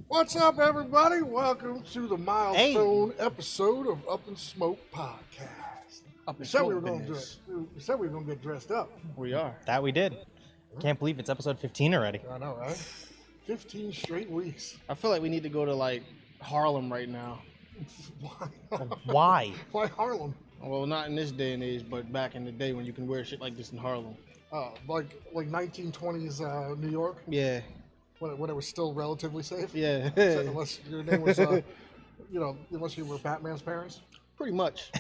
What's up, everybody? Welcome to the Milestone episode of Up in Smoke podcast. Up in We said we Smoke were going to business. we said we were going to get dressed up. We are. That we did. Can't believe it's episode 15 already. I know, right? 15 straight weeks. I feel like we need to go to like Harlem right now. Why? Why? Why Harlem? Well, not in this day and age, but back in the day when you can wear shit like this in Harlem. Like 1920s New York, Yeah. when it was still relatively safe. Yeah. So unless your name was, unless you were Batman's parents. Pretty much.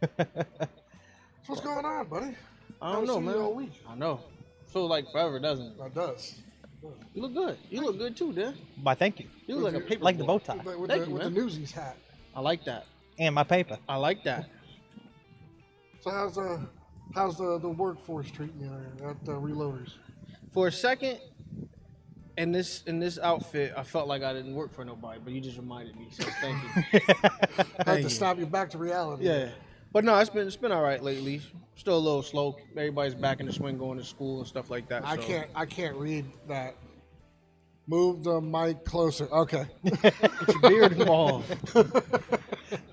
So what's going on, buddy? I don't know, Haven't seen man. you all week. I know. Feels like forever, doesn't it? That does. You look good. You look good too, Dan. Why, thank you. You look like a paper Like the boy. bow tie. With Thank you, the man. Newsies hat. I like that. And my paper. I like that. So how's the workforce treating you at Reloaders? For a second, in this outfit, I felt like I didn't work for nobody, but you just reminded me, so thank you. I had Thank to you. stop you back to reality. Yeah. But no, it's been all right lately. Still a little slow. Everybody's back in the swing, going to school and stuff like that. I so. can't read that. Move the mic closer. Okay. Get your beard involved.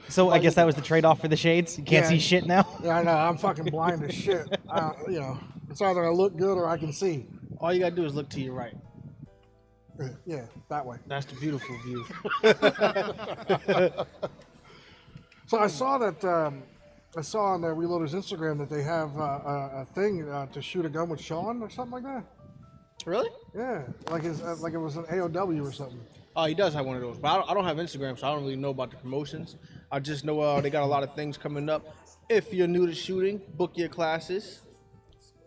So I guess that was the trade-off for the shades. You can't Yeah. see shit now. Yeah, I know. I'm fucking blind as shit. It's either I look good or I can see. All you gotta do is look to your right. Yeah, that way. That's the beautiful view. So I saw that. I saw on the Reloaders Instagram that they have a thing to shoot a gun with Sean or something like that. Really? Yeah, like it was an AOW or something. Oh, he does have one of those, but I don't have Instagram, so I don't really know about the promotions. I just know they got a lot of things coming up. If you're new to shooting, book your classes,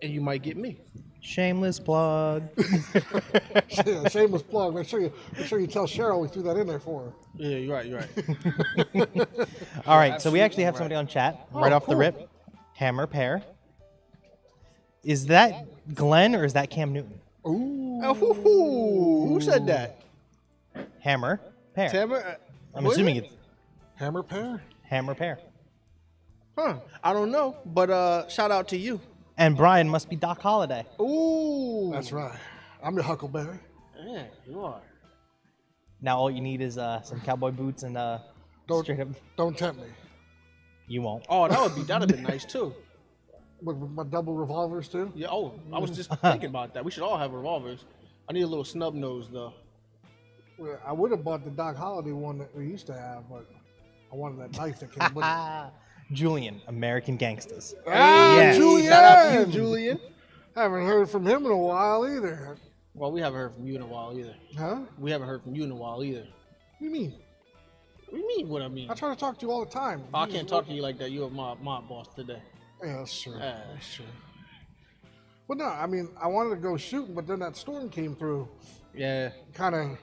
and you might get me. Shameless plug. Yeah, shameless plug. Make sure you tell Cheryl we threw that in there for her. Yeah, you're right. You're right. All right, so we actually have somebody on chat right off the cool. rip. Hammer Pear. Is that Glenn or is that Cam Newton? Ooh. Oh, who said that? Hammer Pear. Tamara? I'm assuming it's Hammer Pear? Hammer Pear. Huh? I don't know, but shout out to you. And Brian must be Doc Holliday. Ooh. That's right. I'm your Huckleberry. Yeah, you are. Now all you need is some cowboy boots and straight up. Don't tempt me. You won't. Oh, that'd have been nice too. With my double revolvers too. Yeah. Oh, I was just thinking about that. We should all have revolvers. I need a little snub nose though. Well, I would have bought the Doc Holliday one that we used to have, but I wanted that knife that came with it. Julian, American Gangsters. Ah, Yes. Julian! Shout out to you, Julian. Haven't heard from him in a while either. Well, we haven't heard from you in a while either. Huh? We haven't heard from you in a while either. What do you mean? What do you mean? What I mean? I try to talk to you all the time. I can't talk to you like that. You're my boss today. Yeah, that's true. Yeah. That's true. Well, no, I mean, I wanted to go shooting, but then that storm came through. Yeah. Kind of, what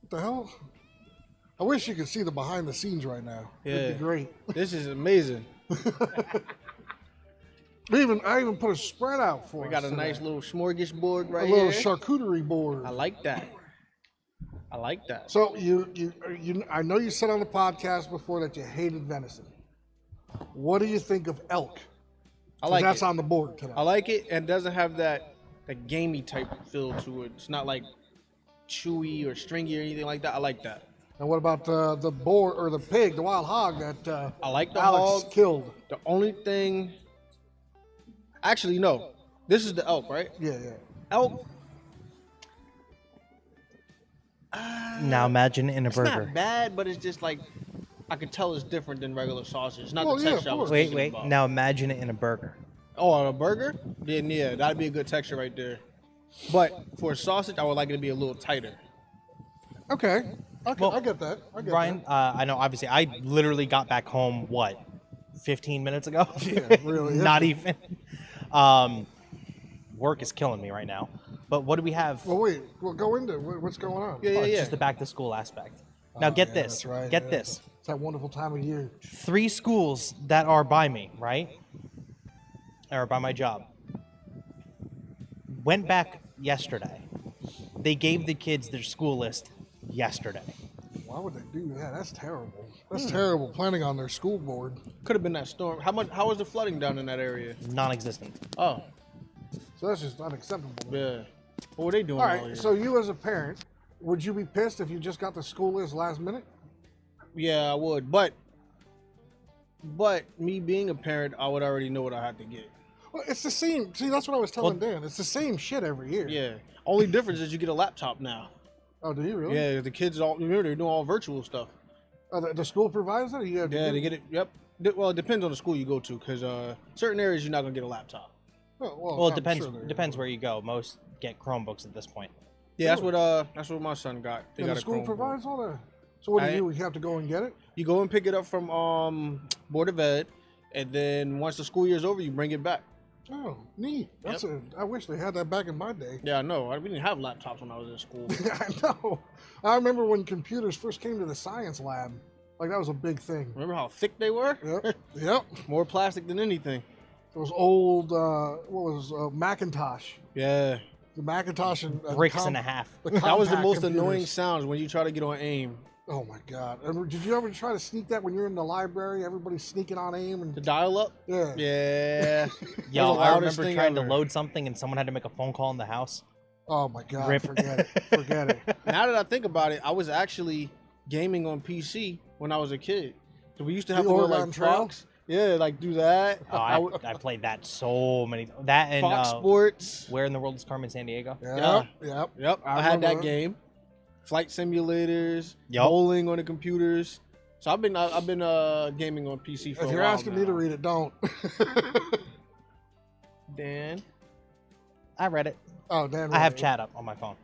the hell? I wish you could see the behind the scenes right now. Yeah. It'd be great. This is amazing. I even put a spread out for We us got a today. nice little smorgasbord a right little here. charcuterie board. I like that. I like that. So you, I know you said on the podcast before that you hated venison. What do you think of elk? I like That's it. on the board today. I like it, and it doesn't have that gamey type feel to it. It's not like chewy or stringy or anything like that. I like that. And what about the boar or the pig, the wild hog that I like the Alex hog. killed? The only thing, actually, no. This is the elk, right? Yeah. Elk. Now imagine in a It's burger. not bad, but it's just like I can tell it's different than regular sausage. It's not Well, the yeah, texture I of was course. thinking Wait. about. Now imagine it in a burger. Oh, a burger? Then yeah, that'd be a good texture right there. But for a sausage, I would like it to be a little tighter. Okay. Well, I get that. I get Brian, I know obviously I literally got back home, 15 minutes ago? Yeah, really. Not even. Work is killing me right now. But what do we have? Well, wait. We'll go into what's going on. Yeah, Oh, yeah, it's yeah. just the back to school aspect. Now get Yeah, this. that's right, Get yeah. this. It's that wonderful time of year. 3 schools that are by me, right? Or by my job. Went back yesterday. They gave the kids their school list yesterday. Why would they do that? That's terrible. That's terrible. Planning on their school board. Could have been that storm. How was the flooding down in that area? Non-existent. Oh, So that's just unacceptable. yeah. What were they doing All all right. year? So you as a parent, Would you be pissed if you just got the school list last minute? Yeah, I would. But me being a parent, I would already know what I had to get. Well, it's the same. See, that's what I was telling Dan. It's the same shit every year. Yeah. Only difference is you get a laptop now. Oh, do you really? Yeah, the kids all remember they're doing all virtual stuff. Oh, the school provides it? Yeah, they get it. Yep. Well, it depends on the school you go to, because certain areas you're not gonna get a laptop. Oh, Well, it I'm depends. sure there is. Depends where you go. Most get Chromebooks at this point. Yeah, that's what my son got. They And got the a school Chromebook. provides all that. So what do you do? You have to go and get it? You go and pick it up from Board of Ed, and then once the school year's over, you bring it back. Oh, neat. I wish they had that back in my day. Yeah, I know. We didn't have laptops when I was in school. I know. I remember when computers first came to the science lab. Like, that was a big thing. Remember how thick they were? Yep. Yep. More plastic than anything. Those old, Macintosh. Yeah. The Macintosh and Bricks and a half. the That was the compact most computers. annoying sounds when you try to get on AIM. Oh my God! Did you ever try to sneak that when you're in the library? Everybody's sneaking on AIM and The dial-up? yeah. Yeah. Yo, the I loudest remember thing trying to ever. load something and someone had to make a phone call in the house. Oh my God! Rip. Forget it. Forget it. Now that I think about it, I was actually gaming on PC when I was a kid. So we used to have The to go Oregon like Trail? Fox. Yeah, like do that. Oh, I played that so many. That and Fox Sports. Where in the world is Carmen San Diego? Yep. Yep. Yep, I I had that remember. game. Flight simulators, Yup. bowling on the computers. So I've been gaming on PC for a If you're while asking now. me to read it, don't. Dan, I read it. Oh, Dan. I have read it. chat up on my phone.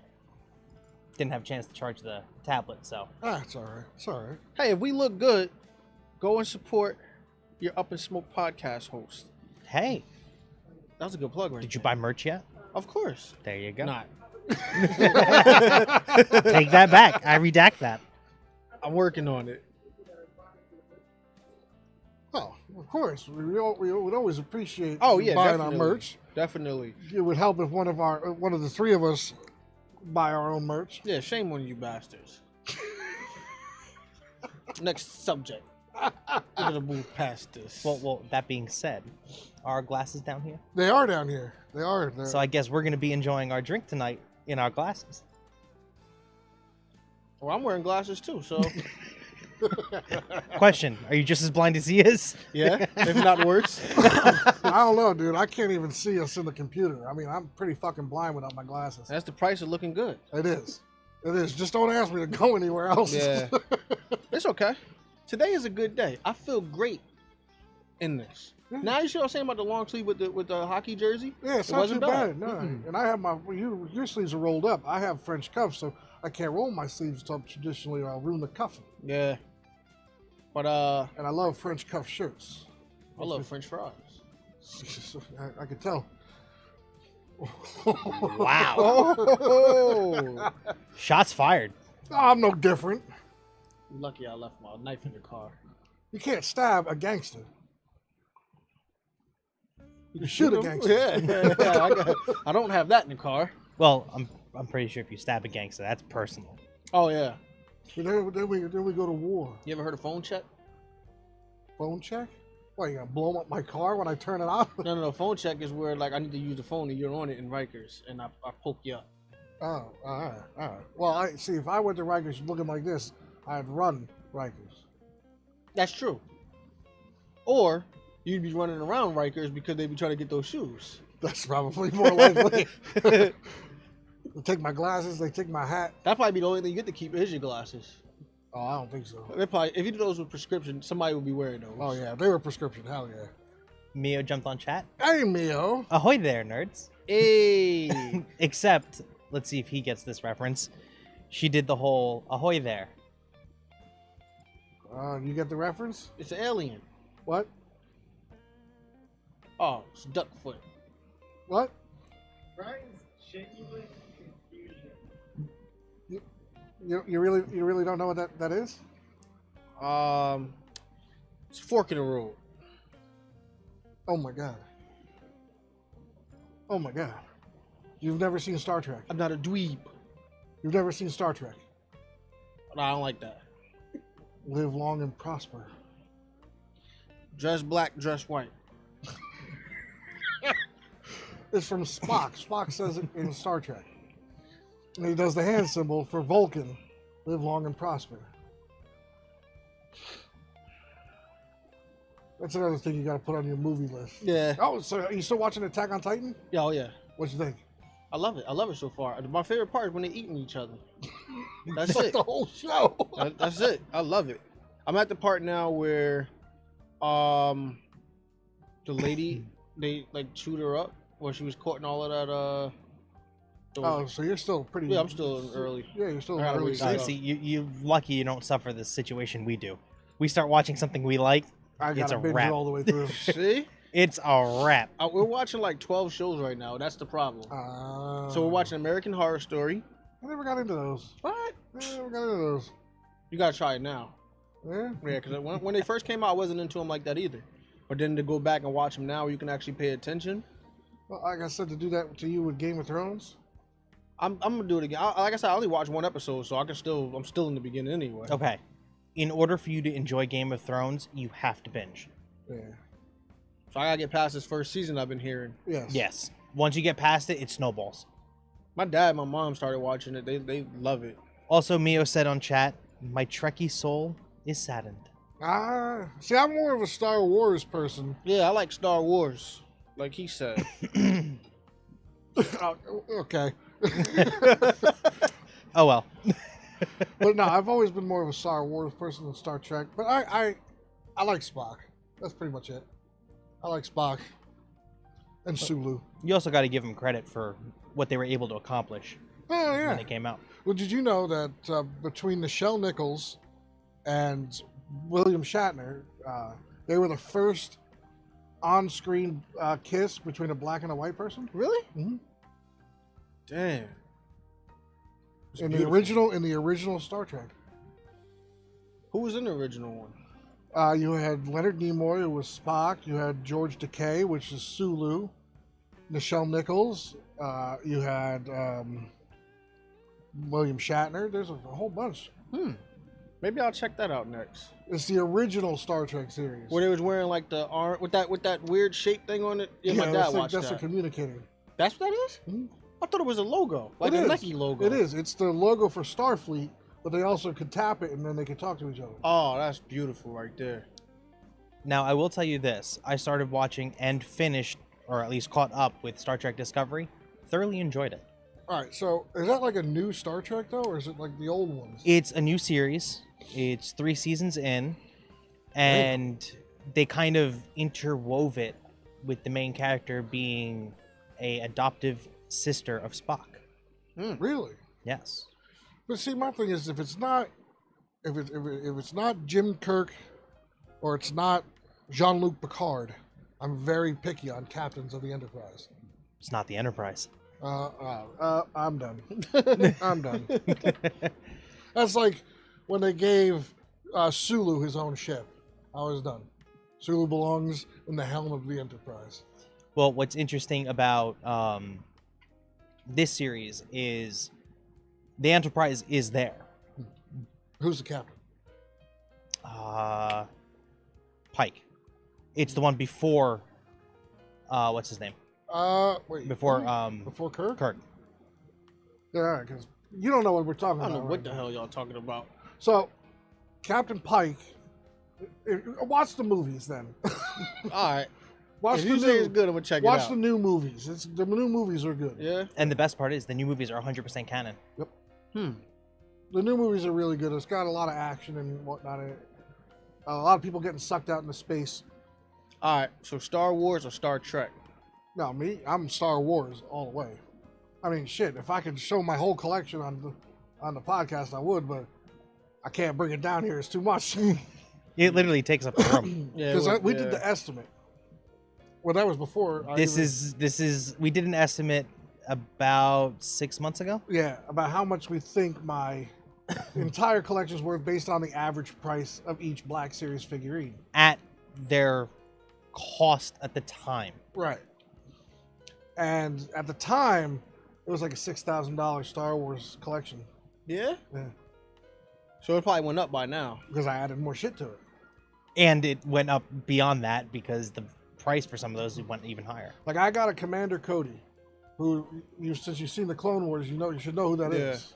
Didn't have a chance to charge the tablet, so. Ah, it's all right. It's all right. hey, if we look good, go and support your Up and Smoke podcast host. Hey, That was a good plug, right? did you buy merch yet? Of course. There you go. Not. Take that back. I redact that. I'm working on it. Oh, of course. We would always appreciate Oh yeah, buying definitely. our merch. Definitely. It would help if one of the three of us buy our own merch. Yeah, shame on you bastards. Next subject. We're gonna move past this. Well, that being said, are our glasses down here? They are down here. They are. They're- So I guess we're going to be enjoying our drink tonight in our glasses. Well, I'm wearing glasses too, so Question, are you just as blind as he is? yeah, if not worse. I don't know, dude. I can't even see us in the computer. I mean, I'm pretty fucking blind without my glasses. That's the price of looking good. It is. It is. Just don't ask me to go anywhere else. Yeah. It's okay. Today is a good day. I feel great in this. Now you see what I'm saying about the long sleeve with the hockey jersey? Yeah, it's It not wasn't too bad. bad. No, Mm-mm. and I have your sleeves are rolled up. I have French cuffs, so I can't roll my sleeves up traditionally, or I'll ruin the cuffing. Yeah. But And I love French cuff shirts. I love French fries. I can tell. Wow. Oh, Shots fired. I'm no different. lucky I left my knife in the car. You can't stab a gangster. You can shoot a gangster. Yeah. I don't have that in the car. Well, I'm pretty sure if you stab a gangster, that's personal. Oh yeah. Then we go to war. You ever heard of phone check? Phone check? What, you gonna blow up my car when I turn it on? No. Phone check is where like I need to use the phone and you're on it in Rikers and I poke you up. Oh, all right. Well, I see. If I went to Rikers looking like this, I'd run Rikers. That's true. Or you'd be running around Rikers because they'd be trying to get those shoes. That's probably more likely. They take my glasses. They take my hat. That'd probably be the only thing you get to keep is your glasses. Oh, I don't think so. They probably, if you do those with prescription, somebody would be wearing those. Oh yeah, they were prescription. Hell yeah. Mio jumped on chat. Hey, Mio. Ahoy there, nerds. Hey. Except, let's see if he gets this reference. She did the whole ahoy there. You get the reference? It's an alien. What? Oh, it's Duckfoot. What? Brian's genuine confusion. You really don't know what that is? It's a fork in the road. Oh my god. Oh my god. You've never seen Star Trek. I'm not a dweeb. You've never seen Star Trek. No, I don't like that. Live long and prosper. Dress black, dress white. It's from Spock. Spock says it in Star Trek. And he does the hand symbol for Vulcan. Live long and prosper. That's another thing you got to put on your movie list. Yeah. Oh, so are you still watching Attack on Titan? Yeah, oh yeah. What you think? I love it. I love it so far. My favorite part is when they're eating each other. That's Like it. the whole show. That's it. I love it. I'm at the part now where, the lady, they like chewed her up, where she was caught in all of that. Oh, so you're still pretty. Yeah, I'm still early. Yeah, you're still I gotta early. wait. stage. See, you lucky you don't suffer the situation we do. We start watching something we like, I it's gotta a binge wrap. it all the way through. See, it's a wrap. we're watching like 12 shows right now. That's the problem. So we're watching American Horror Story. I never got into those. What? I never got into those. You gotta try it now. Yeah. Yeah, because when they first came out, I wasn't into them like that either. But then to go back and watch them now, where you can actually pay attention. Well, like I said, to do that to you with Game of Thrones. I'm gonna do it again. Like I said, I only watched one episode, so I'm still in the beginning anyway. Okay. In order for you to enjoy Game of Thrones, you have to binge. Yeah. So I gotta get past this first season I've been hearing. Yes. Yes. Once you get past it, it snowballs. My dad and my mom started watching it. They love it. Also, Mio said on chat, my Trekkie soul is saddened. See, I'm more of a Star Wars person. Yeah, I like Star Wars, like he said. Oh, okay. Oh, well. But no, I've always been more of a Star Wars person than Star Trek. But I like Spock. That's pretty much it. I like Spock and Sulu. You also got to give them credit for what they were able to accomplish Oh when yeah. they came out. Well, did you know that between Nichelle Nichols and William Shatner, they were the first on-screen kiss between a black and a white person? Really? Mhm. Damn. It's In beautiful. the original Star Trek. Who was in the original one? You had Leonard Nimoy, who was Spock. You had George Takei, which is Sulu. Nichelle Nichols. You had William Shatner. There's a whole bunch. Maybe I'll check that out next. It's the original Star Trek series. Where they was wearing like the arm with that weird shape thing on it. Yeah, my dad that's watched that's that. a communicator. That's what that is? Mhm. I thought it was a logo, like It a is. Nike logo. It is. It's the logo for Starfleet, but they also could tap it and then they could talk to each other. Oh, that's beautiful right there. Now, I will tell you this. I started watching and finished, or at least caught up with Star Trek Discovery. Thoroughly enjoyed it. All right, so is that like a new Star Trek though, or is it like the old ones? It's a new series. It's 3 seasons in, and they kind of interwove it with the main character being a adoptive sister of Spock. Really? Yes. But see, my thing is, if it's not Jim Kirk, or it's not Jean-Luc Picard, I'm very picky on captains of the Enterprise. It's not the Enterprise. I'm done. I'm done. That's like when they gave Sulu his own ship. I was done. Sulu belongs in the helm of the Enterprise. Well, what's interesting about this series is the Enterprise is there. Who's the captain? Pike. It's the one before. What's his name? Wait. Before Before Kirk? Kirk. Yeah, because you don't know what we're talking I about. don't know what the right now. hell y'all talking about. So, Captain Pike. Watch the movies then. All right. Watch If the you new. say it's good, I'm gonna check it Watch out. the new movies. The new movies are good. Yeah. And the best part is the new movies are 100% canon. The new movies are really good. It's got a lot of action and whatnot in it. A lot of people getting sucked out into space. All right. So Star Wars or Star Trek? No, me, I'm Star Wars all the way. I mean, shit, if I could show my whole collection on the podcast, I would, but I can't bring it down here. It's too much. It literally takes up a room. Yeah. Because we did the estimate. Well, that was before. This is we did an estimate about 6 months ago. Yeah, about how much we think my entire collection's worth based on the average price of each Black Series figurine. At their cost at the time. Right. And at the time, it was like a $6,000 Star Wars collection. Yeah. Yeah. So it probably went up by now. Because I added more shit to it. And it went up beyond that because the price for some of those went even higher. Like, I got a Commander Cody who since you've seen the Clone Wars, you should know who that Yeah. is.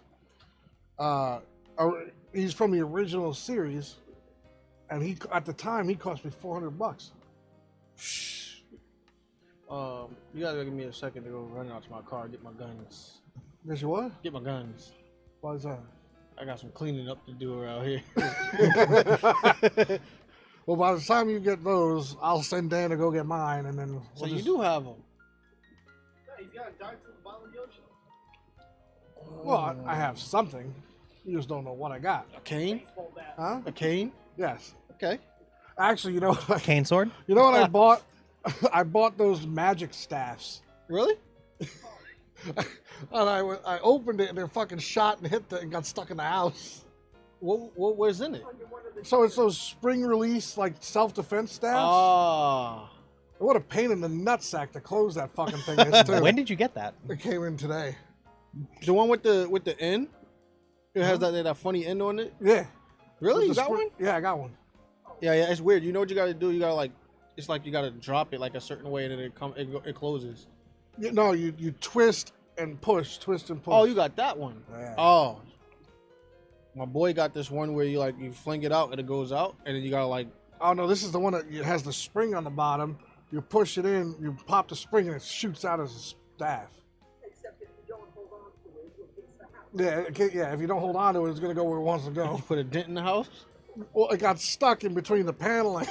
He's from the original series, and he at the time he cost me $400. You gotta give me a second to go run out to my car, get my guns. Guess you what? Get my guns. Why is that? I got some cleaning up to do around here. Well, by the time you get those, I'll send Dan to go get mine, and then So you do have them. Yeah, he's got a dart to the bottom of the ocean. Well, I have something. You just don't know what I got. A cane? Baseball bat. Huh? A cane? Yes. Okay. Actually, you know what? Cane sword. You know what I bought? I bought those magic staffs. Really? And I opened it, and they're fucking shot and hit and got stuck in the house. What was in it? Under one of the So it's those spring release, like self-defense staffs. Ah. What a pain in the nutsack to close that fucking thing is, too. When did you get that? It came in today. The one with the end? It has that funny end on it? Yeah. Really? You With the got spring- one? Yeah, I got one. Yeah, it's weird. You know what you gotta do? You gotta it's like you gotta drop it like a certain way and then it closes. No, you twist and push, twist and push. Oh, you got that one. Yeah. Oh. My boy got this one where you fling it out and it goes out and then you gotta Oh no, this is the one that has the spring on the bottom. You push it in, you pop the spring, and it shoots out as a staff. except if you don't hold on to it, you'll fix the house. Yeah, if you don't hold on to it, it's gonna go where it wants to go. you put a dent in the house. Well, it got stuck in between the paneling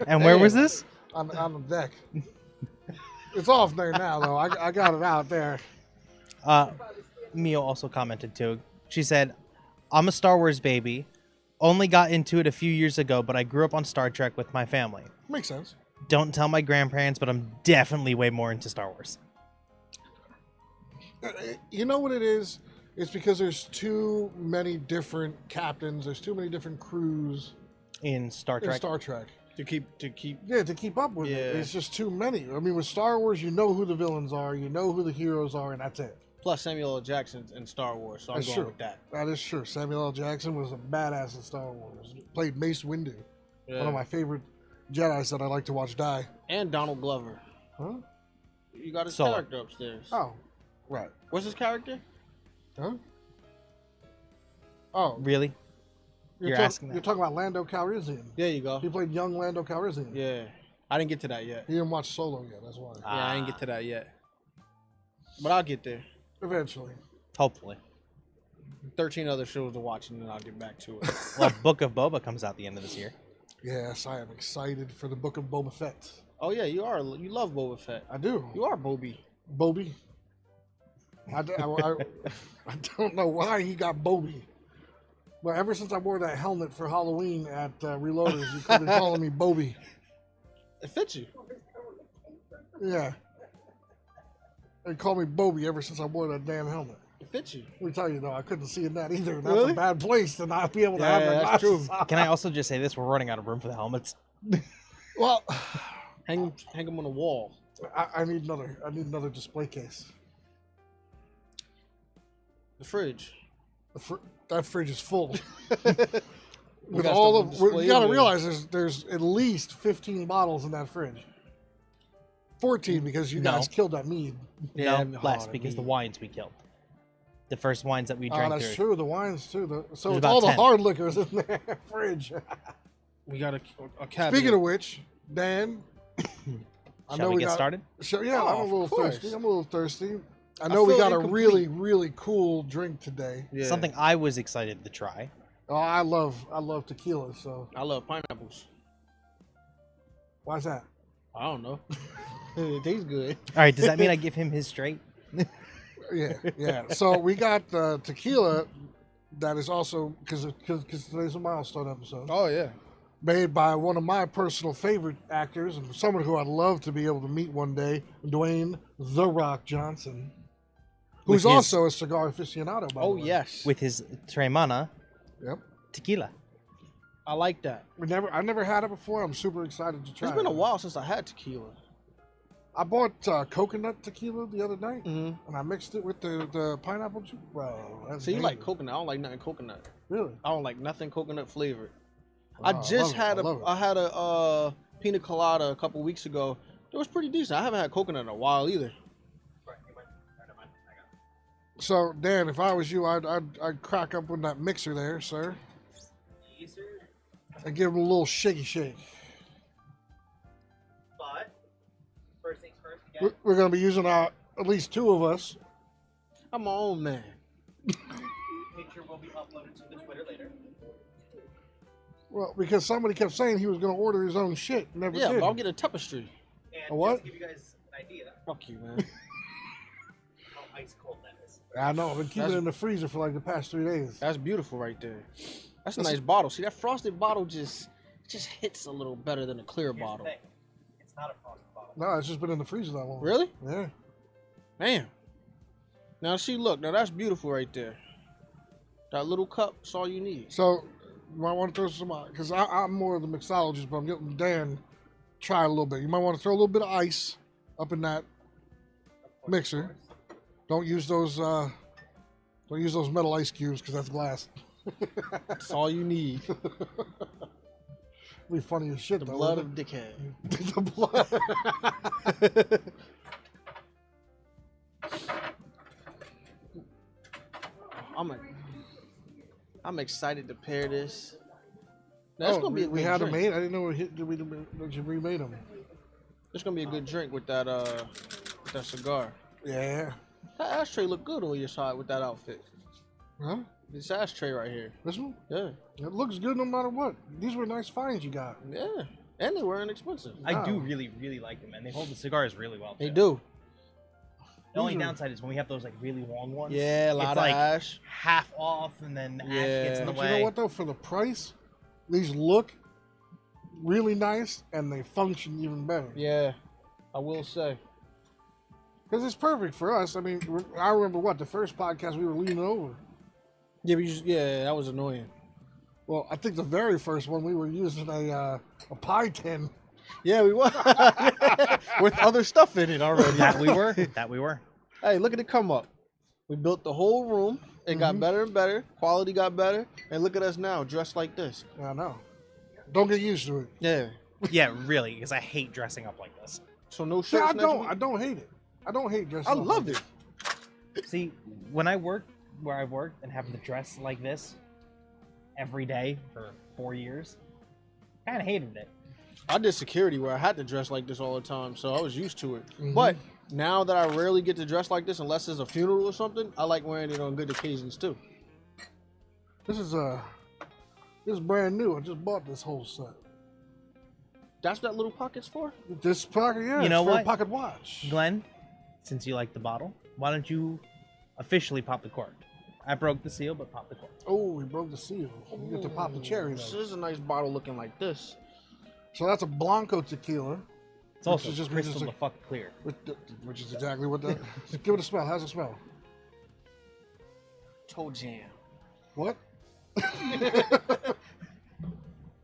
And where was this? on the deck. It's off there now, though. I got it out there. Mio also commented too. She said, "I'm a Star Wars baby. Only got into it a few years ago, but I grew up on Star Trek with my family. Makes sense. Don't tell my grandparents, but I'm definitely way more into Star Wars." You know what it is? It's because there's too many different captains. There's too many different crews In Star in Trek. Star Trek. to keep Yeah, to keep up with it. Yeah. It's just too many. I mean, with Star Wars, you know who the villains are, you know who the heroes are, and that's it. plus Samuel L. Jackson's in Star Wars, so I'm That's going true. with that. That is true. Samuel L. Jackson was a badass in Star Wars. Played Mace Windu, Yeah. one of my favorite Jedis that I like to watch die. And Donald Glover. Huh? You got his Solo. character upstairs. Oh, right. What's his character? Huh? Oh, Really? You're asking that? You're talking about Lando Calrissian. There you go. He played young Lando Calrissian. Yeah. I didn't get to that yet. He didn't watch Solo yet. That's why. Yeah, I didn't get to that yet. But I'll get there. Eventually. Hopefully. 13 other shows to watch and then I'll get back to it. Well, Book of Boba comes out the end of this year. Yes, I am excited for the Book of Boba Fett. Oh yeah, you are. You love Boba Fett. I do. You are Bobby. Bobby. I don't know why he got Bobby. But ever since I wore that helmet for Halloween at Reloaders, you keep calling me Bobby. It fits you. Yeah. They call me Bobby ever since I wore that damn helmet. It fits you. Let me tell you though, I couldn't see in that either. That's Really? a bad place to not be able to Yeah, have my that's glasses true. on. Can I also just say this? We're running out of room for the helmets. Well, Hang them on the wall. I need another display case. The fridge. That fridge is full. We With got all stuff on of, display you gotta there. realize there's at least 15 bottles in that fridge. 14 because you No. guys killed that mead. Yeah, No, less because the wines we killed. The first wines that we Oh, drank. that's during- true. The wines too. So There's it's all about the 10. hard liquors in their fridge. We got a cabinet. Speaking of which, Dan, I Shall we get got, started? So yeah, Oh, I'm a of little course. thirsty. I'm a little thirsty. I I know we feel got a incomplete. really, really cool drink today. Yeah. Something I was excited to try. Oh, I love tequila. So I love pineapples. why's that? I don't know. It tastes good. All right, does that mean I give him his straight? Yeah. So we got tequila that is also because today's a milestone episode. Oh yeah. Made by one of my personal favorite actors and someone who I'd love to be able to meet one day, Dwayne "The Rock" Johnson, who's With his- also a cigar aficionado. By the Oh way. yes. With his Tremana Yep. tequila. I like that. I never had it before. I'm super excited to try. It's been a it. while since I had tequila. I bought coconut tequila the other night, Mm-hmm. and I mixed it with the pineapple juice. Bro, that's So you like dangerous. coconut? I don't like nothing coconut. Really? I don't like nothing coconut flavored. Oh, I love just it. had I love it. I had a pina colada a couple weeks ago. It was pretty decent. I haven't had coconut in a while either. So, Dan, if I was you, I'd crack up with that mixer there, sir, Yes, sir. and give him a little shaky shake. But first things first, We're going to be using at least 2 of us. I'm my own man. picture will be uploaded to the Twitter later. Well, because somebody kept saying he was going to order his own shit. Never Yeah, did. but I'll get a tapestry. And A what? just to give you guys an idea Fuck you, man. how ice cold that is. I know. I've been keeping it in the freezer for like the past 3 days. That's beautiful right there. That's a nice bottle. See, that frosted bottle just hits a little better than a clear Here's bottle. the thing. It's not a frosted bottle. No, it's just been in the freezer that long. Really? Yeah. Man. Now see, look, now that's beautiful right there. That little cup, that's all you need. So, you might want to throw some, because I'm more of the mixologist, but I'm getting Dan try a little bit. You might want to throw a little bit of ice up in that mixer. Don't use those metal ice cubes because that's glass. That's all you need. Be funny as shit. The though, blood of wouldn't dickhead. it? The blood. I'm excited to pair this. Now, it's gonna be a we good had them drink. made. I didn't know that you remade them. It's gonna be a good drink with that cigar. Yeah. That ashtray look good on your side with that outfit. Huh? This ashtray right here. This one? Yeah. It looks good no matter what. These were nice finds you got. Yeah. And they were inexpensive. I do Wow. really, really like them, and they hold the cigars really well. They too. do. The only These are- downside is when we have those like really long ones. Yeah, a lot it's of like ash. half off, and then the ash gets in the But way. you know what though? For the price, these look really nice and they function even better. Yeah. I will say. Because it's perfect for us. I mean, I remember the first podcast we were leaning over. Yeah, that was annoying. Well, I think the very first one we were using a pie tin. Yeah, we were. With other stuff in it already. That we were. That we were. Hey, look at it come up. We built the whole room. It got better and better. Quality got better. And look at us now, dressed like this. I know. Don't get used to it. Yeah. Yeah, really, because I hate dressing up like this. So no See, shirts I next don't. week? I don't hate it. I don't hate dressing. I up love like it. See, when I worked where I worked and having to dress like this every day for 4 years, kind of hated it. I did security where I had to dress like this all the time, so I was used to it. Mhm. But now that I rarely get to dress like this unless it's a funeral or something, I like wearing it on good occasions too. This is brand new. I just bought this whole set. That's what that little pocket's for? This pocket, yeah. You know it's for what? a pocket watch. Glenn, since you like the bottle, why don't you officially pop the cork? I broke the seal, but pop the cork. Oh, we broke the seal. You get to pop the cherry This though. is a nice bottle looking like this. So that's a Blanco tequila, It's also is just- crystal just the like- fuck clear. which is exactly what that. Give it a smell. How's it smell? Toe jam. What?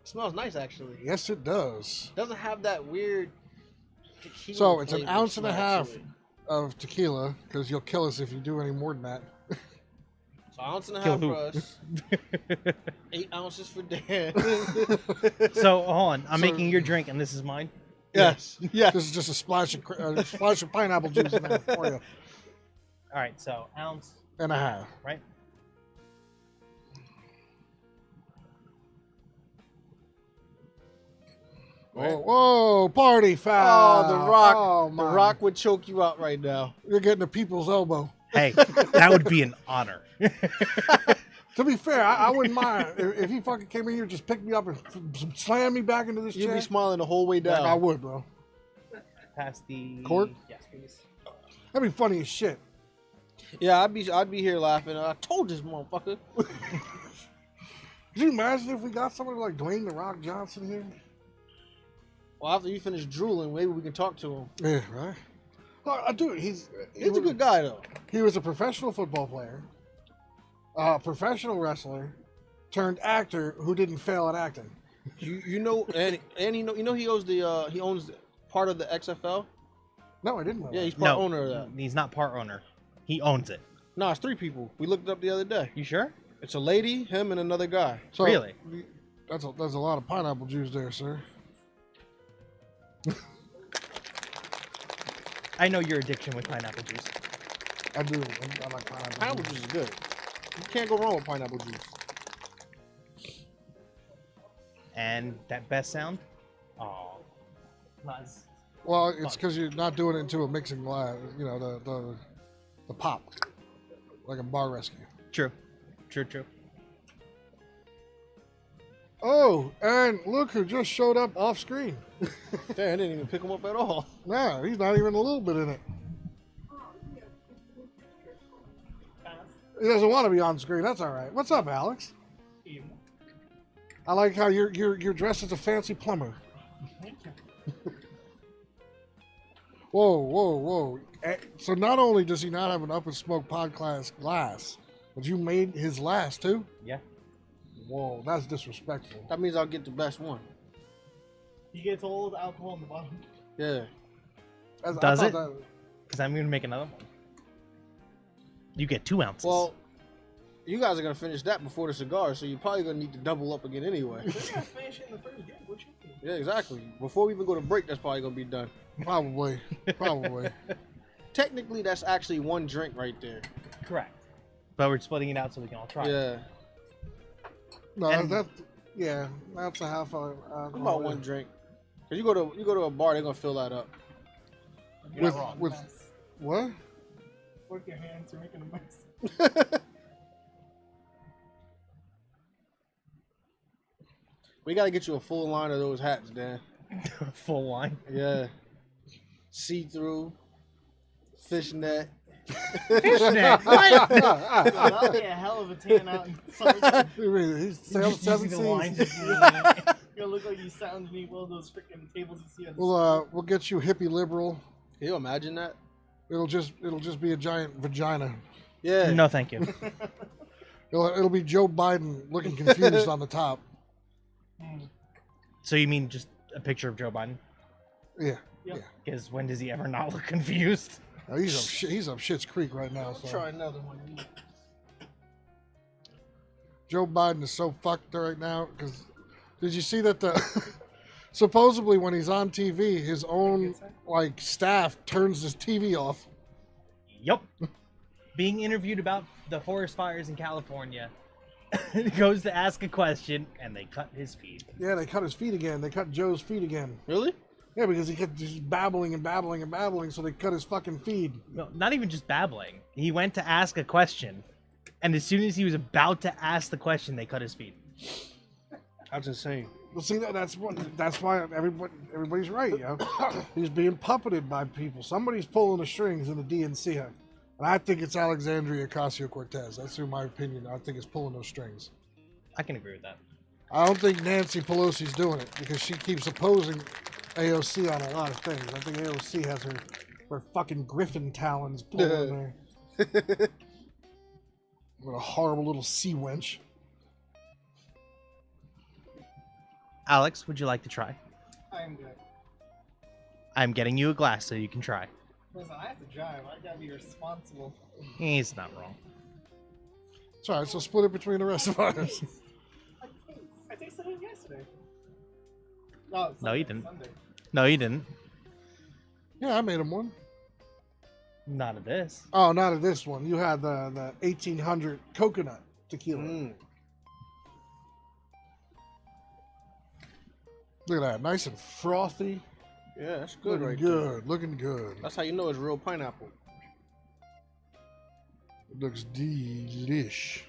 Smells nice actually. Yes, it does. Doesn't have that weird tequila So it's an flavor ounce and a smell half to it. of tequila because you'll kill us if you do any more than that. So ounce and a Kill half who? for us. 8 ounces for Dan. So, hold on. I'm So- making your drink, and this is mine. yes. Yes. This is just a splash of pineapple juice in there for you, All right, so ounce, and a half. right? Whoa, whoa, party foul! Oh, the Rock. Oh, The my. Rock would choke you out right now. You're getting a people's elbow. Hey, that would be an honor. To be fair, I wouldn't mind if he fucking came in here, just picked me up and slammed me back into this You'd chair. be smiling the whole way Like, down. I would, bro. Pass the Cork? Yes, please. That'd be funny as shit. Yeah, I'd be here laughing. I told this motherfucker. Could you imagine if we got somebody like Dwayne the Rock Johnson here? Well, after you finish drooling, maybe we can talk to him. Yeah, right. Dude, he's He's a good guy though. He was a professional football player, professional wrestler, turned actor who didn't fail at acting. You know, and he owns part of the XFL. No, I didn't know. Yeah, that. he's part No, owner of that. he's not part owner. He owns it. No, it's 3 people. We looked it up the other day. You sure? It's a lady, him, and another guy. So, Really? That's a lot of pineapple juice there, sir. I know your addiction with pineapple juice. I do. I like pineapple. Pineapple juice is good. You can't go wrong with pineapple juice. And that best sound? Oh. Nice. Well, it's because you're not doing it into a mixing glass. You know, the pop. Like a bar rescue. True. Oh, and look who just showed up off screen. Damn, I didn't even pick him up at all. Nah, he's not even a little bit in it. He doesn't want to be on screen. That's all right. What's up, Alex? I like how you're dressed as a fancy plumber. Whoa. So not only does he not have an Up and Smoke podcast glass, but you made his last too? Yeah. Whoa, that's disrespectful. That means I'll get the best one. He gets all the alcohol in the bottom. Yeah. Does it? Because I'm going to make another one. You get 2 ounces. Well, you guys are going to finish that before the cigar, so you're probably going to need to double up again anyway. We're gonna finish it in the first game. What you think? Yeah, exactly. Before we even go to break, that's probably going to be done. Probably. Technically, that's actually one drink right there. Correct. But we're splitting it out so we can all try. Yeah. No, And- that's a half hour. About one drink. Because you go to a bar, they're going to fill that up. You're With- not wrong. with- Mess. What? Work your hands. You're making a mess. We got to get you a full line of those hats, Dan. Full line. Yeah. See-through. Fishnet. Fishnet. That'll be a hell of a tan out in summertime. He's sailed You see 7 the seas. lines just You're gonna look like you sat underneath one of those freaking tables you see on the We'll get you hippie liberal. Can you imagine that? It'll just be a giant vagina. Yeah. No, thank you. It'll be Joe Biden looking confused on the top. So you mean just a picture of Joe Biden? Yeah. Yep. Yeah. Because when does he ever not look confused? Oh, he's up Shit's Creek right now. So. Try another one. Joe Biden is so fucked right now because did you see that supposedly when he's on TV, his own like staff turns his TV off. Yup. Being interviewed about the forest fires in California, goes to ask a question, and they cut his feed. Yeah, they cut his feet again. They cut Joe's feet again. Really? Yeah, because he kept just babbling, so they cut his fucking feed. No, not even just babbling. He went to ask a question, and as soon as he was about to ask the question, they cut his feed. That's insane. Well, see, that's why everybody's right, yo. He's being puppeted by people. Somebody's pulling the strings in the DNC. And I think it's Alexandria Ocasio-Cortez. That's in my opinion. I think it's pulling those strings. I can agree with that. I don't think Nancy Pelosi's doing it because she keeps opposing AOC on a lot of things. I think AOC has her fucking griffin talons pulled in there. What a horrible little sea wench. Alex, would you like to try? I am good. I'm getting you a glass so you can try. Listen, I have to drive. I gotta be responsible. He's not wrong. It's all right, so split it between the rest of us. I tasted it yesterday. No, No, you didn't. Sunday. No, you didn't. Yeah, I made him one. Not of this. Oh, not of this one. You had the 1800 coconut tequila. Look at that, nice and frothy. Yeah, that's good Looking right good, there. looking good. That's how you know it's real pineapple. It looks delish.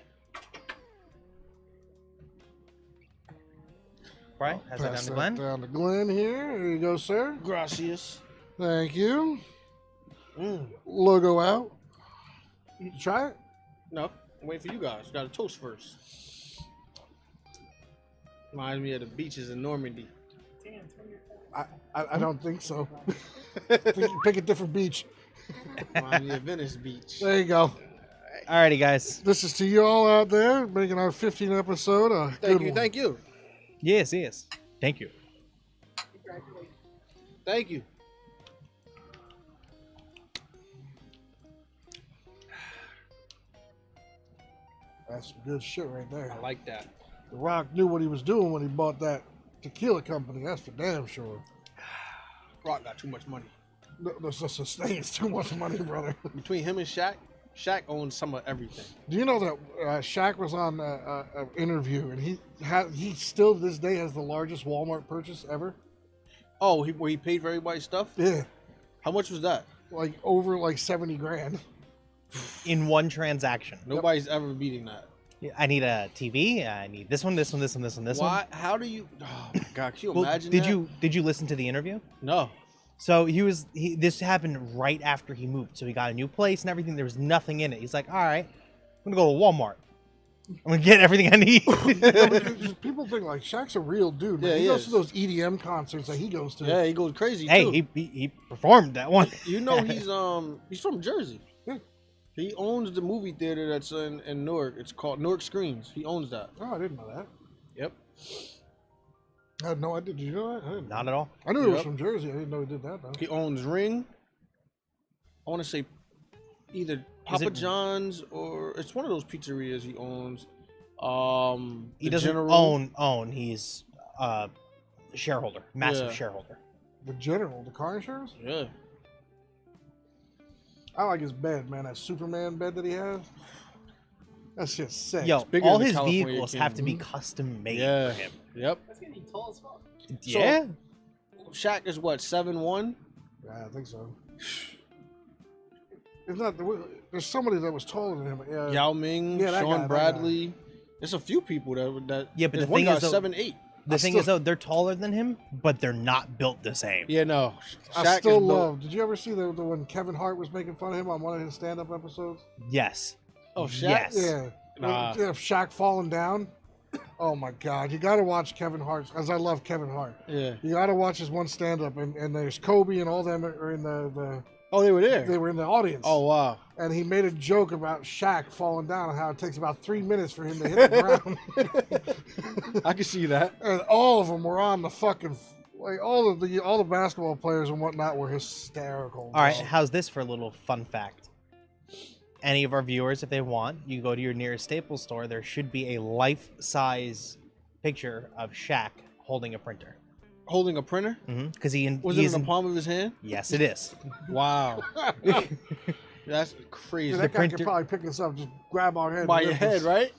Right? Has that down Pass to Glenn? down to Glenn here. There you go, sir. Gracias. Thank you. Logo out. You try it? No, I'm waiting for you guys. Got to toast first. Reminds me of the beaches in Normandy. Dan, turn your I don't think so. I think you pick a different beach. Reminds me of Venice Beach. There you go. Alrighty, guys. This is to you all out there making our 15th episode a Thank good you, one. thank you, Yes, yes. Thank you. thank you. That's some good shit right there. I like that. The Rock knew what he was doing when he bought that tequila company. That's for damn sure. Rock got too much money. No such thing as too much money, brother. Between him and Shaq, Shaq owns some of everything. Do you know that Shaq was on an interview and he still to this day has the largest Walmart purchase ever? Oh, where he paid for everybody's stuff? Yeah, How much was that? like over like 70 grand. In one transaction. Nobody's ever beating that. I need a TV. I need this one, this one, this one, this one, this one. Why? How do you? Oh my God! Can you Well, imagine? did that? you listen to the interview? No. So this happened right after he moved. So he got a new place and everything. There was nothing in it. He's like, all right, I'm gonna go to Walmart. I'm gonna get everything I need. Yeah, but people think like Shaq's a real dude. Like, Yeah, he he goes is. to those EDM concerts that he goes to. Yeah, he goes crazy Hey, too. he performed that one. You know he's from Jersey. Yeah. He owns the movie theater that's in Newark. It's called Newark Screens. He owns that. Oh, I didn't know that. Yep. I had no idea. Did you know that? I didn't know. Not at all. I knew he was Yep. from Jersey. I didn't know he did that though. He owns Ring. I want to say either Papa it- John's or it's one of those pizzerias he owns. He the doesn't General. own. He's a shareholder, massive Yeah. shareholder. The General, the car insurance. Yeah. I like his bed, man. That Superman bed that he has. That's just sick. Yo, bigger all than the his California vehicles King. have to be custom made Yeah. for him. Yep. That's gonna be tall as fuck. Yeah. Shaq is what 7'1". Yeah, I think so. It's not. There's somebody that was taller than him. Yeah. Yao Ming, Yeah, that guy, Sean that Bradley. There's a few people that. Yeah, but there's the one thing guy is, though- 7'8". The I thing still- is, though, they're taller than him, but they're not built the same. Yeah, no. I Shaq still is built- love. Did you ever see the when Kevin Hart was making fun of him on one of his stand-up episodes? Yes. Oh, Shaq. Yes. Yeah. Nah. Yeah, Shaq falling down. Oh my God! You got to watch Kevin Hart, as I love Kevin Hart. Yeah. You got to watch his one stand-up, and there's Kobe and all them are in the Oh, they were there. they were in the audience. Oh wow. And he made a joke about Shaq falling down and how it takes about 3 minutes for him to hit the ground. I can see that. And all of them were on the fucking like all the basketball players and whatnot were hysterical. All right, how's this for a little fun fact? Any of our viewers, if they want, you go to your nearest Staples store. There should be a life-size picture of Shaq holding a printer. Holding a printer. Because he Was it he's in the palm of his hand? Yes, it is. Wow. That's crazy. Yeah, that guy printer- could probably pick this up, just grab our head. By and your lift head, us. right?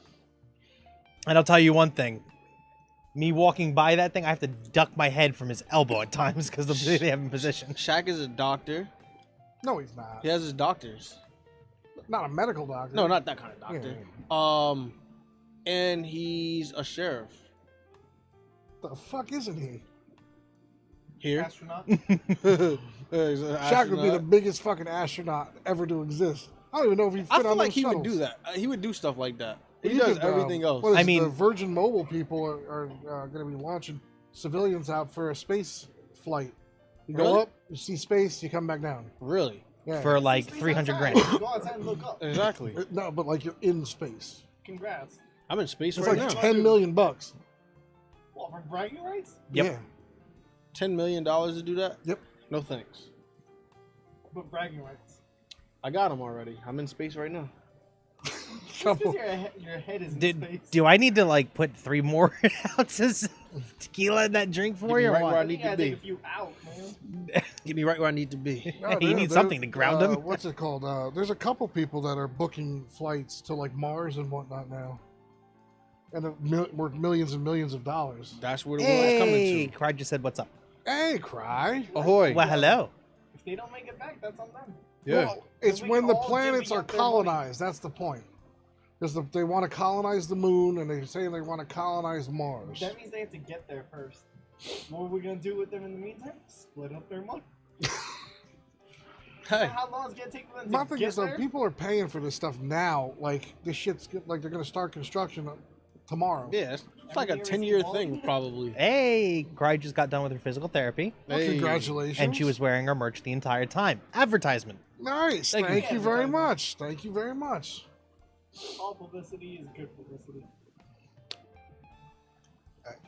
And I'll tell you one thing. Me walking by that thing, I have to duck my head from his elbow at times because they have him positioned. Shaq is a doctor. No, he's not. He has his doctors. Not a medical doctor. No, not that kind of doctor. Yeah. And he's a sheriff. The fuck isn't he? Here. Astronaut. He's an Shaq would be the astronaut. biggest fucking astronaut ever to exist. I don't even know if he'd fit I on feel like those he would shuttles. do that. He would do stuff like that. He You does could, everything else. What is I it, mean- the Virgin Mobile people are going to be launching civilians out for a space flight. You go Really? up, you see space, you come back down. Really? Yeah. For like Space 300 outside. grand. Go outside and look up. Exactly. No, but like you're in space. Congrats. I'm in space It's right like now. $10 million. What, for bragging rights? Yep. Yeah. $10 million to do that? Yep. No thanks. But bragging rights. I got him already. I'm in space right now. Just because your head is in space. Do I need to like put 3 more ounces of tequila in that drink for Give me you? Or right what? where I I need think to I be. take a few out, man. Get me right where I need to be. No, You there- need there- something to ground him. What's it called? There's a couple people that are booking flights to like Mars and whatnot now. And they're worth millions and millions of dollars. That's where the world's coming Hey, to. Craig just said, "What's up?" Hey, cry. Ahoy. Well, hello. If they don't make it back, that's on them. Yeah. Well, it's we when can the all planets divvy are up their money. colonized. That's the point. Because they want to colonize the moon, and they're saying they want to colonize Mars. That means they have to get there first. What are we gonna do with them in the meantime? Split up their money. Hey. How long is it gonna take for them My to thing get is, there? though, people are paying for this stuff now. Like this shit's like they're gonna start construction tomorrow. Yeah, it's like a 10-year thing, probably. Hey, Craig just got done with her physical therapy, Well, Hey. congratulations. and she was wearing her merch the entire time. Advertisement. nice. Thank Thank, you. you very much. Thank you very much. All publicity is good publicity.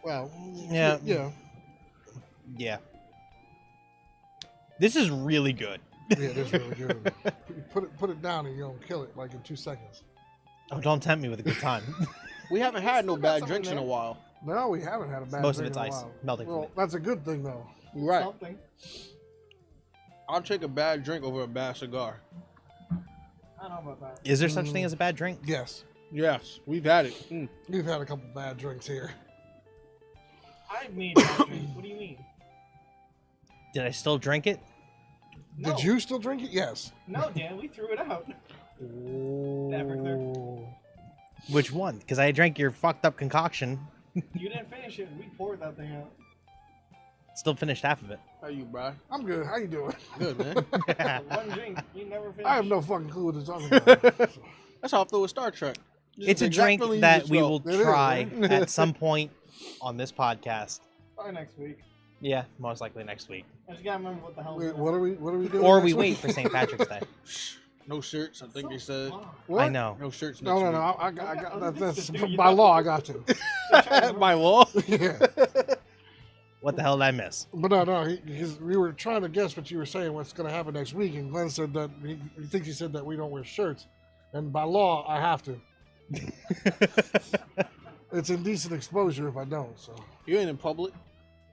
Well, Yeah. yeah, Yeah. This is really good. yeah. It is really good. put it down, and you'll kill it like in 2 seconds. Oh, don't tempt me with a good time. We haven't had no Still got bad something drinks in a there. while. No, we haven't had a bad. Most of drink it's in a ice, while. melting Well, from it. that's a good thing, though. Right. Something. I'll take a bad drink over a bad cigar. I don't know about that. Is there such thing as a bad drink? Yes. Yes, we've had it. We've had a couple bad drinks here. I made that drink. What do you mean? Did I still drink it? No. Did you still drink it? Yes. No, Dan, we threw it out. Never clear. Which one? Because I drank your fucked up concoction. You didn't finish it. We poured that thing out. Still finished half of it. How you, bro? I'm good. How you doing? Good, man. One drink. You never finished. I have no fucking clue what you're talking about. That's how I feel with Star Trek. Just It's the a exact drink feeling you that just we felt. will It is, try right? at some point on this podcast. Probably next week. Yeah, most likely next week. I just gotta remember what the hell. Wait, what are we doing? Or next we week? wait for St. Patrick's Day. No shirts, I think they said. What? I know. No shirts next No, no, week. no. I got that's Do you by have law. to- I got to. By law? Yeah. What the hell did I miss? But no. We were trying to guess what you were saying. What's going to happen next week? And Glenn said that he thinks he said that we don't wear shirts, and by law I have to. It's indecent exposure if I don't. So You ain't in public?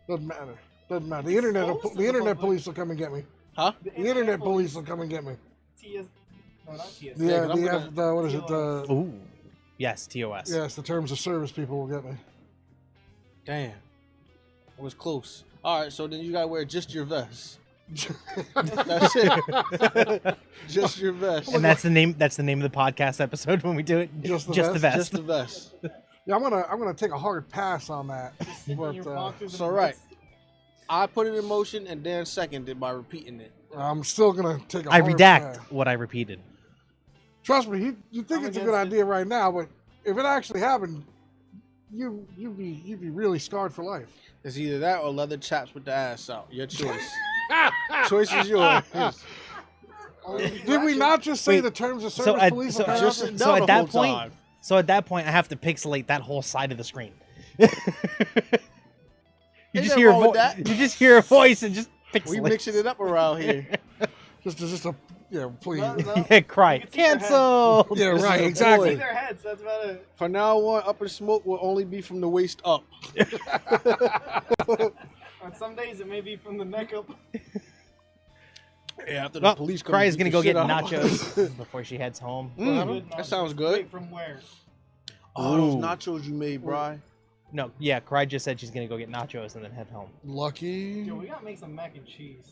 doesn't matter. Doesn't matter. The internet. Exposed to The the internet public. police will come and get me. Huh? The internet police will come and get me. TS. No, not TS. The, Yeah, 'cause I'm the what is it? The Ooh. Yes, TOS. yes, the terms of service people will get me. Damn. It was close. All right, so then you gotta wear just your vest. That's it. Just your vest. And that's the name. That's the name of the podcast episode when we do it. Just the the vest? vest. Just the vest. Yeah, I'm gonna take a hard pass on that. But Your boxers it's and all right. boots. I put it in motion and Dan seconded by repeating it. I'm still gonna take a I hard redact pass. what I repeated. Trust me, you think I'm it's a against good it. idea right now, but if it actually happened, you'd be really scarred for life. It's either that or leather chaps with the ass out. Your choice. Choice is yours. Did we not just say Wait, the terms of so service at- police? so will come just- after- No, So the at that whole point, time. I have to pixelate that whole side of the screen. You Ain't just nothing hear a wrong with that. you just hear a voice and just pixelate. We mixing it up around here. just a please. No, no. Yeah, cry. You can see their head. Cancel. Yeah, This right, is a exactly. See their heads. That's about it. From now on, Up in Smoke will only be from the waist up. On some days, it may be from the neck up. Yeah, after the Well, police come Cry and is beat gonna the go get shit out. nachos before she heads home. Good That nachos. sounds good. Wait, from where? Oh, those Ooh. nachos you made, Bri. No, yeah, Cry just said she's gonna go get nachos and then head home. Lucky. Yo, we gotta make some mac and cheese.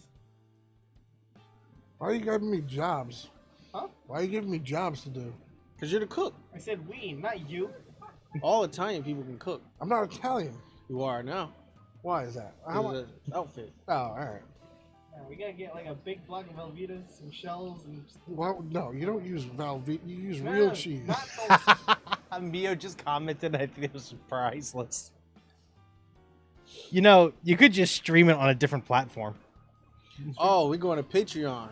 Why are you giving me jobs? Huh? Why are you giving me jobs to do? Because you're the cook. I said we, not you. All Italian people can cook. I'm not Italian. You are now. Why is that? This is an outfit. Oh, all right. Yeah, we gotta get like a big block of Velveeta, some shells, and just... Well, no, you don't use Velveeta. You use No, real no, cheese. Not those... Mio just commented. I think it was priceless. You know, you could just stream it on a different platform. Oh, we're going to Patreon.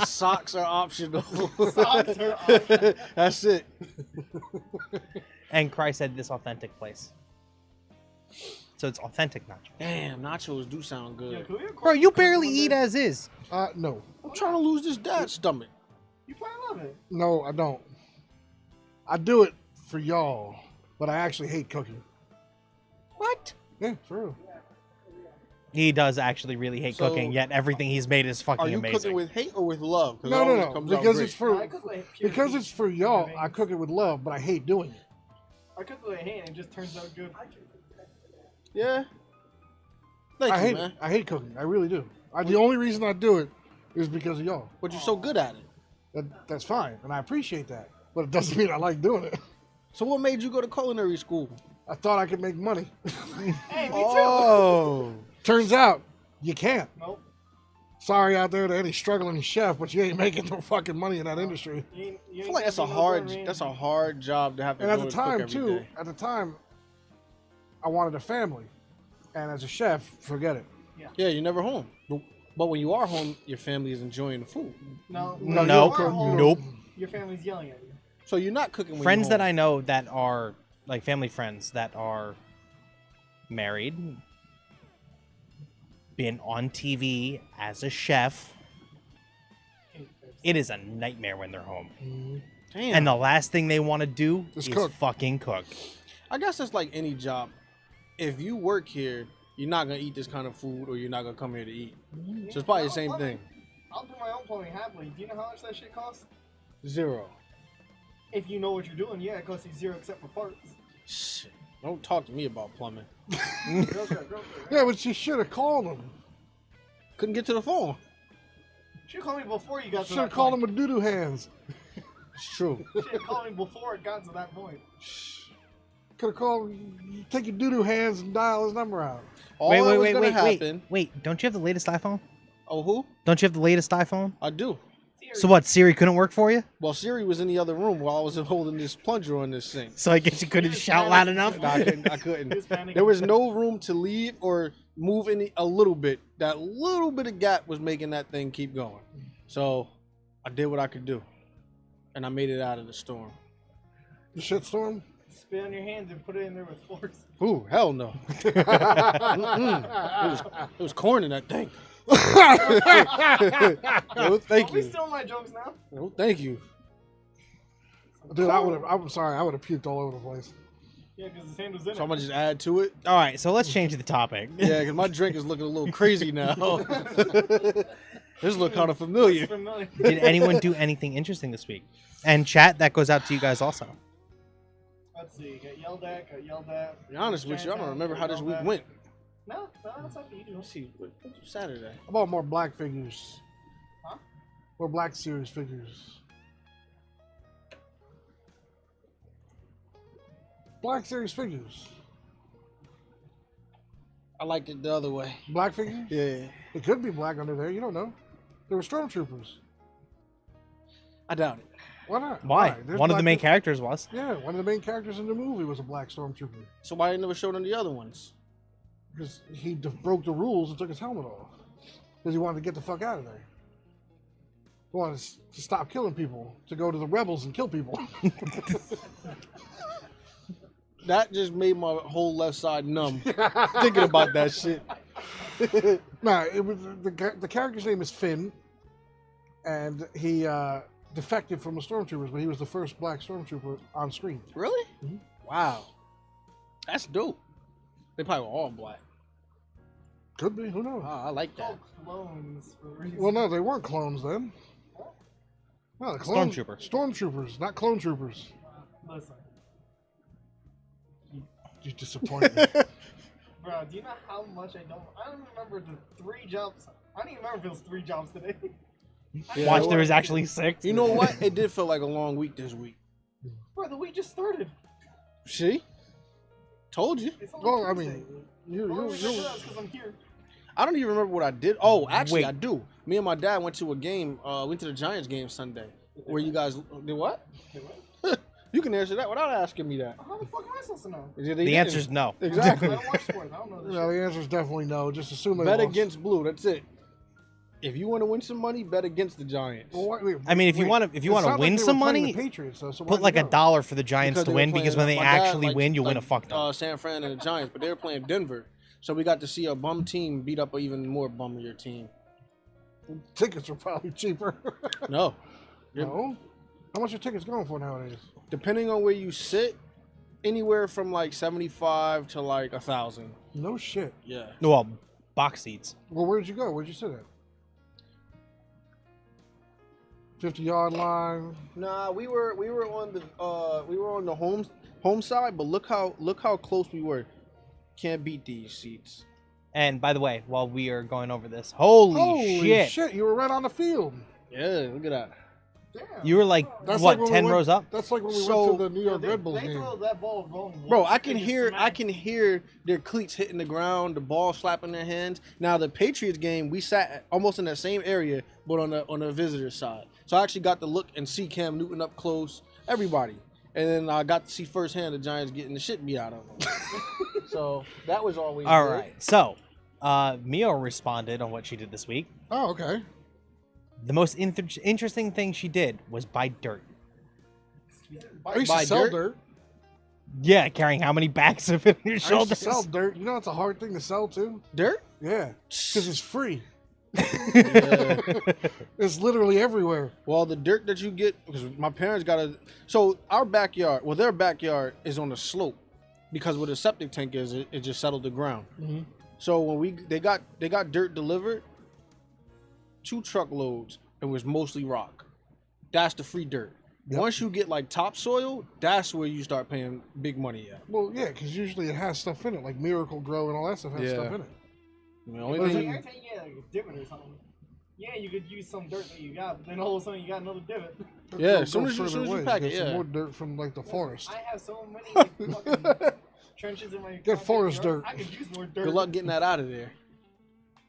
Socks are optional. Socks are optional. That's it. And Cry said this authentic place. So it's authentic nachos. Damn, nachos do sound Yo, good. can we record Bro, you the barely one eat day? as is. No, I'm trying to lose this dad's stomach. You probably love it. no, I don't. I do it for y'all, but I actually hate cooking. What? Yeah, for real. He does actually really hate So, cooking, yet everything he's made is fucking Are you amazing. cooking with hate or with love? 'Cause it No, always no, comes no. out Because great. it's for No, I cook with pure because heat. it's for y'all. I cook it with love, but I hate doing it. I cook with a hand and it just turns out good. Yeah. Thank I you, hate man. it. I hate cooking. I really do. The only reason I do it is because of y'all. But you're so good at it. That's fine, and I appreciate that. But it doesn't mean I like doing it. So what made you go to culinary school? I thought I could make money. Hey, me too. Oh. Turns out you can't. Nope. Sorry out there to any struggling chef, but you ain't making no fucking money in that industry. You I feel like that's a hard job to have to And at go the to cook time every too, day. at the time, I wanted a family, and as a chef, forget it. Yeah, you're never home. But when you are home, your family is enjoying the food. No, No, you Nope. are home, Nope. Your family's yelling at you. So you're not cooking when Friends you're that I home. know that are like family friends that are married, been on TV as a chef. It is a nightmare when they're home. Damn. And the last thing they want to do Just is cook. fucking cook. I guess it's like any job. If you work here, you're not gonna eat this kind of food, or you're not gonna come here to eat. So it's probably the same thing. I'll do my own plumbing happily. Do you know how much that shit costs? 0. If you know what you're doing, yeah, it costs you 0 except for parts. Shit. Don't talk to me about plumbing. Girl, Yeah, but you should have called him. Couldn't get to the phone. Should have called me before you got to Should that have called point. him a doo-doo hands. It's true. Should have called me before it got to that point. Could have called him, take your doo-doo hands and dial his number out. All that was gonna wait. happen. Wait, don't you have the latest iPhone? Oh, who? Don't you have the latest iPhone? I do. So what, Siri couldn't work for you? Well, Siri was in the other room while I was holding this plunger on this thing. So I guess you couldn't shout loud enough? No, I couldn't. He was panicking. There was no room to leave or move a little bit. That little bit of gap was making that thing keep going. So I did what I could do, and I made it out of the storm. The shitstorm? Spit on your hands and put it in there with force. Ooh, hell no. It was corn in that thing. No, thank Don't be you. stealing my jokes now. No, thank you. Dude, I'm sorry, I would have puked all over the place. Yeah, because his hand was in So I'm it. gonna just add to it. All right, so let's change the topic. Yeah, because my drink is looking a little crazy now. This look kind of familiar. It's familiar. Did anyone do anything interesting this week? And chat, that goes out to you guys also. Let's see. Got yelled at. To be honest with you, I don't remember how this week went. No, that's not for you. Let's see, what's Saturday? How about more black figures? Huh? More Black Series figures. Black Series figures. I liked it the other way. Black figures? Yeah, It could be black under there. You don't know. They were stormtroopers. I doubt it. Why not? Why? There's One of the black main people- characters was. Yeah, one of the main characters in the movie was a black stormtrooper. So why they never showed on the other ones? Because he broke the rules and took his helmet off. Because he wanted to get the fuck out of there. He wanted to stop killing people, to go to the rebels and kill people. That just made my whole left side numb thinking about that shit. Nah, it was the character's name is Finn, and he defected from the stormtroopers, but he was the first black stormtrooper on screen. Really? Mhm. Wow, that's dope. They probably were all black. Could be, who knows? Wow, I like that. Called clones for a reason. Well, no, they weren't clones then. No, the clones, Stormtrooper. Stormtroopers, not clone troopers. Listen, You disappoint me. bro, do you know how much I don't remember the 3 jumps. I don't even remember if it was 3 jumps today. Yeah, Watch, it there was- was actually 6. You know what? It did feel like a long week this week. Bro, the week just started. See? Told you. It's only Well, I Tuesday. mean, you, Well, you, because I'm here. I don't even remember what I did. Oh, actually, Wait. I do. Me and my dad went to a game. Went to the Giants game Sunday. Where you guys did what? Wait, what? You can answer that without asking me that. How the fuck am I supposed to know? The answer's no. I Exactly. don't watch sports. I don't know this no, shit. the answer is definitely no. Just assume they Bet lost. against blue. That's it. If you want to win some money, bet against the Giants. Well, wait, I mean, if you wait. want to It sounded like win they some were playing money, the Patriots, though, so put why'd like you a go? dollar for the Giants to they were win, because when playing- they my dad actually likes- win, you win a like, fuck ton. San Fran and the Giants, but they were playing Denver, so we got to see a bum team beat up an even more bummier team. Tickets are probably cheaper. No, No? How much are tickets going for nowadays? depending on where you sit, anywhere from like 75 to like 1,000. No shit. Yeah. Well, box seats. Well, where'd you go? Where'd you sit at? 50-yard line. Nah, we were on the home side, but look how close we were. Can't beat these seats. And by the way, while we are going over this, holy shit. You were right on the field. Yeah, look at that. Damn. You were like, That's what, like when 10 we went- rows up? That's like when we So- went to the New York they, Red Bulls they game. throw that ball going. Bro, once, I they can just hear smack. their cleats hitting the ground, the ball slapping their hands. Now the Patriots game, we sat almost in that same area, but on the visitor side. So I actually got to look and see Cam Newton up close, everybody, and then I got to see firsthand the Giants getting the shit beat out of them. So that was always All good. right. So, Mio responded on what she did this week. Oh, okay. The most interesting thing she did was buy dirt. I used Buy to sell dirt? dirt. Yeah, carrying how many bags of it on your I used to shoulders? sell dirt. You know it's a hard thing to sell too? Dirt? Yeah. Because it's free. Yeah. It's literally everywhere. Well, the dirt that you get, because my parents got a. So our backyard, well, their backyard is on a slope, because where the septic tank is, it just settled the ground. Mhm. So when they got dirt delivered, 2 truckloads and was mostly rock. That's the free dirt. Yep. Once you get like topsoil, that's where you start paying big money at. Well, yeah, because usually it has stuff in it, like Miracle Grow and all that stuff has Yeah. stuff in it. The only But Like, thing, every time you get like a divot or something, yeah, you could use some dirt that you got, but then all of a sudden you got another divot. Yeah, Go as soon as further you away, pack get it, some yeah. more dirt from like the forest. I have so many like, fucking trenches in my Get forest backyard. dirt. I could use more dirt. good luck getting that out of there.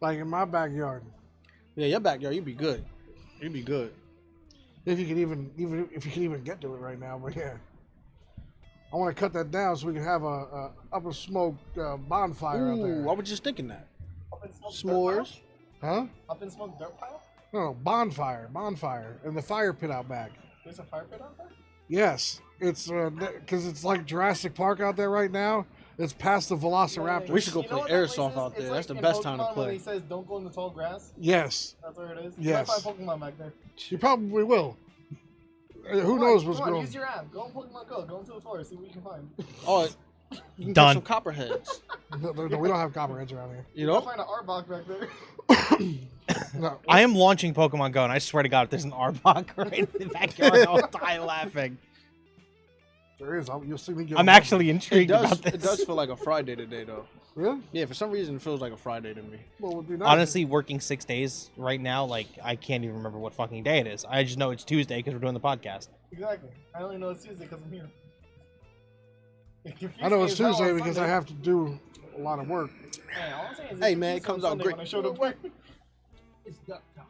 Like in my backyard, Yeah, your backyard, you'd be good. You'd be good. if you can even if you can even get to it right now. But yeah, I want to cut that down so we can have a upper smoke bonfire out Ooh, I there. was just thinking that. Up in smoke dirt S'mores. Huh? pile? Up in smoke dirt pile? No, bonfire, and the fire pit out back. There's a fire pit out there? Yes, it's because it's like Jurassic Park out there right now. It's past the Velociraptor. We should go You know play what that airsoft place is? out there. It's That's like the in best time to Pokemon play. When he says don't go in the tall grass, Yes, that's where it is. Yes. You might find Pokemon back there. you probably will. Who Come knows on, what's come on, going use your app. Go on Pokemon Go. Go into the forest. See what you can find. Oh, you can Done. catch some copperheads. on. No, we don't have copperheads around here. You You'll know? find an Arbok back there. No, I am launching Pokemon Go, and I swear to God, if there's an Arbok right in the backyard, I'll die laughing. there is. You'll see me get. I'm one. actually It intrigued does, about this. it does feel like a Friday today, though. Really? Yeah, for some reason, it feels like a Friday to me. Well, it would be nice. Honestly, working 6 days right now, like, I can't even remember what fucking day it is. I just know it's Tuesday because we're doing the podcast. Exactly. I only know it's Tuesday because I'm here. I know it's Tuesday Tuesday because I have to do a lot of work. Hey, all I'm saying is Hey, it's man, it Tuesday comes on out Sunday great. When I showed up here. It's duck time.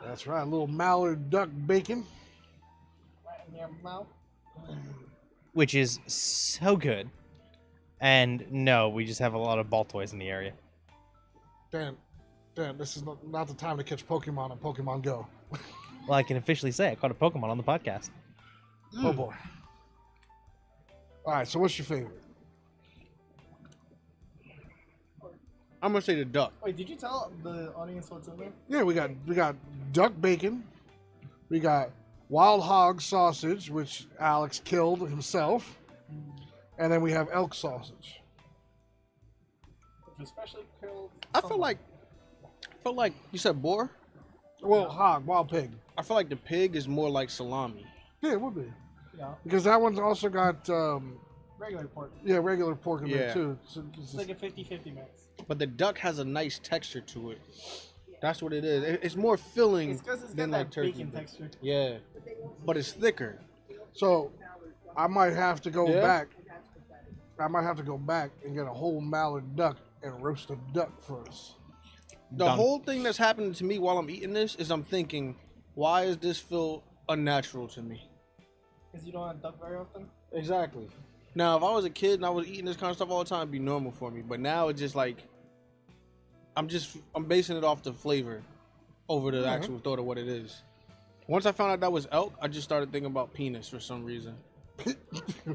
That's right. A little mallard duck bacon. Right in your mouth. Which is so good. And no, we just have a lot of ball toys in the area. Dan, this is not the time to catch Pokemon on Pokemon Go. Well, I can officially say I caught a Pokemon on the podcast. Oh boy. All right. So what's your favorite? I'm gonna say the duck. Wait, did you tell the audience what's in there? Yeah, we got duck bacon. We got wild hog sausage, which Alex killed himself, and then we have elk sausage. Especially killed. I feel like you said boar. Well, hog, wild pig. I feel like the pig is more like salami. Yeah, it would be Yeah, because that one's also got regular pork. regular pork in there Yeah. too. So It's like a 50-50 mix. But the duck has a nice texture to it. That's what it is. It's more filling It's because it's got than that like turkey. bacon texture. Yeah, but it's thicker. So I might have to go Yeah? back. I might have to go back and get a whole mallard duck and roast a duck for us. The Done. whole thing that's happening to me while I'm eating this is I'm thinking, why does this feel unnatural to me? Because you don't have duck very often. Exactly. Now, if I was a kid and I was eating this kind of stuff all the time, it'd be normal for me. But now it's just like, I'm basing it off the flavor over the actual thought of what it is. Once I found out that was elk, I just started thinking about penis for some reason.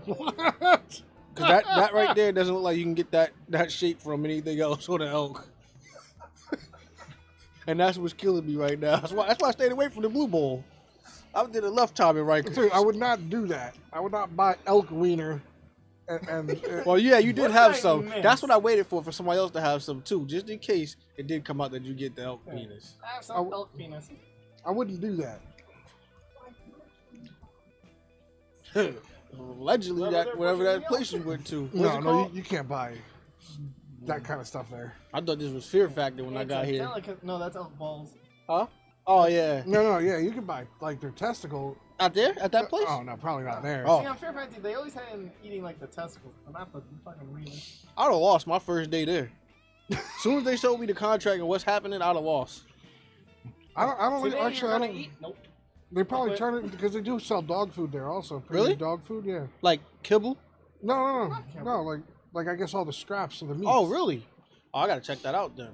What? Cause that right there doesn't look like you can get that shape from anything else on an elk. And that's what's killing me right now. That's why I stayed away from the Blue Bowl. I did a left timing right. Dude, I would not do that. I would not buy elk wiener. And Well, yeah, you did What have did I some. miss? That's what I waited for somebody else to have some too, just in case it did come out that you get the elk penis. I have some elk penis. I wouldn't do that. Allegedly, whatever that place you went to. What's No, it no, called? you can't buy that kind of stuff there. I thought this was Fear Factor when I got here. No, that's elk balls. Huh? Oh yeah. No, yeah, you can buy like their testicle. Out there at that place? Oh no, probably not there. Oh. See, on Fair Factory, they always had him eating like the testicles, but not the fucking wiener. I'd have lost my first day there. As soon as they showed me the contract and what's happening, I'd have lost. I don't Today actually. you're I gonna don't. eat? Nope. They probably Okay. turn it because they do sell dog food there also. Premium Really? Dog food, yeah. Like kibble? No. Like I guess all the scraps of the meat. Oh really? Oh, I gotta check that out then.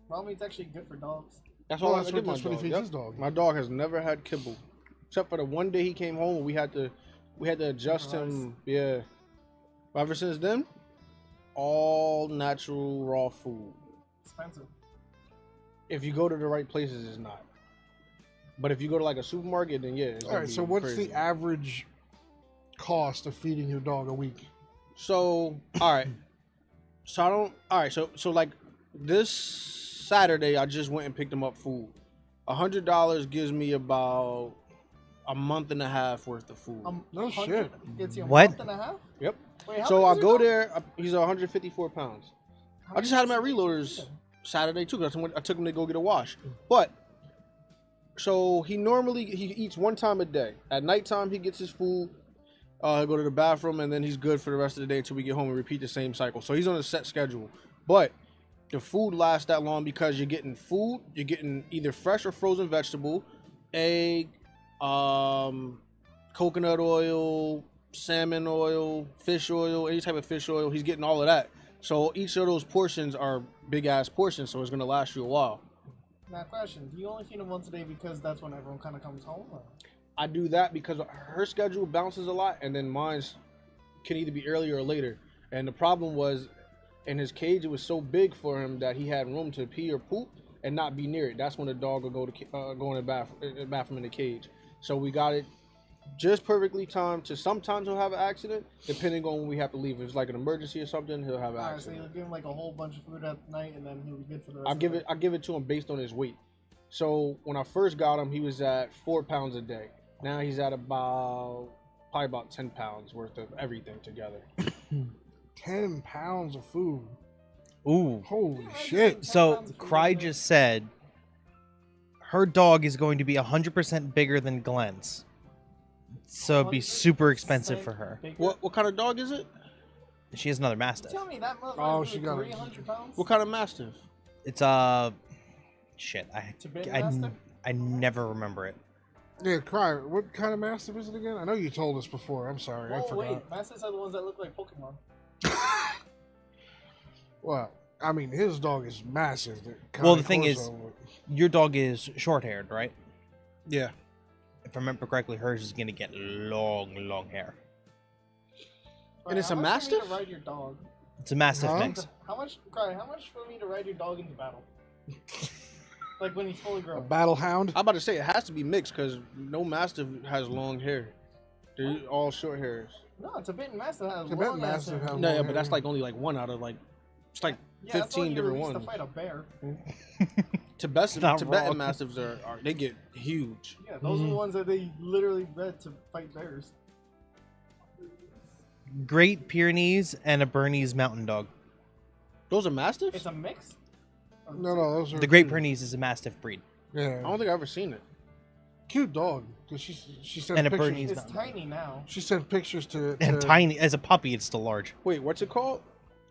Raw meat's actually good for dogs. That's Well, all that's I give what my that's what he dog. feeds Yep. his dog. My dog has never had kibble, except for the one day he came home. We had to adjust him. Yeah. But ever since then, all natural raw food. Expensive. If you go to the right places, it's not. But if you go to like a supermarket, then yeah. It's All gonna right. be So what's crazy. the average cost of feeding your dog a week? So all right. So I don't. All right. So like this Saturday, I just went and picked him up food. $100 gives me about a month and a half worth of food. No shit. Gets you a What? month and a half? Yep. Wait, how So big I is your go dog? there. He's 154 pounds. How I just many had him at days a week Reloaders do you feed him? Saturday too. 'Cause I took him to go get a wash. But so he eats one time a day. At nighttime, he gets his food. He'll go to the bathroom, and then he's good for the rest of the day until we get home and repeat the same cycle. So he's on a set schedule. But the food lasts that long because you're getting food. You're getting either fresh or frozen vegetable, egg, coconut oil, salmon oil, fish oil, any type of fish oil. He's getting all of that. So each of those portions are big ass portions, so it's gonna last you a while. Now, question: do you only feed him once a day because that's when everyone kind of comes home? Or? I do that because her schedule bounces a lot, and then mine's can either be earlier or later. And the problem was, in his cage, it was so big for him that he had room to pee or poop and not be near it. That's when the dog will go in the bathroom in the cage. So we got it just perfectly timed to sometimes he'll have an accident, depending on when we have to leave. If it's like an emergency or something, he'll have an Alright, so accident. you'll give him like a whole bunch of food at night, and then he'll be good for the rest. I give it to him based on his weight. So when I first got him, he was at 4 pounds a day. Now he's at probably about 10 pounds worth of everything together. 10 pounds of food. Ooh. Holy shit. So Cry just said her dog is going to be 100% bigger than Glenn's. So it'd be super expensive for her. What kind of dog is it? She has another Mastiff. Tell me that motherfucker Oh, was she got it. 300 pounds. What kind of Mastiff? It's shit. Tibetan Mastiff? I never remember it. Yeah, Cry. What kind of Mastiff is it again? I know you told us before. I'm sorry. I Oh forgot. wait, Mastiffs are the ones that look like Pokemon. Well, I mean, his dog is massive. Well, the thing is- Corso. Your dog is short-haired, right? Yeah. If I remember correctly, hers is gonna get long hair. And it's How a much for me to Mastiff? ride your dog? It's a Mastiff Huh? mix. How much for me to ride your dog into battle? Like when he's fully a grown. battle hound. I'm about to say it has to be mixed because no Mastiff has long hair. They're all short hairs. No, Tibetan Mastiff has Tibetan long ass Mastiff hair. has- No, yeah, long but that's hair. like only like one out of it's like Yeah, that's 15 when different released ones. to fight a bear. Not Tibetan wrong. Mastiffs they get huge. Yeah, those are the ones that they literally bred to fight bears. Great Pyrenees and a Bernese Mountain Dog. Those are Mastiffs? It's a mix. No, those are The Great cute. Pyrenees is a Mastiff breed. Yeah, I don't think I've ever seen it. cute dog. Cause she sent And a pictures. Bernese- It's Mountain tiny now. She sent pictures to And tiny as a puppy, it's still large. Wait, what's it called?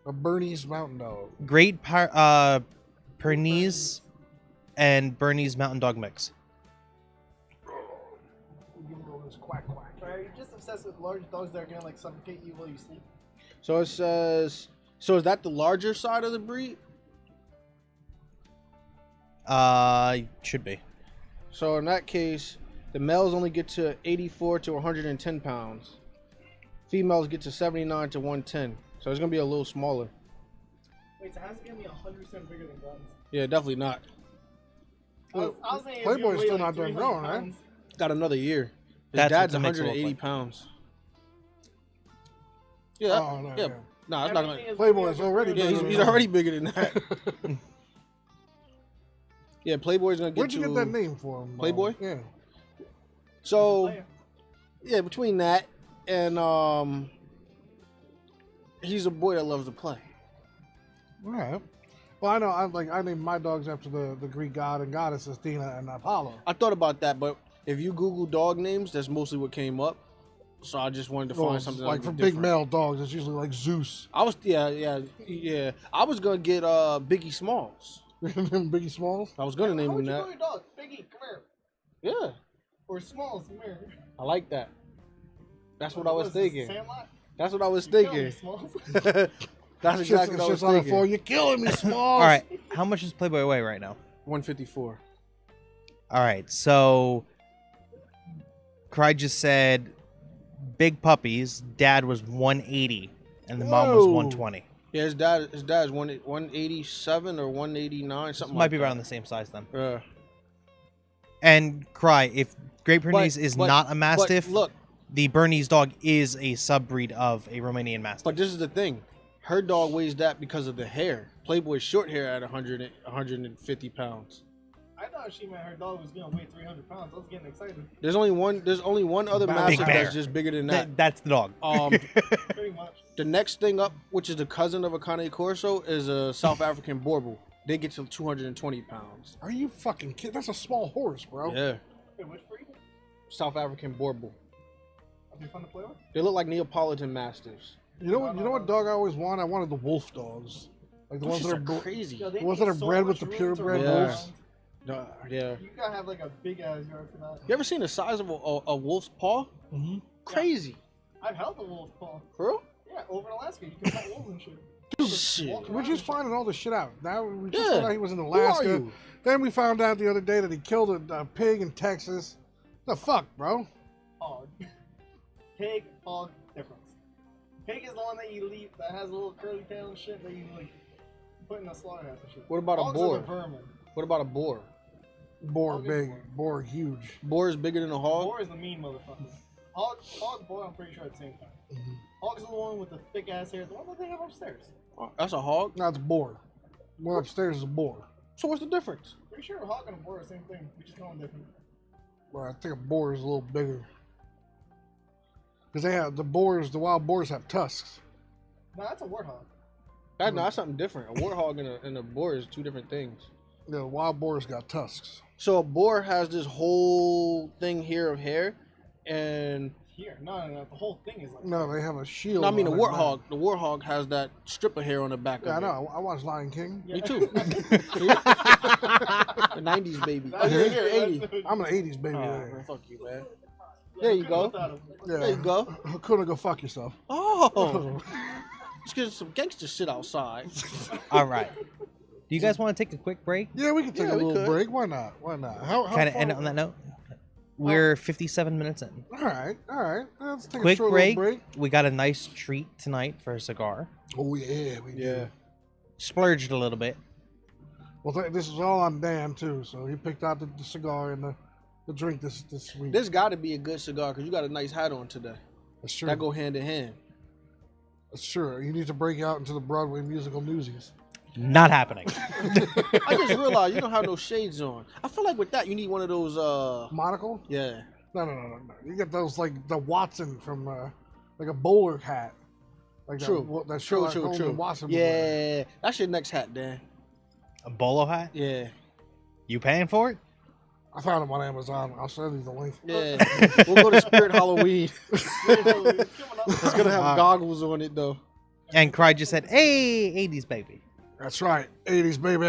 a Bernese Mountain Dog. Great Pyrenees and Bernese Mountain Dog mix. You give it all this quack quack. Are you just obsessed with large dogs that are gonna like suffocate you while you sleep? So it says. So is that the larger side of the breed? Should be. So in that case, the males only get to 84 to 110 pounds. Females get to 79 to 110. So it's gonna be a little smaller. Wait, so how's it gonna be 100% bigger than Glenn's? Yeah, definitely not. I was thinking it's Playboy's gonna weigh, still like, not done 300 growing, right? pounds. Got another year. His That's dad's what makes it look 180 like. pounds. Yeah. Oh, no, yeah. yeah. No, it's not. Everything is Playboy's gonna be already like Yeah, bigger he's, than he's that. already bigger than that. Yeah, Playboy's gonna get Where'd you to get that name for him? Playboy? Yeah. So player. yeah, between that and he's a boy that loves to play. All right. Well, I know. I named my dogs after the Greek god and goddess Athena and Apollo. I thought about that, but if you Google dog names, that's mostly what came up. So I just wanted to Well, find something like that for was big different. male dogs, it's usually like Zeus. I was yeah. I was gonna get Biggie Smalls. Biggie Smalls. I was gonna name How him would you that. call your dog? Biggie, come here. Yeah, Or Smalls, come here. I like that. That's what I was is this, thinking. Sandlot? That's what I was Kill me, thinking. Smalls. That's exactly what I was Shit's on the floor. thinking. You're killing me, Smalls. All right, how much does Playboy weigh right now? 154. All right, so Cry just said big puppies. Dad was 180, and the mom was Whoa. 120. Yeah, his dad's 187 or 189, So something might like be that. around the same size then. Yeah. And Cry, if Great Pyrenees is but- not a Mastiff, But look, the Bernese dog is a subbreed of a Romanian Mastiff. but this is the thing. Her dog weighs that because of the hair. Playboy's short hair at 150 pounds. I thought she meant her dog was gonna weigh 300 pounds. I was getting excited. There's only one other Big mastiff bear. that's just bigger than that. That's the dog. Pretty much. The next thing up, which is the cousin of a Cane Corso, is a South African Borbal. They get to 220 pounds. Are you fucking kidding? That's a small horse, bro. Yeah, Wait, which breed? South African Borbal. Are they fun to play with? They look like Neapolitan Mastiffs. You know what? You know what dog I always wanted? I wanted the wolf dogs, like the Those ones shits that are are bro- crazy. Yo, they The ones need that are so bred much with the room purebred to run wolves. around. Yeah. You gotta have like a big ass yard for that. You ever seen the size of a wolf's paw? Mhm. Crazy. I've held a wolf paw. For real? Yeah, over in Alaska, you can fight wolves and shit. Shit. Walk We're around just and shit. finding all this shit out. Now we just Yeah. found out he was in Who are Alaska. you? Then we found out the other day that he killed a pig in Texas. The fuck, bro? Hog. Pig, hog, difference. Pig is the one that you leave that has a little curly tail and shit that you like put in the slaughterhouse and shit. What about a Hogs boar? Are the vermin. What about a boar? Boar Hog is big, boar. boar huge. Boar is bigger than a hog? Boar is the mean motherfucker. Hog, boar, I'm pretty sure at the same time. Mhm. Hog's the one with the thick ass hair, the one that they have upstairs. That's a hog? No, it's boar. One upstairs is a boar. So what's the difference? Pretty sure a hog and a boar are the same thing. We just call them different. Well, I think a boar is a little bigger. Because they have the wild boars have tusks. No, that's a warthog. That's something different. A warthog and a boar is two different things. The wild boars got tusks. So a boar has this whole thing here of hair, and Here, no, the whole thing is like. No, they have a shield. no, I mean the on their warthog. back. The warthog has that strip of hair on the back Yeah, I of it. know. I watched Lion King. Me too. The 90s baby. Oh, That's- you're 80. that's- I'm an 80s baby. Oh, yeah. man, fuck you, man. Yeah, There you couldn't go. without him. Yeah. There you go. Couldn't go fuck yourself. Oh, let's get some gangster shit outside. All right. Do you guys want to take a quick break? Yeah, we can take Yeah, a we little could. break. Why not? Why not? How Kind of far- end it on that note. We're 57 minutes in. All right, all right. Let's take a Quick short break. little break. We got a nice treat tonight for a cigar. Oh yeah, we do. Splurged a little bit. Well, this is all on Dan too, so he picked out the cigar and the drink this week. This got to be a good cigar because you got a nice hat on today. That's true. That go hand in hand. That's true. You need to break out into the Broadway musical newsies. Not happening. I just realized you don't have no shades on. I feel like with that you need one of those. Monocle? Yeah. No. You get those like the Watson from like a bowler hat. Like True. That Sherlock Holmes and Watson. would wear. Yeah. That's your next hat, Dan. A bolo hat? Yeah. You paying for it? I found them on Amazon. I'll send you the link. Yeah. We'll go to Spirit Halloween. It's coming up. It's gonna have goggles on it though. And Cry just said, "Hey, 80s baby." That's right. 80s baby.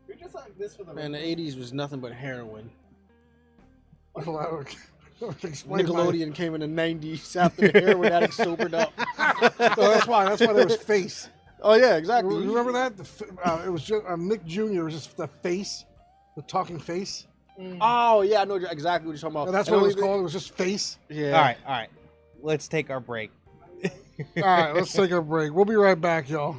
We're just like this for the Man, the '80s was nothing but heroin. Explain Nickelodeon came in the '90s after the heroin addict sobered up. That's why there was Face. Oh yeah, exactly. You remember that? It was just Nick Jr. It was just the face, the talking face. Oh yeah, I know exactly what you're talking about. And that's And what it was only- called. It was just face. Yeah. All right. Let's take our break. All right, let's take a break. We'll be right back, y'all.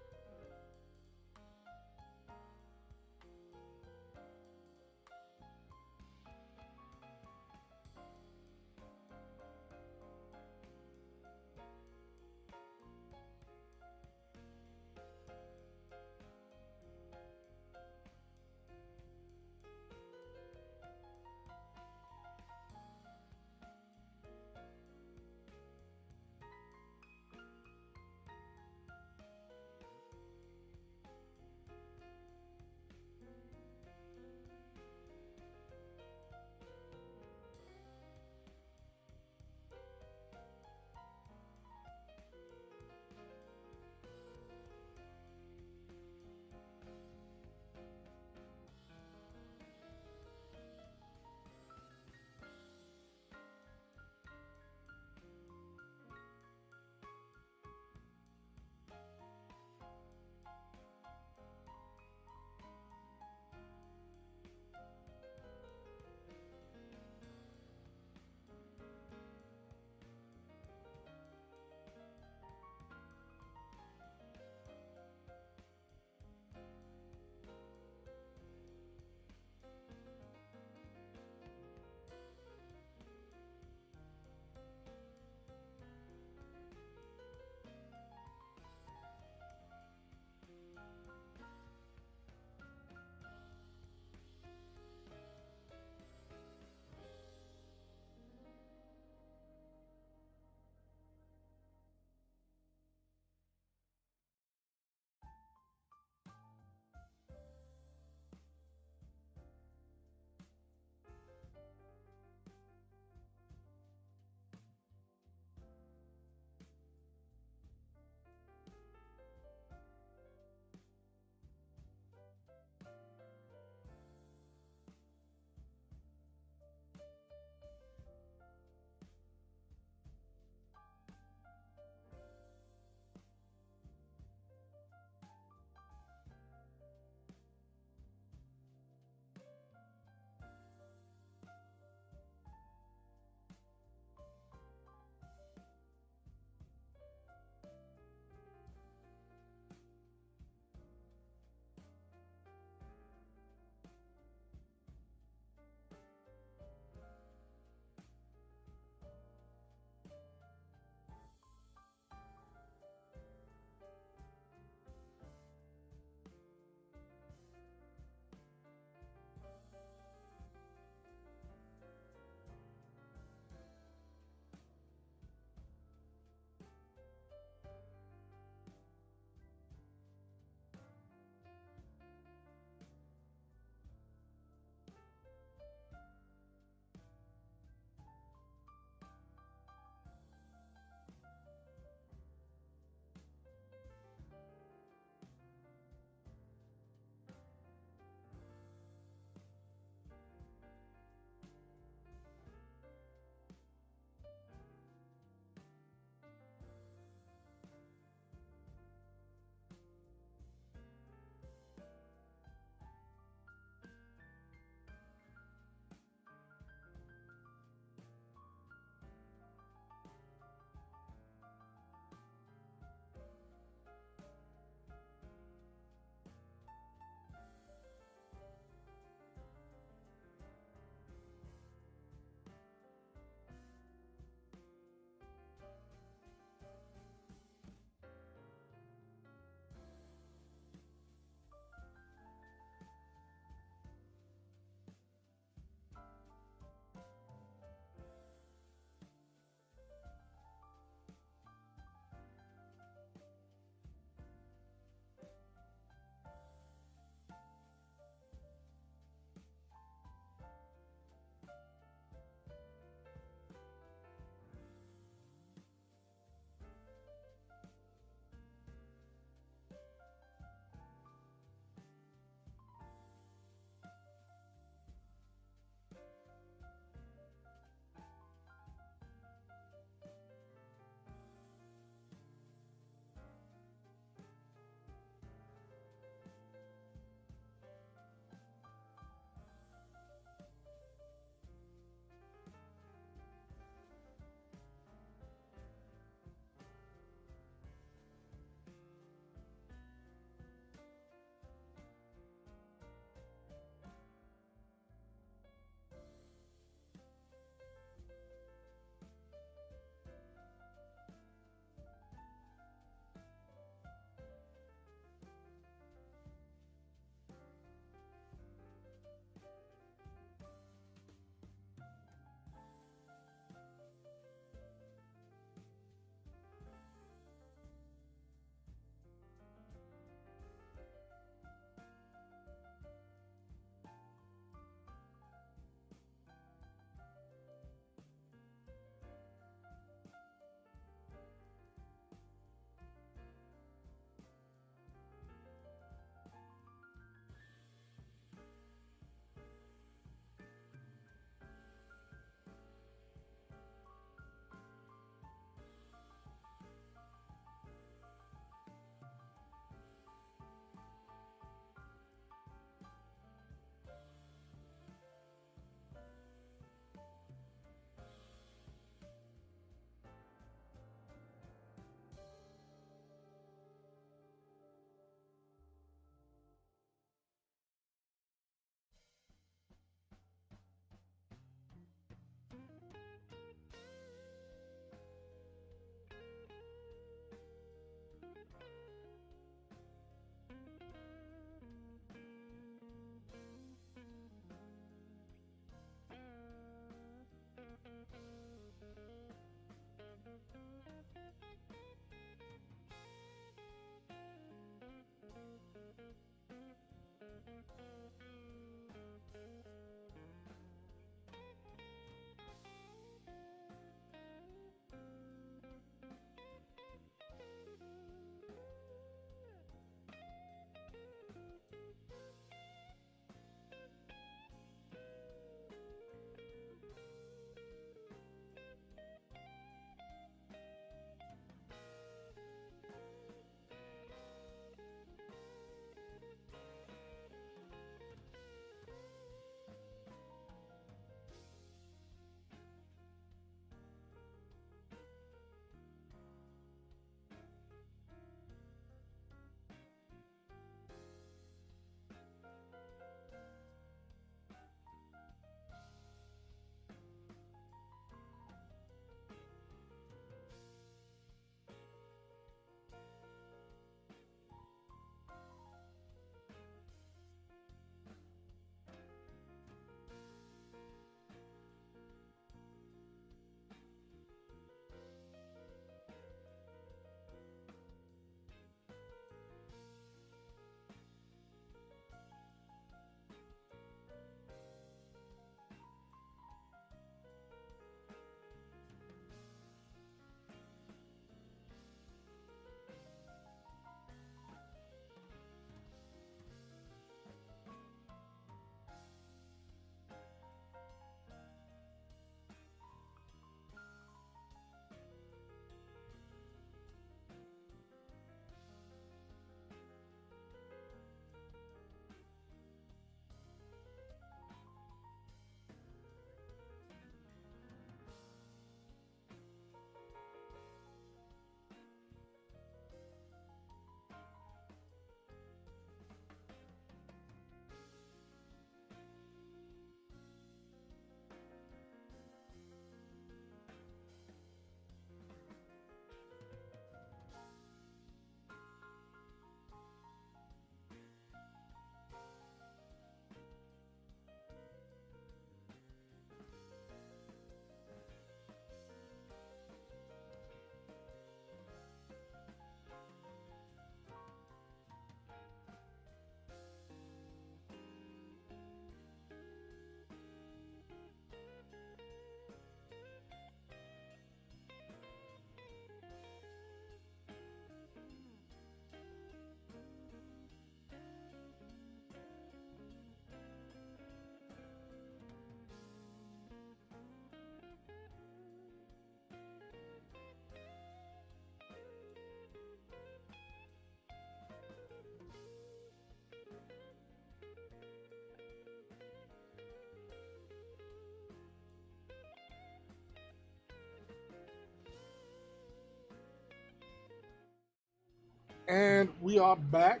And we are back.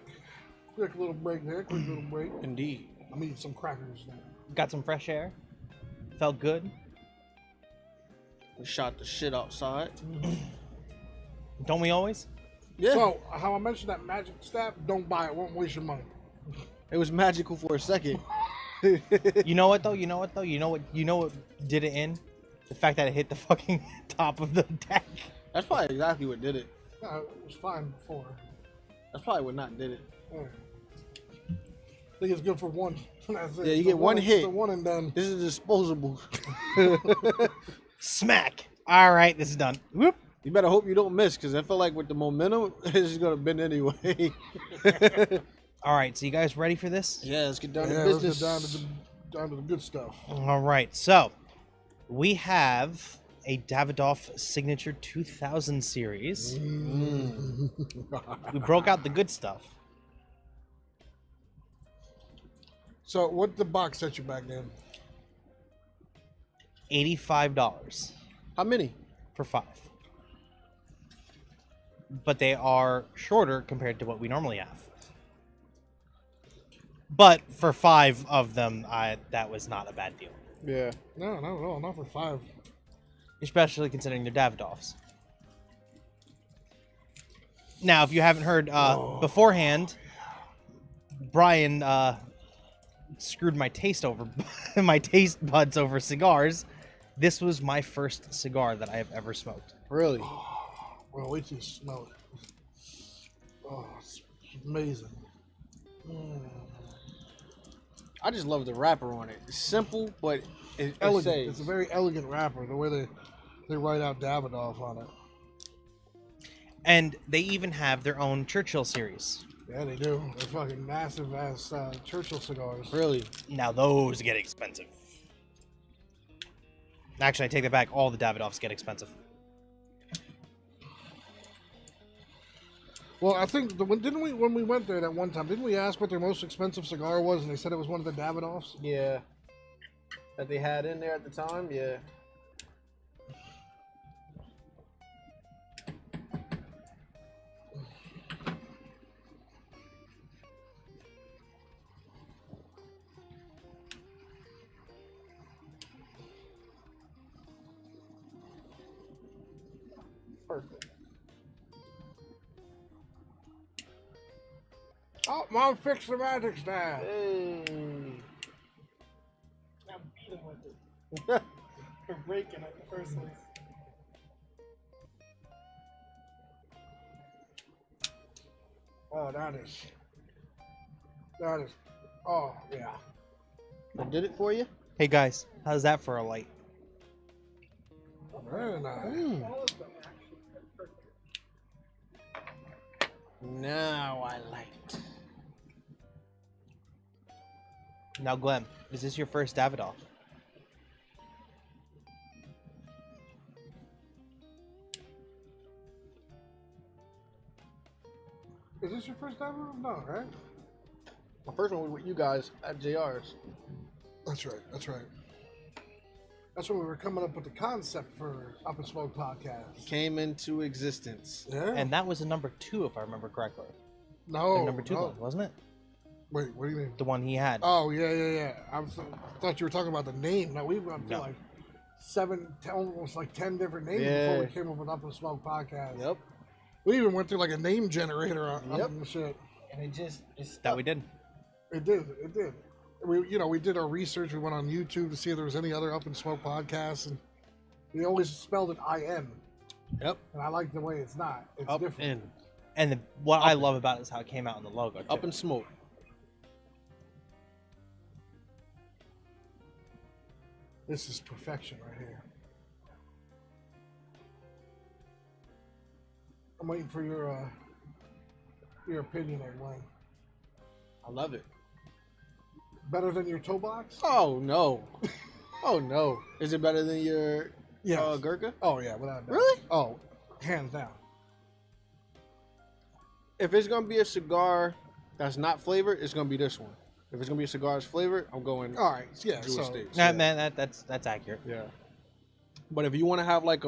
Quick little break there. Quick little break. Indeed. I'm eating some crackers now. Got some fresh air. Felt good. We shot the shit outside. Don't we always? Yeah. So, how I mentioned that magic staff, don't buy it. Won't waste your money. It was magical for a second. You know what though? You know what did it in? The fact that it hit the fucking top of the deck. That's probably exactly what did it. No, it was fine before. That's probably what not did it. Yeah. I think it's good for one. That's it. Yeah, you It's get a one hit. It's a one and done. This is disposable. Smack. All right, this is done. Whoop. You better hope you don't miss, because I feel like with the momentum, it's just gonna bend anyway. All right, so you guys ready for this? Yeah, let's get down Yeah, to let's business. get down to the good stuff. All right, so we have a Davidoff Signature 2000 series. We broke out the good stuff. So, what the box set you back then? $85 How many? for 5. But they are shorter compared to what we normally have. But for 5 of them, that was not a bad deal. Yeah. No, not at all. Not for 5. Especially considering they're Davidoffs. Now, if you haven't heard beforehand, Brian screwed my taste buds over cigars. This was my first cigar that I have ever smoked. Really? Well, wait till you smell it. Oh, it's amazing. I just love the wrapper on it. It's simple, but it's Elegant. safe. It's a very elegant wrapper. The way they write out Davidoff on it. And they even have their own Churchill series. Yeah, they do. They're fucking massive ass Churchill cigars. Really? Now those get expensive. Actually, I take that back. All the Davidoffs get expensive. Well, I think when we went there that one time, didn't we ask what their most expensive cigar was, and they said it was one of the Davidoffs? Yeah. That they had in there at the time? Yeah. Perfect. Oh, Mom fixed the magic staff. Hey. I beat him with it. For breaking it in the first place. Oh, that is. Oh, yeah. I did it for you? Hey guys, how's that for a light? Very nice. All of them actually are perfect. Now I liked. Now, Glenn, is this your first Davidoff? Is this your first time? No, right? My first one was with you guys at JR's. That's right. That's when we were coming up with the concept for Up and Smoke podcast. Came into existence. Yeah. And that was a number 2, if I remember correctly. no, The number 2 no. one, wasn't it? Wait, what do you mean? The one he had. Oh, yeah. I thought you were talking about the name. No, we've gone through No. like 10, almost like 10 different names Yeah. before we came up with Up and Smoke podcast. Yep. We even went through like a name generator on Yep. the shit. And it's That we did. It did. We did our research. We went on YouTube to see if there was any other Up and Smoke podcasts, and we always spelled it IN. Yep. And I like the way it's not. It's Up different. and And what I love about it is how it came out in the logo. Too. up and smoke. This is perfection right here. I'm waiting for your opinion on Wayne. I love it. Better than your toe box? Oh no. Oh no. Is it better than your Yes. Gurkha? Oh yeah, without a doubt. Really? Oh, hands down. If it's gonna be a cigar that's not flavored, it's gonna be this one. If it's gonna be a cigar that's flavored, I'm going All right, yeah. Jewish So States. Nah, Yeah. man, that's accurate. Yeah. But if you want to have like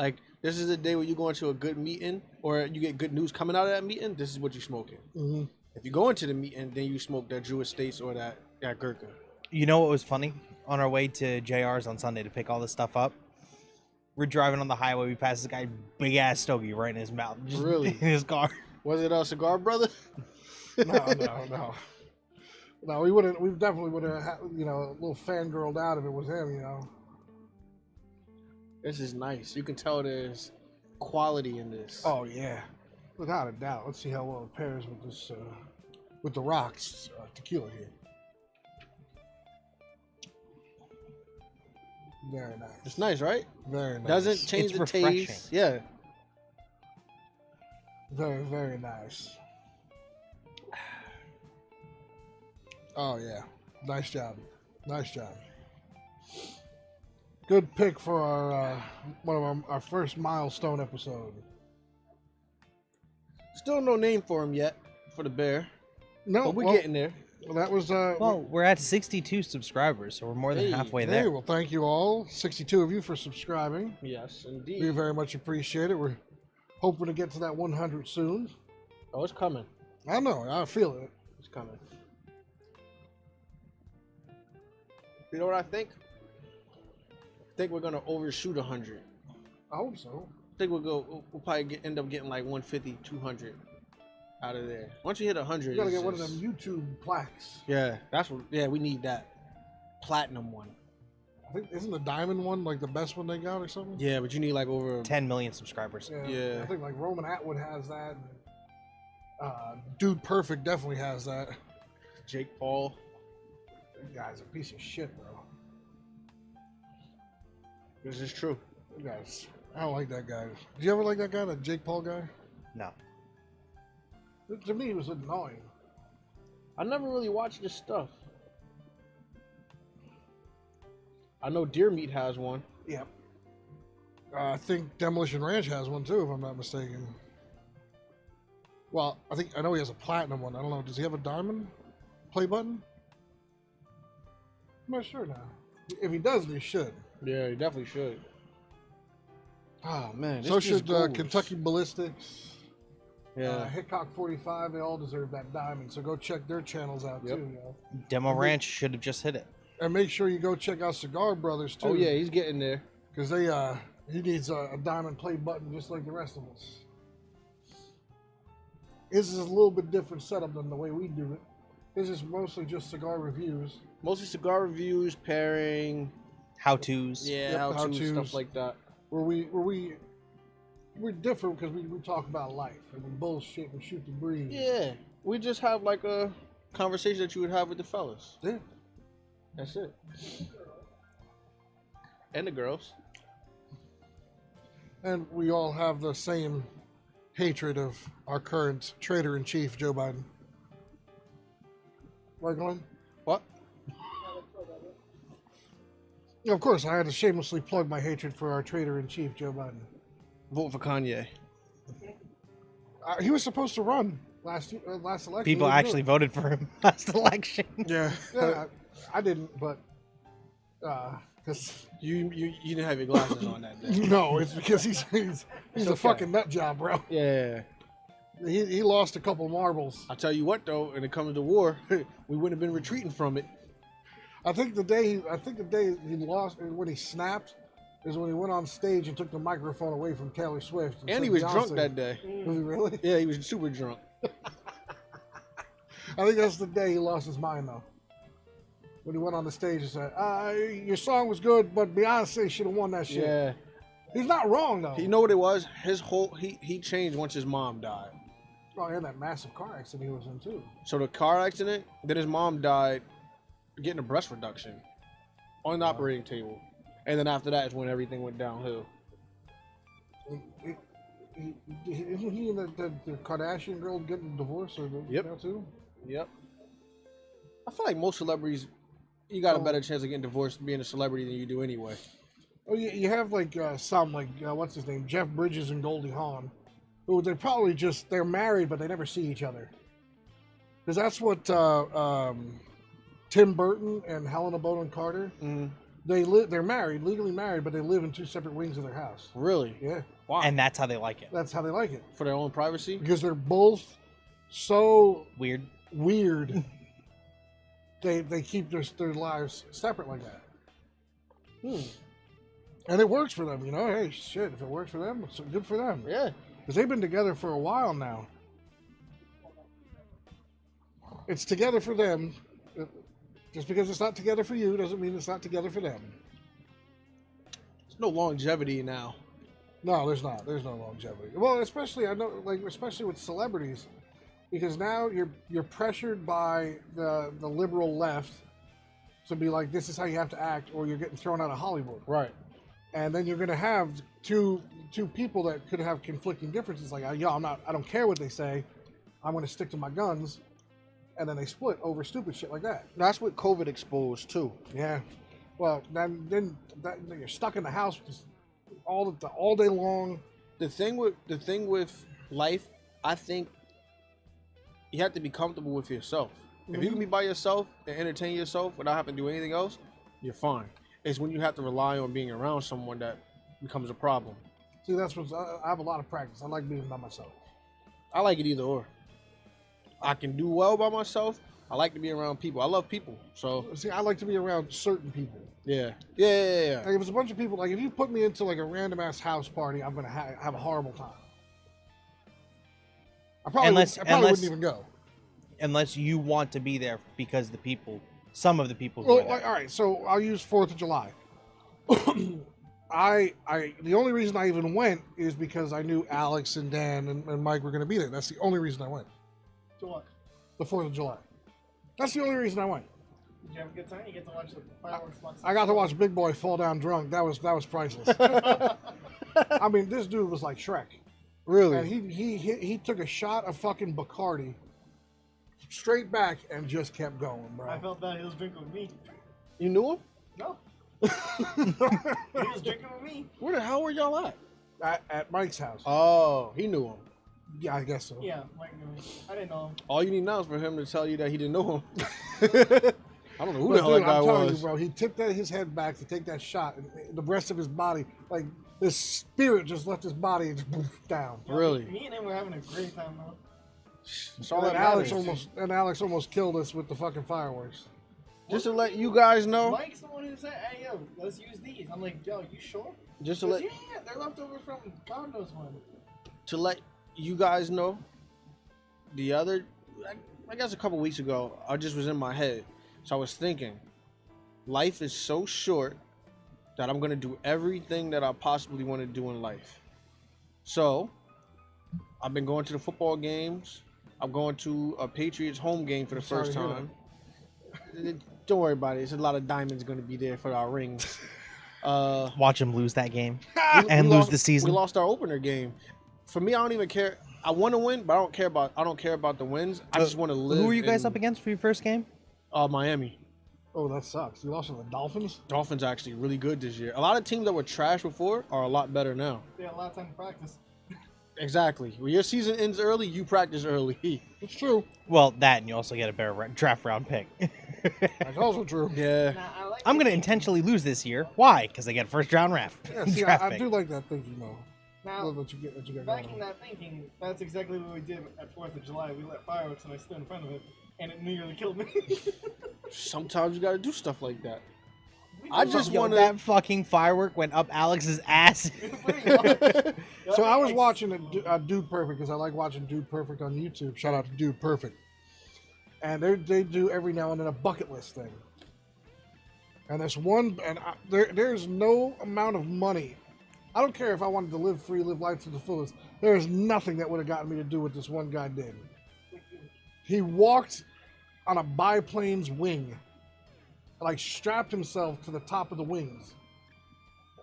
Like, this is the day where you go into a good meeting or you get good news coming out of that meeting. This is what you're smoking. Mm-hmm. If you go into the meeting, then you smoke that Drew Estates or that Gurkha. You know what was funny? On our way to JR's on Sunday to pick all this stuff up, we're driving on the highway. We passed this guy, big ass stogie, right in his mouth. Just Really? in his car. Was it a cigar brother? No. No, we wouldn't. We definitely would have, a little fangirled out if it was him. This is nice. You can tell there's quality in this. Oh yeah, without a doubt. Let's see how well it pairs with this, with the rocks tequila here. Very nice. It's nice, right? Very nice. Doesn't change It's the refreshing. taste. Yeah. Very, very nice. Oh yeah, nice job. Nice job. Good pick for our one of our first milestone episode. Still no name for him yet, for the bear. No, But we're well, getting there. that was Well, we're at 62 subscribers, so we're more than Hey, halfway hey, there. well, thank you all, 62 of you for subscribing. Yes, We indeed. very much appreciate it. We're hoping to get to that 100 soon. Oh, it's coming. I know, I feel it. It's coming. You know what I think? I think we're gonna overshoot 100. I hope so. I think we'll probably end up getting like 150, 200 out of there. Once you hit 100, You gotta it's get one of just- them YouTube plaques. Yeah, that's what. Yeah, we need that platinum one. I think isn't the diamond one like the best one they got or something? Yeah, but you need like over. 10 million subscribers. Yeah. I think like Roman Atwood has that. Dude Perfect definitely has that. Jake Paul. That guy's a piece of shit, bro. This is true. That guy's, I don't like that guy. Did you ever like that guy, that Jake Paul guy? No. To me, he was annoying. I never really watched this stuff. I know Deer Meat has one. Yep. I think Demolition Ranch has one too, if I'm not mistaken. Well, I know he has a platinum one. I don't know. Does he have a diamond play button? I'm not sure now. If he does, he should. Yeah, you definitely should. Oh man, So this just should goes. Kentucky Ballistics, Yeah, Hickok 45. They all deserve that diamond. So go check their channels out Yep. too. Demo Ranch should have just hit it. And make sure you go check out Cigar Brothers too. Oh yeah, he's getting there. Because he needs a diamond play button just like the rest of us. His is a little bit different setup than the way we do it. His is mostly just cigar reviews. Mostly cigar reviews, pairing. How-tos. Yeah, Yep, how to how-tos. stuff like that. We're different because we talk about life and we bullshit and shoot the breeze. Yeah, we just have like a conversation that you would have with the fellas. Yeah. That's it. And the girls. And we all have the same hatred of our current traitor-in-chief, Joe Biden. Right, Glenn? What? Yeah, of course, I had to shamelessly plug my hatred for our traitor-in-chief, Joe Biden. Vote for Kanye. He was supposed to run last election. People He didn't do actually voted for him last election. it. Yeah, I didn't, but because You didn't have your glasses on that day. no, it's because he's a okay. fucking nut job, bro. Yeah. He lost a couple marbles. I tell you what though, when it comes to war, we wouldn't have been retreating from it. I think the day he lost when he snapped is when he went on stage and took the microphone away from Taylor Swift. And said he was Beyonce. drunk that day. Was he really? Yeah, he was super drunk. I think that's the day he lost his mind though. When he went on the stage and said, "Your song was good, but Beyonce should have won that shit." Yeah. He's not wrong though. You know what it was? His whole he changed once his mom died. Oh, and that massive car accident he was in too. So the car accident, then his mom died getting a breast reduction on the operating table. And then after that is when everything went downhill. Isn't he and the Kardashian girl getting divorced or Yep. now too? Yep. I feel like most celebrities, you got a better chance of getting divorced being a celebrity than you do anyway. Oh, you have like some like what's his name, Jeff Bridges and Goldie Hawn, who they're probably they're married but they never see each other. Because that's what Tim Burton and Helena Bonham Carter. Mm. They're married, legally married, but they live in two separate wings of their house. Really? Yeah, Wow. And that's how they like it. that's how they like it For their own privacy? because they're both so Weird. weird. they keep their lives separate like that. And it works for them, you know. Hey, shit, if it works for them, it's good for them. Yeah. Because they've been together for a while now. It's together for them. Just because it's not together for you doesn't mean it's not together for them. There's no longevity now. No, there's not. There's no longevity. Well, especially I know, like especially with celebrities, because now you're pressured by the liberal left to be like, this is how you have to act, or you're getting thrown out of Hollywood. Right. And then you're gonna have two people that could have conflicting differences. Like, yo, I don't care what they say. I'm gonna stick to my guns. And then they split over stupid shit like that. That's what COVID exposed too. Yeah. Well, then you're stuck in the house just all day long. The thing with life, I think you have to be comfortable with yourself. If you can be by yourself and entertain yourself without having to do anything else, you're fine. It's when you have to rely on being around someone that becomes a problem. See, that's what I have a lot of practice. I like being by myself. I like it either or. I can do well by myself. I like to be around people. I love people. So See, I like to be around certain people. yeah. Like if it's a bunch of people, like if you put me into like a random ass house party, I'm gonna have a horrible time. I probably wouldn't even go. Unless you want to be there because some of the people who Well, are there. like, all right, so I'll use 4th of July. The only reason I even went is because I knew Alex and Dan and Mike were going to be there. That's the only reason I went. To what? The 4th of July. That's the only reason I went. Did you have a good time? You get to watch the fireworks box. I got to watch Big Boy fall down drunk. That was priceless. I mean, this dude was like Shrek. Really? And he took a shot of fucking Bacardi straight back and just kept going, bro. I felt that he was drinking with me. You knew him? No. He was drinking with me. Where the hell were y'all at? At Mike's house. Oh, he knew him. Yeah, I guess so. Yeah, Mike knew me. I didn't know him. All you need now is for him to tell you that he didn't know him. I don't know who But the hell dude, that guy I'm telling was. you, bro, he tipped his head back to take that shot, and the rest of his body, like his spirit, just left his body and just poof, down. Really? Me and him were having a great time though. That's all And that Alex matters. almost killed us with the fucking fireworks. Just to let you guys know. Mike's the one who said, "Hey, yo, let's use these." I'm like, "Yo, you sure?" Just to He goes, let yeah, they're leftovers from God knows when. you guys know. I guess a couple weeks ago, I just was in my head. So I was thinking, life is so short that I'm gonna do everything that I possibly want to do in life. So I've been going to the football games. I'm going to a Patriots home game for the Sorry first to hear time. Don't worry about it. There's a lot of diamonds going to be there for our rings. Watch him lose that game We and lose lost- the season. We lost our opener game. For me, I don't even care. I want to win, but I don't care about the wins. I just want to live. Who were you guys in, up against for your first game? Miami. Oh, that sucks. You lost to the Dolphins? Dolphins are actually really good this year. A lot of teams that were trash before are a lot better now. They had a lot of time to practice. Exactly. When your season ends early, you practice early. It's true. Well, that and you also get a better draft round pick. That's also true. Yeah. Nah, I like I'm going to thinking- intentionally lose this year. Why? Because I get a first round draft. Yeah, see, draft I pick. do like that thinking, though. Now, What you get backing going. that thinking, that's exactly what we did at 4th of July. We lit fireworks and I stood in front of it, and it nearly killed me. Sometimes you got to do stuff like that. We I did just something. Yo, wanna- that fucking firework went up Alex's ass. Pretty much. So I was Like, watching Dude Perfect because I like watching Dude Perfect on YouTube. Shout out to Dude Perfect. And they do every now and then a bucket list thing. And there's one, and there's no amount of money. I don't care if I wanted to live free, live life to the fullest. There is nothing that would have gotten me to do what this one guy did. He walked on a biplane's wing, like strapped himself to the top of the wings.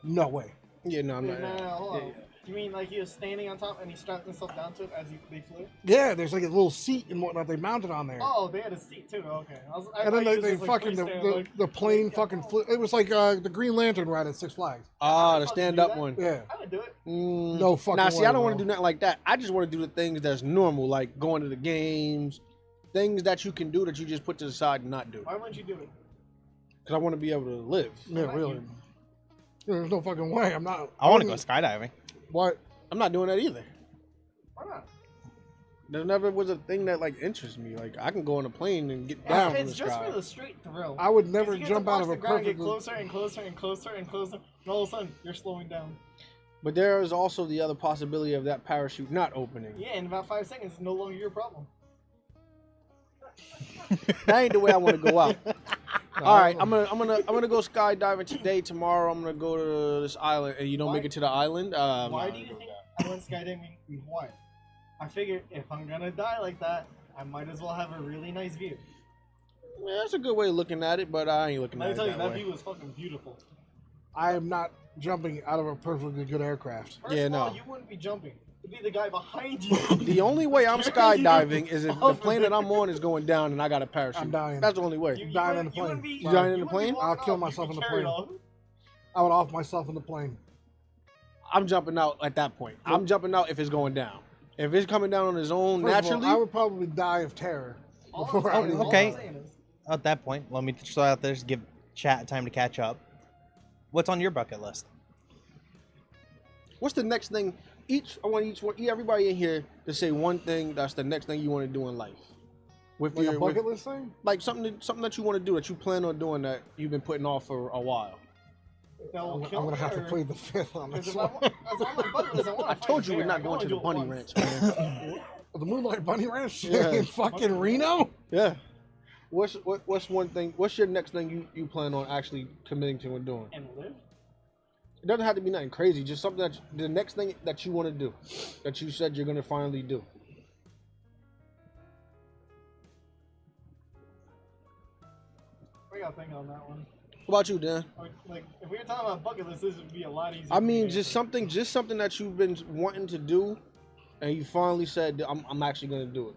No way. Yeah, no, I'm Wait, not. hold on. yeah. You mean like he was standing on top and he strapped himself down to it as they flew? Yeah, there's like a little seat and whatnot they mounted on there. Oh, they had a seat too. Okay. And then they fucking the plane fucking flew. It was like the Green Lantern ride at Six Flags. Ah, the fucking stand do up that. one. Yeah. I would do it. No fucking Nah, see, way, I don't want bro. to do nothing like that. I just want to do the things that's normal, like going to the games, things that you can do that you just put to the side and not do. Why wouldn't you do it? because I want to be able to live. Yeah, really. There's no fucking way. I'm not. I want to go skydiving. What? I'm not doing that either. Why not? There never was a thing that like interests me. Like I can go on a plane and get down from It's the just sky. for the straight thrill. I would never 'Cause you get to jump out watch of the a ground get perfectly. closer and closer and closer and closer, and all of a sudden you're slowing down. But there is also the other possibility of that parachute not opening. Yeah, in about 5 seconds, it's no longer your problem. That ain't the way I want to go out. All right, I'm gonna go skydiving today. Tomorrow I'm gonna go to this island, and you don't make it to the island. Why do you think I went skydiving? Why? I figured if I'm gonna die like that, I might as well have a really nice view. Yeah, that's a good way of looking at it, but I ain't looking Let at me it tell you, that that way. view was fucking beautiful. I am not jumping out of a perfectly good aircraft. First Yeah, of all, no. you wouldn't be jumping. It'd be the guy behind you. The only way I'm Carry you skydiving is if the off plane of that I'm on is going down and I got a parachute. I'm dying. That's the only way. You dying wouldn't- in the wouldn't plane. be- You dying in you the wouldn't be plane? walking I'll kill off, myself you'd in be the carried plane. off. I would off myself in the plane. I'm jumping out at that point. I'm jumping out if it's going down. If it's coming down on its own First of all, naturally, I would probably die of terror All I'm before I saying would is- even all Okay. I'm saying is- At that point, let me throw out there to give chat time to catch up. What's on your bucket list? what's the next thing? I want everybody in here to say one thing that's the next thing you want to do in life. With Like a your bucket list thing? like something that you want to do that you plan on doing that you've been putting off for a while. that will I'm kill gonna me, have to or- plead the fifth on Because this if I one. want, that's on my bucket list, I want I to told fight you a we're bear. not I can going only to the do it bunny once. ranch, man. The Moonlight Bunny Ranch Yeah. in fucking Reno? Yeah. What's one thing? What's your next thing you plan on actually committing to and doing? And live? It doesn't have to be nothing crazy. Just something that the next thing that you want to do, that you said you're gonna finally do. We gotta think on that one. What about you, Dan? Like, if we were talking about bucket list, this would be a lot easier. I for me mean, to just answer. something that you've been wanting to do, and you finally said, I'm actually gonna do it.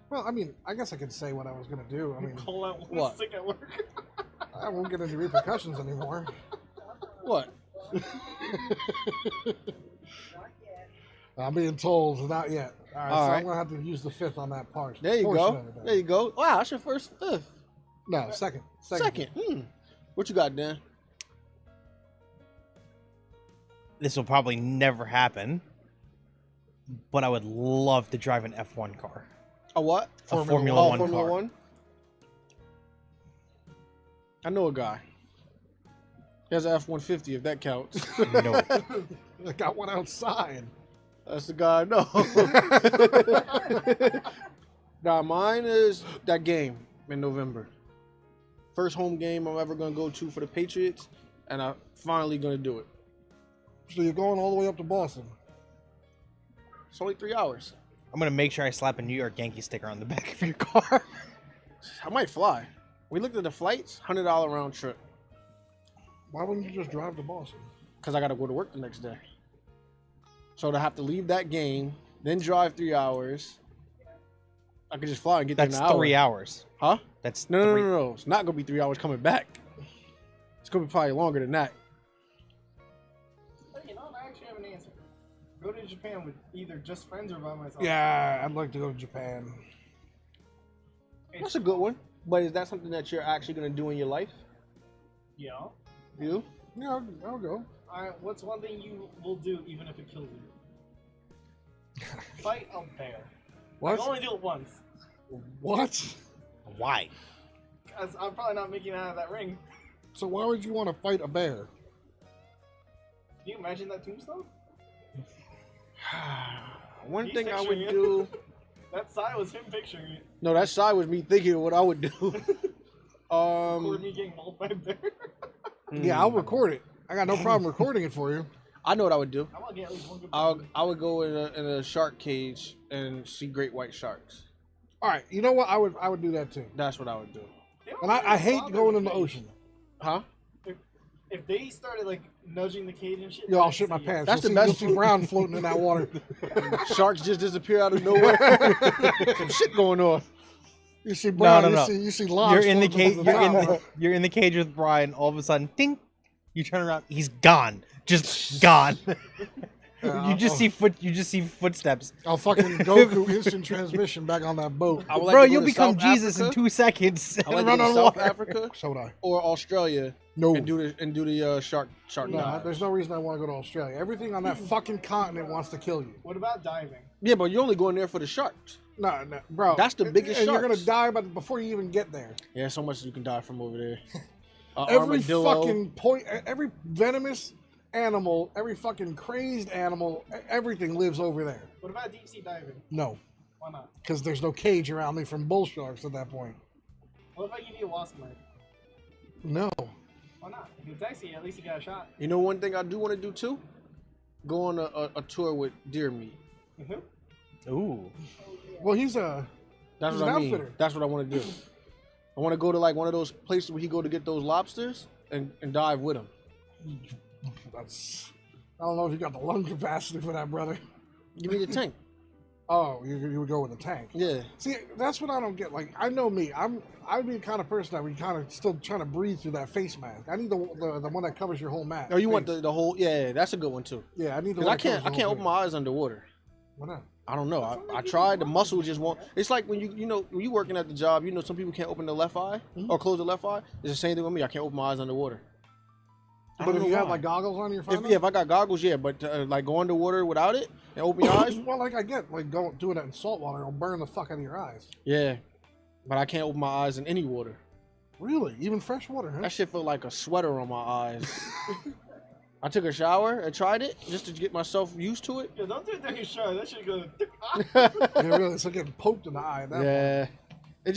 Well, I mean, I guess I could say what I was gonna do. I mean, Call out one What? sick at work. I won't get into repercussions anymore. What? I'm being told not yet. All right, All so right. I'm gonna have to use the fifth on that part. There you portion go. of it, then. There you go. Wow, that's your first fifth. No, second. Second. What you got, Dan? This will probably never happen, but I would love to drive an F1 car. A what? A Formula One Formula car. One. I know a guy. He has an F-150, if that counts. No. I got one outside. That's the guy I know. Now, mine is that game in November. First home game I'm ever going to go to for the Patriots, and I'm finally going to do it. So you're going all the way up to Boston. It's only 3 hours. I'm gonna make sure I slap a New York Yankee sticker on the back of your car. I might fly. We looked at the flights, $100 round trip, Why wouldn't you just drive to Boston? because I got to go to work the next day. So to have to leave that game, then drive 3 hours, I could just fly and get That's there in an hour. 3 hours. Huh? That's No, three. no. It's not going to be 3 hours coming back. It's going to be probably longer than that. But you know, I actually have an answer. Go to Japan with either just friends or by myself. Yeah, I'd like to go to Japan. That's a good one. But is that something that you're actually going to do in your life? Yeah. You? Yeah, I'll go. Alright, what's one thing you will do even if it kills you? Fight a bear. I can only do it once. What? Why? Because I'm probably not making it out of that ring. So why would you want to fight a bear? Can you imagine that tombstone? One He's thing I would picturing it. do... That side was him picturing it. No, that side was me thinking of what I would do. Or me getting mauled by a bear. Yeah, I'll record it. I got no problem recording it for you. I know what I would do. I want to get at least one good I would go in a shark cage and see great white sharks. All right, you know what? I would do that too. That's what I would do. They don't And I really hate bother going the in the cage. ocean. Huh? If they started like nudging the cage and shit, Yo, I'll I'd shit my say pants. That's You'll the see, best- You'll see brown floating in that water. Sharks just disappear out of nowhere. Some shit going on. You see brown. no. You see lobs. You're in the floating cage. above You're in top. you're in the cage with Brian. All of a sudden, ding! You turn around. He's gone. Just gone. You just see footsteps. I'll fucking Goku instant transmission back on that boat. I would like Bro, to go you'll to become South Jesus in Africa. 2 seconds. I like and to run go to on South water. Africa So would I. or Australia No. and do the shark No, dive. there's no reason I want to go to Australia. Everything on that fucking continent wants to kill you. What about diving? Yeah, but you're only going there for the sharks. No, bro. That's the biggest And you're gonna sharks. die before you even get there. Yeah, so much you can die from over there. Every Armadillo. fucking every venomous animal, every fucking crazed animal, everything lives over there. What about deep sea diving? No, Why not? because there's no cage around me from bull sharks at that point. What if I give you a wasp knife? No. Why not? If it's sexy, at least you got a shot. You know one thing I do want to do too? Go on a tour with deer meat. Ooh. Well, he's That's He's what an I mean. outfitter. That's what I want to do. I want to go to like one of those places where he go to get those lobsters and dive with him. that's. I don't know if you got the lung capacity for that, brother. Give me the tank. Oh, you would go with a tank. Yeah. See, that's what I don't get. Like, I know me. I'd be the kind of person that would kind of still trying to breathe through that face mask. I need the one that covers your whole mask. Oh, you want face. the whole? Yeah, that's a good one too. Yeah, I need the. Cause one I that can't covers the whole open my eyes underwater. Why not? I don't know. I tried. The muscle just won't. It's like when you know when you working at the job. You know some people can't open their left eye or close the left eye. It's the same thing with me. I can't open my eyes underwater. I But don't if know you have why. like goggles on, you're fine. if I got goggles, yeah. But like go underwater without it and open your eyes, Well, like I get like doing it in salt water, it'll burn the fuck out of your eyes. yeah. But I can't open my eyes in any water. Really, even fresh water, huh? That shit felt like a sweater on my eyes. I took a shower and tried it just to get myself used to it. Yo, don't do it during your show. That shit goes. Yeah, really, it's like getting poked in the eye. At that point. Yeah. It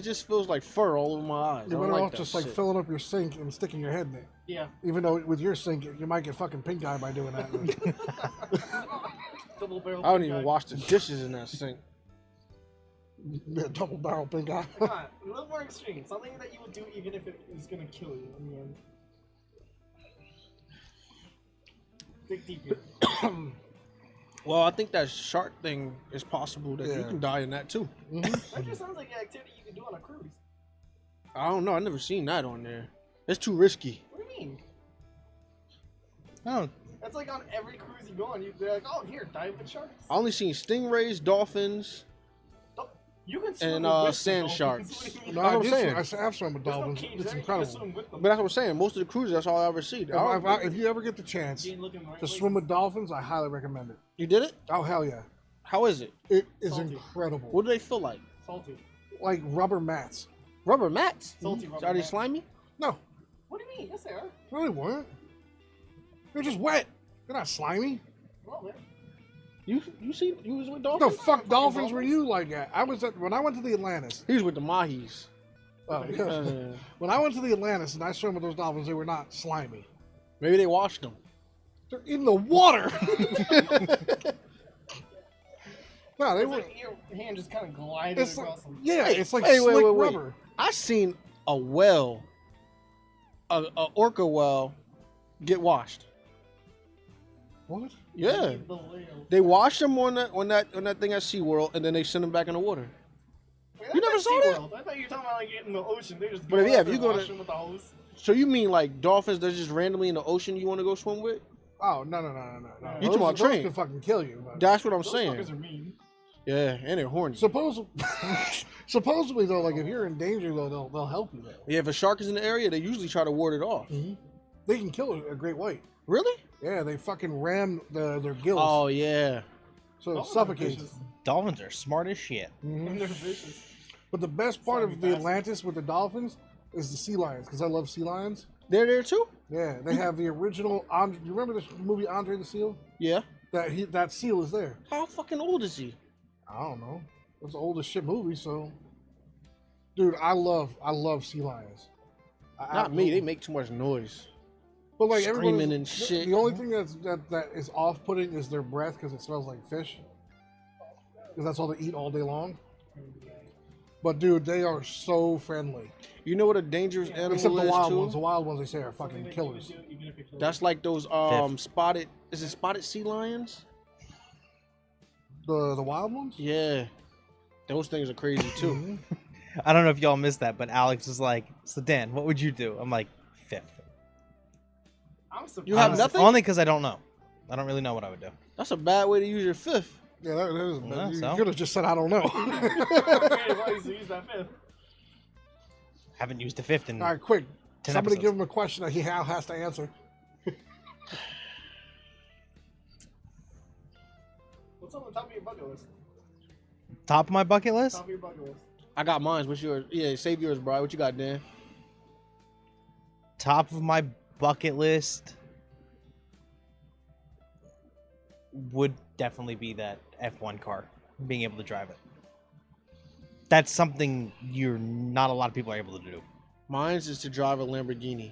just feels like fur all over my eyes. I You're don't better like off that just like shit. filling up your sink and sticking your head in it. Yeah. Even though with your sink, you might get fucking pink eye by doing that. Double barrel. I don't even wash the dishes in that sink. Yeah, double barrel pink eye. Come on, a little more extreme. Something that you would do even if it is gonna kill you in the end. Dig deep here. Well, I think that shark thing is possible that you Yeah. can die in that too. That just sounds like an activity you could do on a cruise. I don't know. I never seen that on there. It's too risky. What do you mean? Oh, That's like on every cruise you go on. They're like, oh, here, dive with sharks. I only seen stingrays, dolphins. You can swim And, with sand them, sharks. What do you mean? No, That's what I'm I saying. have swum with There's no dolphins. cage It's there, you can incredible. swim with them. But that's what I'm saying. Most of the cruises, that's all I ever see. If you ever get the chance You ain't looking right to way. swim with dolphins, I highly recommend it. You did it? Oh hell yeah, How is it? it is Salty. incredible. What do they feel like? Salty. Like rubber mats. Rubber mats? Salty rubber Are they mats. slimy? No, What do you mean? Yes, they are. no, they weren't. They're just wet. They're not slimy. Well, man. You was with What dolphins? the fuck dolphins were you like at? When I went to the Atlantis. He was with the mahis. Oh, yeah. When I went to the Atlantis and I swam with those dolphins, they were not slimy. Maybe they washed them. They're in the water. No, they It's were. like your hand just kind of glided It's like, across them. yeah, Wait, it's like wait, slick wait, wait. rubber. I seen a whale, a orca whale, get washed. What? Yeah, The whale. they washed them on that thing at SeaWorld, and then they sent them back in the water. Wait, You that's never at saw that? SeaWorld. I thought you were talking about like in the ocean. They just But go yeah, out if you there go to- washing with the hose. So you mean like dolphins that's just randomly in the ocean you want to go swim with? Oh no. You talking Those- about those train. can fucking kill you. But That's what I'm Those saying. fuckers are mean. Yeah, and they're horny. Supposedly though, like if you're in danger though, they'll help you. Though. Yeah, if a shark is in the area, they usually try to ward it off. They can kill a great white. Really? Yeah, they fucking ram their gills, Oh yeah. so it Dolphins are suffocates. vicious. dolphins are smart as shit. And they're vicious. But the best part Sorry, of the bastard. Atlantis with the dolphins is the sea lions, because I love sea lions. They're there too? Yeah, they have the original. Do you remember this movie Andre the Seal? Yeah. That seal is there. How fucking old is he? I don't know. It's the oldest shit movie, so. Dude, I love sea lions. Not me. They make too much noise. But like screaming everyone and shit. The only thing that is off-putting is their breath because it smells like fish. Because that's all they eat all day long. But dude, they are so friendly. You know what a dangerous animal Except the is wild too? ones. The wild ones they say are Something fucking that killers. you would do even if it kills That's you. like those spotted. Is it spotted sea lions? The wild ones? Yeah. Those things are crazy too. Mhm. I don't know if y'all missed that, but Alex was like, "So Dan, what would you do?" I'm like, fifth. I'm surprised. You have Honestly, nothing? Only because I don't know. I don't really know what I would do. That's a bad way to use your fifth. Yeah, that is. Yeah, You so? could have just said, I don't know. Okay, why you use that fifth? Haven't used the fifth in All right, quick. 10 Somebody episodes. give him a question that he has to answer. What's on the top of your bucket list? Top of my bucket list? Top of your bucket list. I got mine. What's yours? Yeah, save yours, bro. What you got, Dan? Top of my bucket list would definitely be that F1 car, being able to drive it. That's something not a lot of people are able to do. Mine's is to drive a Lamborghini.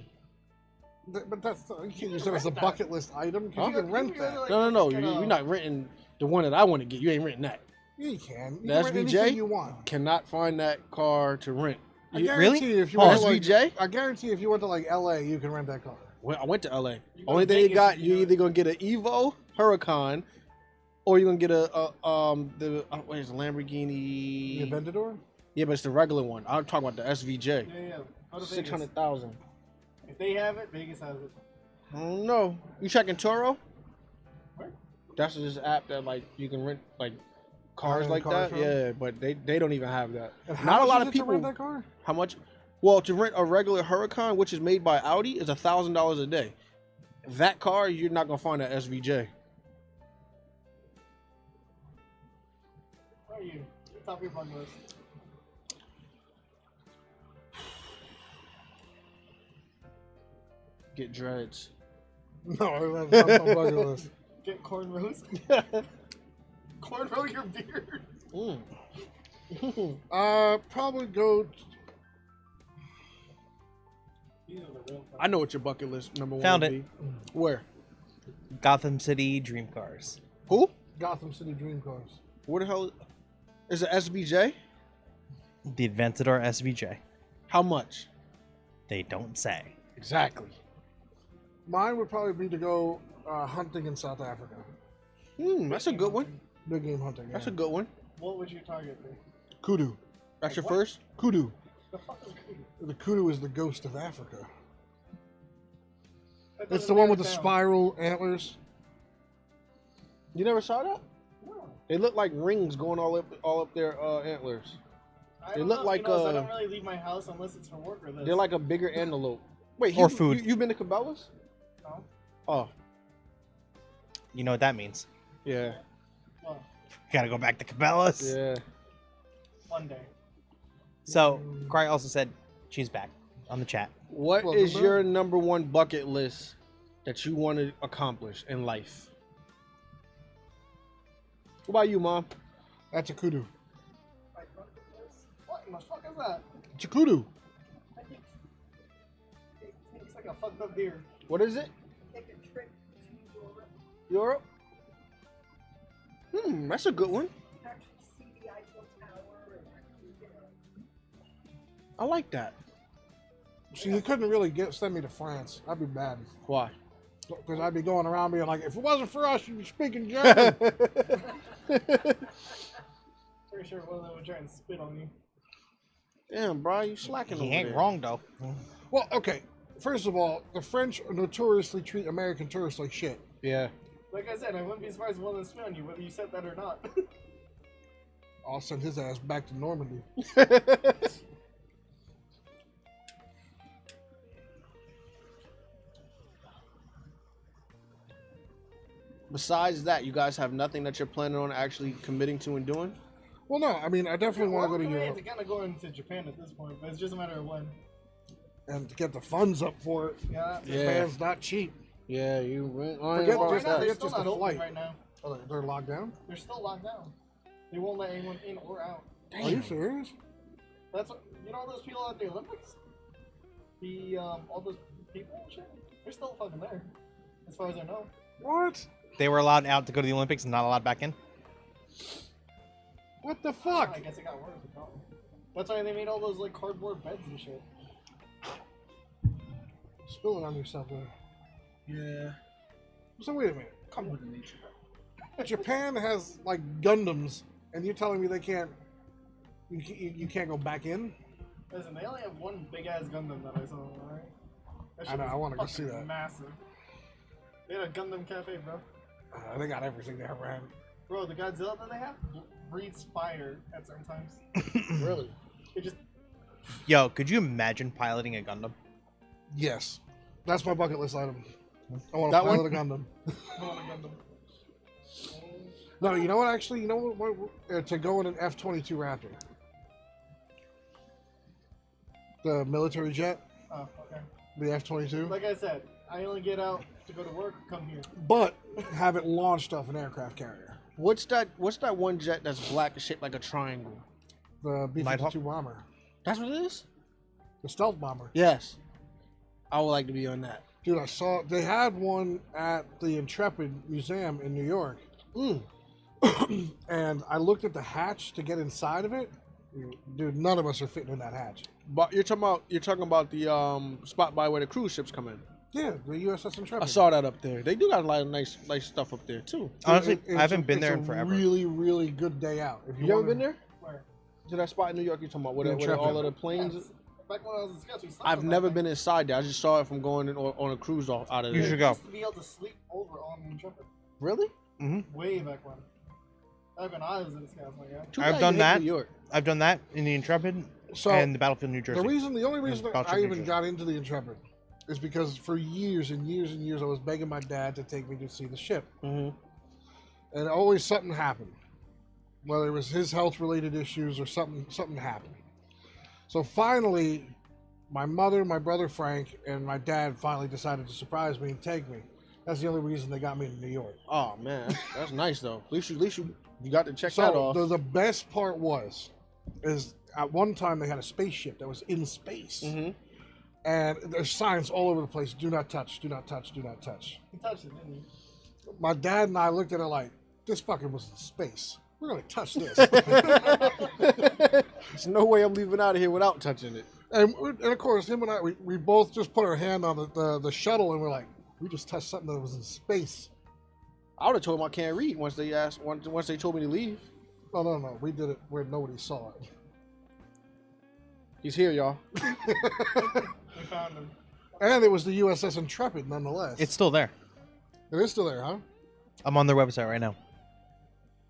But that's you can't use it as a bucket list item because you can rent that. No. You're not renting the one that I want to get. You ain't renting that. Yeah, you can. You The can rent anything SVJ? you want. Cannot find that car to rent. I You- guarantee really? you if you Oh, went to, like, SVJ? I guarantee if you went to like LA, you can rent that car. Well, I went to LA. You go Only to thing you Vegas got, if you you're do either it. gonna get an Evo Huracan, or you're gonna get where's the The Lamborghini? Aventador? Yeah, but it's the regular one. I'm talking about the SVJ. Yeah. Go to Vegas. 600,000. If they have it, Vegas has it. I don't know. You checking Turo? Where? That's just an app that like you can rent like cars rent like cars that. from? Yeah, but they don't even have that. And how Not a much lot is of it to rent people. that car? How much? Well, to rent a regular Huracan, which is made by Audi, is $1,000 a day. That car, you're not gonna find at SVJ. Where are you? Top of your bucket list. Get dreads. No, that's not my bucket list. Get cornrows. Cornrow your beard. Probably go. These are the real I know what your bucket list number one Found would it. be. Where? Gotham City Dream Cars. Who? Gotham City Dream Cars. Where the hell is it? SVJ? The Aventador SVJ. How much? They don't say. Exactly. Mine would probably be to go hunting in South Africa. That's a good one. Big game hunting. That's yeah. a good one. What would your target be? Kudu. That's your What? first? Kudu. The fuck is Kudu? The kudu is the ghost of Africa. That It's doesn't the one narrow with the it down. spiral antlers. You never saw that? No. They look like rings going all up their antlers. I They don't look know, like, you know, so I uh, don't really leave my house unless it's for work or this. They're like a bigger antelope. Wait, Or food. You've been to Cabela's? No? Oh, You know what that means. yeah, Well, Gotta go back to Cabela's. yeah. one day. So, Cry also said she's back on the chat. What Welcome is back. your number one bucket list that you want to accomplish in life? What about you, Mom? That's a kudu. Like, what in the fuck is that? It's a kudu. It's like a fucked up deer. What is it? Take a trip to Europe? Europe, That's a good one. actually see the Eiffel Tower, and actually, you know, I like that. See, you couldn't really send me to France. That'd be bad. Why? Because I'd be going around being like, if it wasn't for us, you'd be speaking German. Pretty sure one of them would try and spit on you. Damn, bro, you slacking He over ain't there. wrong though. Well, okay. First of all, the French notoriously treat American tourists like shit. Yeah. Like I said, I wouldn't be surprised if one of them spit on you, whether you said that or not. I'll send his ass back to Normandy. Besides that, you guys have nothing that you're planning on actually committing to and doing? Well, no, I mean, I definitely want to go to Europe It's kind of going to Japan at this point, but it's just a matter of when. and to get the funds up for it. Yeah. Yeah. Japan's not cheap. Yeah, you went Forget Well, right just now, that. they're It's still just not a open flight. right now. Oh, they're locked down? They're still locked down. They won't let anyone in or out. Are you serious? That's what, you know, those people at the Olympics. All those people and shit. They're still fucking there, as far as I know. What? They were allowed out to go to the Olympics and not allowed back in. What the fuck? I guess it got worse. That's why they made all those like cardboard beds and shit. Spilling on yourself there. Yeah. So wait a minute. Come on. Japan has like Gundams, and you're telling me they can't? You can't go back in? Listen, they only have one big ass Gundam that I saw. Alright. I know, I wanna go see that. Massive. They had a Gundam cafe, bro. They got everything there, man. Bro, the Godzilla that they have breathes fire at certain times. Really? It just Yo, could you imagine piloting a Gundam? Yes, that's my bucket list item. I want to That pilot a Gundam. Gundam. No, you know what? Actually, you know what? To go in an F-22 Raptor, the military jet, Oh, okay. the F-22, Like I said, I only get out to go to work, come here. but have it launched off an aircraft carrier. What's that one jet that's black and shaped like a triangle? The Nighthawk? B-52 bomber, That's what it is? the stealth bomber. Yes. I would like to be on that. Dude, I saw they had one at the Intrepid Museum in New York, and I looked at the hatch to get inside of it. Dude, none of us are fitting in that hatch. But you're talking about the spot by where the cruise ships come in. Yeah, the USS Intrepid. I saw that up there. They do got a lot of nice stuff up there too. Honestly, It's I haven't been there in it's a forever. Really, really good day out. If You ever wanna- been there? Where? To that spot in New York you're talking about, where, The where all of the Intrepid. planes. Yes. Back when I was in Scouts, we slept I've on that never thing. been inside there. I just saw it from going on a cruise out of You there. should go. Just to be able to sleep over on the Intrepid. Really? Way back when. Back when I was in Scouts, my guy. Too I've bad done you hate that. New York. I've done that in the Intrepid So, and the Battlefield New Jersey. The only reason that Belgium, I New even Jersey. got into the Intrepid is because for years and years and years I was begging my dad to take me to see the ship, Mm-hmm. and always something happened, whether it was his health-related issues or something happened. So finally, my mother, my brother Frank, and my dad finally decided to surprise me and take me. That's the only reason they got me to New York. Oh man, that's nice though. At least you got to check that So off. the best part is at one time they had a spaceship that was in space. Mm-hmm. And there's signs all over the place: "Do not touch! Do not touch! Do not touch!" He touched it, didn't he? My dad and I looked at it like, "This fucking was in space. We're gonna touch this." There's no way I'm leaving out of here without touching it. and of course, him and I, we both just put our hand on the shuttle, and we're like, "We just touched something that was in space." I would have told them I can't read once they told me to leave. No, we did it where nobody saw it. He's here, y'all. We found him. And it was the USS Intrepid, nonetheless. It's still there. It is still there, huh? I'm on their website right now.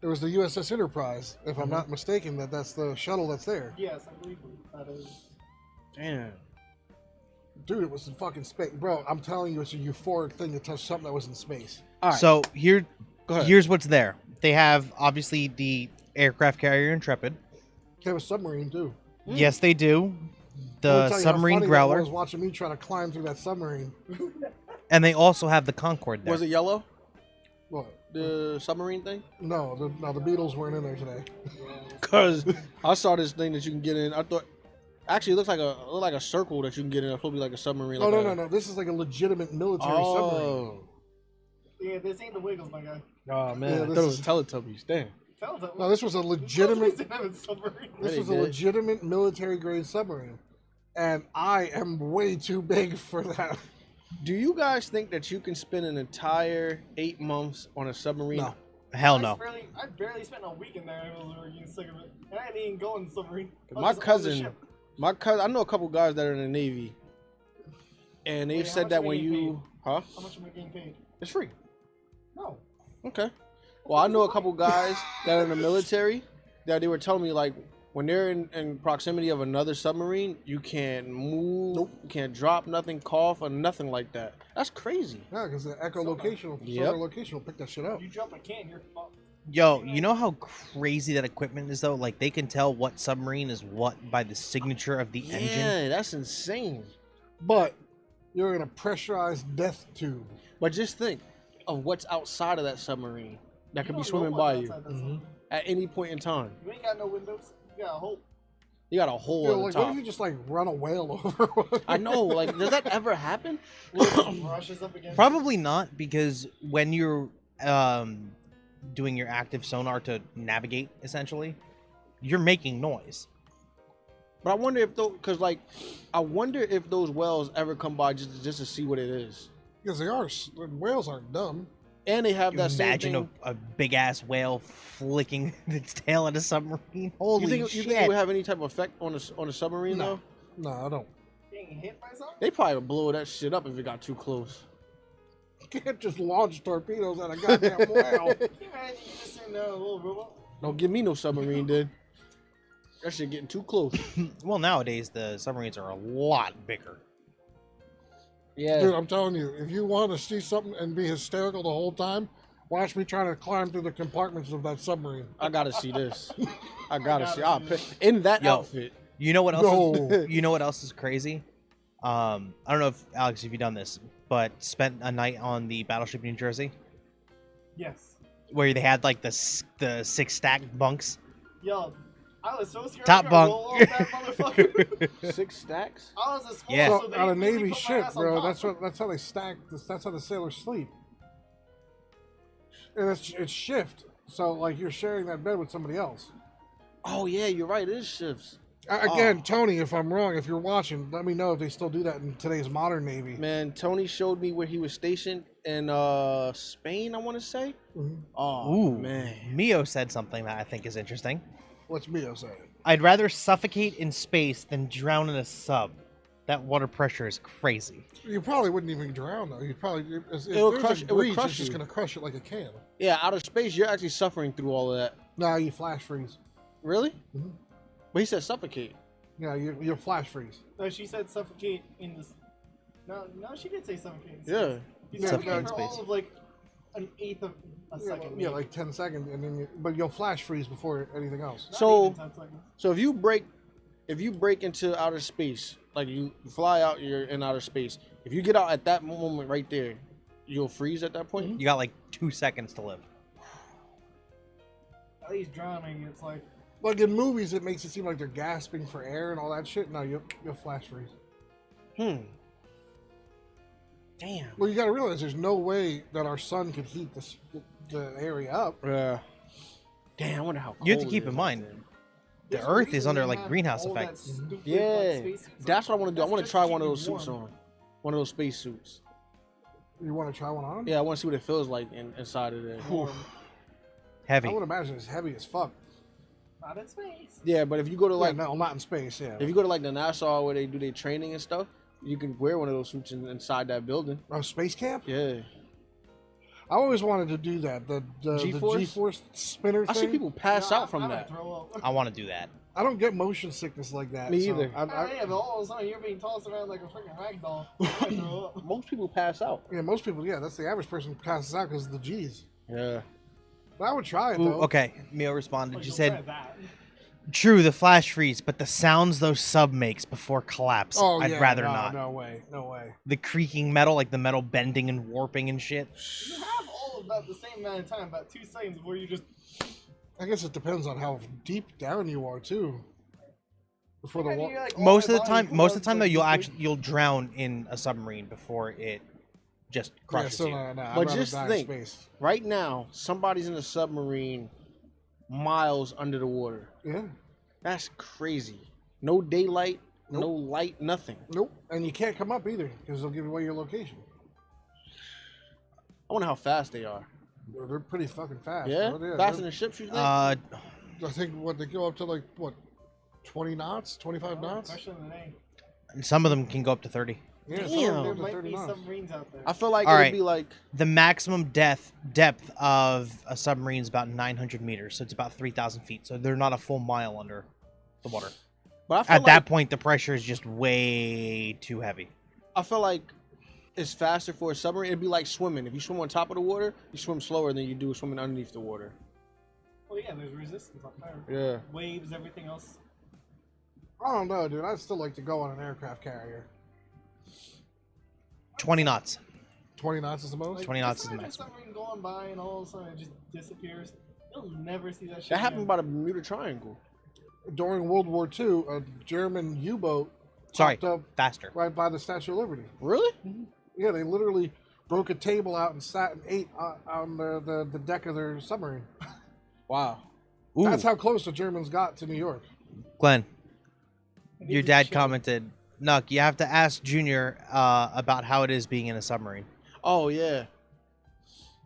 It was the USS Enterprise, if I'm not mistaken. That's the shuttle that's there. Yes, I believe that is. Damn. Dude, it was in fucking space. Bro, I'm telling you, it's a euphoric thing to touch something that was in space. All right. So Go ahead. here's what's there. They have obviously the aircraft carrier Intrepid. They have a submarine, too. Yes, they do. Let me The tell you how submarine funny that Growler, was watching me trying to climb through that submarine. and they also have the Concorde there. Was it yellow? What? The submarine thing? No, the Beatles weren't in there today. Cause I saw this thing that you can get in. I thought actually it looks like a circle that you can get in. It's supposed to be like a submarine. Oh, like no. This is like a legitimate military submarine. Oh. Yeah, this ain't the Wiggles, my guy. Oh man, Yeah, I this thought it was is- Teletubbies. Damn. Tell them. No, this was a legitimate. This This They was a did. legitimate military grade submarine, and I am way too big for that. Do you guys think that you can spend an entire 8 months on a submarine? No. Hell no. I barely spent a week in there and I was already getting sick of it. And I didn't even go in the submarine. I was My just on the cousin, ship. I know a couple guys that are in the Navy, and they've Wait, how said much that are we when getting you, huh? How much am I getting paid? It's free. No. Okay. Well, I know a couple guys that are in the military that they were telling me like when they're in proximity of another submarine, you can't move, you can't drop nothing, cough, or nothing like that. That's crazy. Yeah, because the echolocation, Yep. sonar location will pick that shit up. You drop a can, you're fucked. Yo, you know how crazy that equipment is though? Like they can tell what submarine is what by the signature of the engine. Yeah, that's insane. But you're in a pressurized death tube. But just think of what's outside of that submarine that could be don't know swimming what's by you outside that submarine. at any point in time. You ain't got no windows. You got a hole. You got a hole Yo, at like, the what top. if you just like run a whale over? I know, like, does that ever happen? Rushes up against Probably not, because when you're doing your active sonar to navigate, essentially, you're making noise. But I wonder if I wonder if those whales ever come by just to see what it is. Because whales aren't dumb. And they have that same Imagine thing. a big ass whale flicking its tail at a submarine. Holy You shit! think it would have any type of effect on a submarine No. though? No, I don't. being hit by something. They probably would blow that shit up if it got too close. can't just launch torpedoes at a goddamn whale. Can you imagine you just in a little robot? Don't give me no submarine, dude. That shit getting too close. Well, nowadays the submarines are a lot bigger. Yeah. Dude, I'm telling you, if you want to see something and be hysterical the whole time, watch me trying to climb through the compartments of that submarine. I gotta see this. I gotta see. In that Yo. outfit. You know what else? No. You know what else is crazy? I don't know if Alex, if you've done this, but spent a night on the battleship New Jersey, Yes. where they had like the 6 stacked bunks. Yo, I was so scared. Top I bunk. roll off that motherfucker. 6 stacks? I was a small, Yeah. so So they on a really Navy put my ship, ass on bro, top. that's how they stack. That's how the sailors sleep. And it's shift. So like you're sharing that bed with somebody else. Oh yeah, you're right. It is shifts. Again, Tony, if I'm wrong, if you're watching, let me know if they still do that in today's modern Navy. Man, Tony showed me where he was stationed in Spain, I want to say. Mhm. Oh Ooh, man. Mio said something that I think is interesting. What's Mio saying? I'd rather suffocate in space than drown in a sub. That water pressure is crazy. You probably wouldn't even drown though. You'd probably if It'll there's crush- a it would breach, crush it's just you. gonna crush it like a can. Yeah, out of space, you're actually suffering through all of that. Nah, you flash freeze. Really? Mhm. But he said suffocate. Yeah, you'll flash freeze. No, she said suffocate in this. No, she did say suffocate. In Yeah. space. You Yeah, suffocate in for space. all of like an eighth of a second. Yeah, maybe. like 10 seconds, and then but you'll flash freeze before anything else. Not So- even 10 seconds. So if you break into outer space, like you fly out, you're in outer space. If you get out at that moment right there, you'll freeze at that point. You got like 2 seconds to live. At least drowning, it's like Like in movies, it makes it seem like they're gasping for air and all that shit. No, you'll flash freeze. Damn. Well, you got to realize there's no way that our sun could heat the area up. Yeah. Damn. I wonder how. You have to cold keep it in is mind, out there. the there's a Earth is reason under they like have greenhouse all that effect. stupid, Yeah, like, space suits that's on. what I want to do. I That's want to just try to one of keep those you suits warm. on, one of those space suits. You want to try one on? Yeah, I want to see what it feels like inside of there. Warm. Heavy. I would imagine it's heavy as fuck. Not in space. Yeah, but if you go to like, Yeah, no, not in space. Yeah. if you go to like the NASA where they do their training and stuff, you can wear one of those suits inside that building. Oh, space camp? Yeah. I always wanted to do that. The G-force? G-force spinner I thing. see people pass No, out from I would that. throw up. I want to do that. I don't get motion sickness like that. Me so either. Yeah, but all of a sudden you're being tossed around like a freaking rag doll. I would throw up. Most people pass out. Yeah, most people. Yeah, that's the average person passes out because of the G's. Yeah. But I would try it Ooh, though. okay, Mio responded. Like, She you'll said, try that. "True, the flash freeze, but the sounds those sub makes before collapse, Oh, I'd yeah, rather no, not. No way. No way. The creaking metal, like the metal bending and warping and shit. You have all of that the same amount of time, about 2 seconds before you just. I guess it depends on how deep down you are too. Before the I mean, wa- you're like, all Most my of the body time, most of the cools, time though, but you'll drown in a submarine before it just yeah, crushes so you. no, no, I'd But rather just die in think. space. Right now, somebody's in a submarine miles under the water. Yeah. That's crazy. No daylight, Nope. no light, nothing. Nope. And you can't come up either because they'll give away your location. I wonder how fast they are. They're pretty fucking fast. Yeah? bro. Faster they're- than ships, you think? I think what they go up to like what, 20 knots, 25 knots. Question of the day. Some of them can go up to 30. Yeah, some of Damn. them There go up to might 30 be knots. submarines out there. I feel like All it'd right. be like, The maximum depth of a submarine is about 900 meters, so it's about 3,000 feet. So they're not a full mile under the water. but I feel At like, that point, the pressure is just way too heavy. I feel like it's faster for a submarine. It'd be like swimming. If you swim on top of the water, you swim slower than you do swimming underneath the water. Well, yeah, there's resistance up there. Yeah. Waves, everything else. I don't know, dude. I'd still like to go on an aircraft carrier. 20 knots. 20 knots is the most. 20 knots is the imagine maximum. a submarine going by and all of a sudden it just disappears. You'll never see that shit. That happened again. by the Bermuda Triangle. During World War II, a German U-boat Sorry, popped up faster. right by the Statue of Liberty. Really? Yeah, they literally broke a table out and sat and ate on the deck of their submarine. Wow. Ooh, That's how close the Germans got to New York. Glenn, And your they just dad chill. commented, Nuck, you have to ask Junior about how it is being in a submarine. Oh yeah.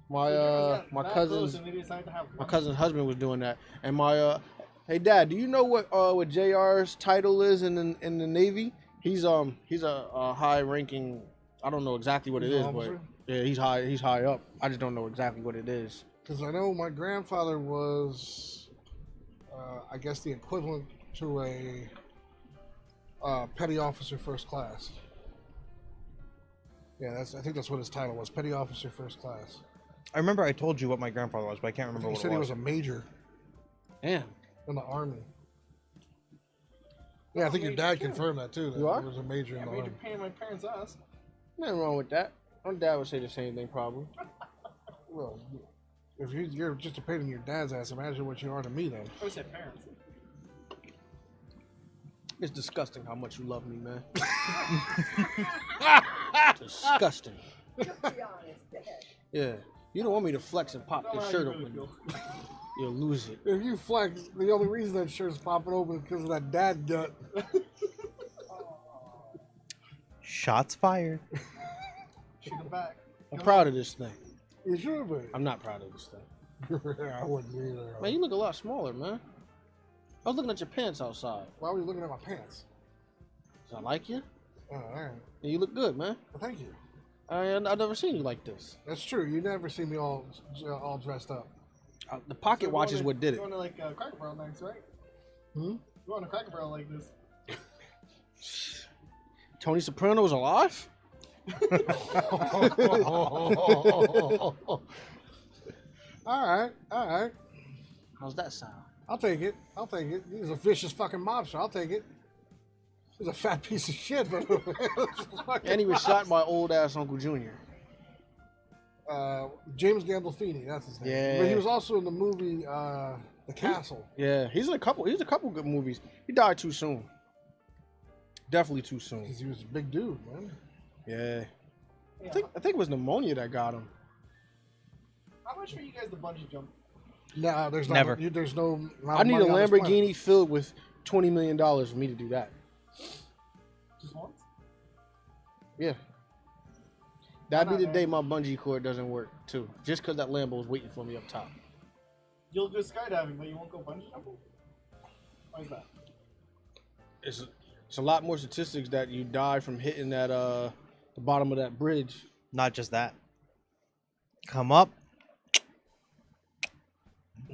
My So Germans got my that cousin's close and they decided to have my cousin's husband was doing that, and my hey dad, do you know what JR's title is in the Navy? He's a high ranking. I don't know exactly what it He's is, an but officer? Yeah, he's high. He's high up. I just don't know exactly what it is. Because I know my grandfather was, I guess, the equivalent to a petty officer first class. Yeah, I think that's what his title was, petty officer first class. I remember I told you what my grandfather was, but I can't remember He what said it he was. was a major Damn. in the army. Yeah, I think your dad confirmed that too. That You are? He was a major Yeah, in the major army. pain in my parents' ass. Nothing wrong with that. My dad would say the same thing, probably. Well, if you're just a pain in your dad's ass, imagine what you are to me then. I said parents. It's disgusting how much you love me, man. Disgusting. Just be honest, Dad. Yeah. You don't want me to flex and pop Don't the know how shirt you really open. feel. You'll lose it. If you flex, the only reason that shirt's popping open is because of that dad gut. Shots fired. Shoot him back. I'm proud of this thing. You should be. I'm not proud of this thing. I wouldn't either. Man, you look a lot smaller, man. I was looking at your pants outside. Why were you looking at my pants? I like you. Oh, all right. And you look good, man. Well, thank you. I've never seen you like this. That's true. You never see me all dressed up. The pocket watch is what did it. Going to like Cracker Barrel next, right? Hmm? Going to Cracker Barrel like this. Tony Soprano's alive? All right. How's that sound? I'll take it. He's a vicious fucking mobster. I'll take it. He's a fat piece of shit, but And he was shot by old ass Uncle Junior. James Gandolfini, that's his name. Yeah. But he was also in the movie The Castle. Yeah, he's in a couple good movies. He died too soon. Definitely too soon. Because he was a big dude, man. Yeah. Yeah. I think it was pneumonia that got him. How much for you guys to bungee jump? No, there's not, Never. There's no. amount I of need a money on this planet. Lamborghini filled with $20 million for me to do that. Just once? Yeah. That'd be Why the not, day man? my bungee cord doesn't work too. Just because that Lambo was waiting for me up top. You'll go skydiving, but you won't go bungee jumping? Why is that? It's a lot more statistics that you die from hitting that the bottom of that bridge. Not just that. Come up.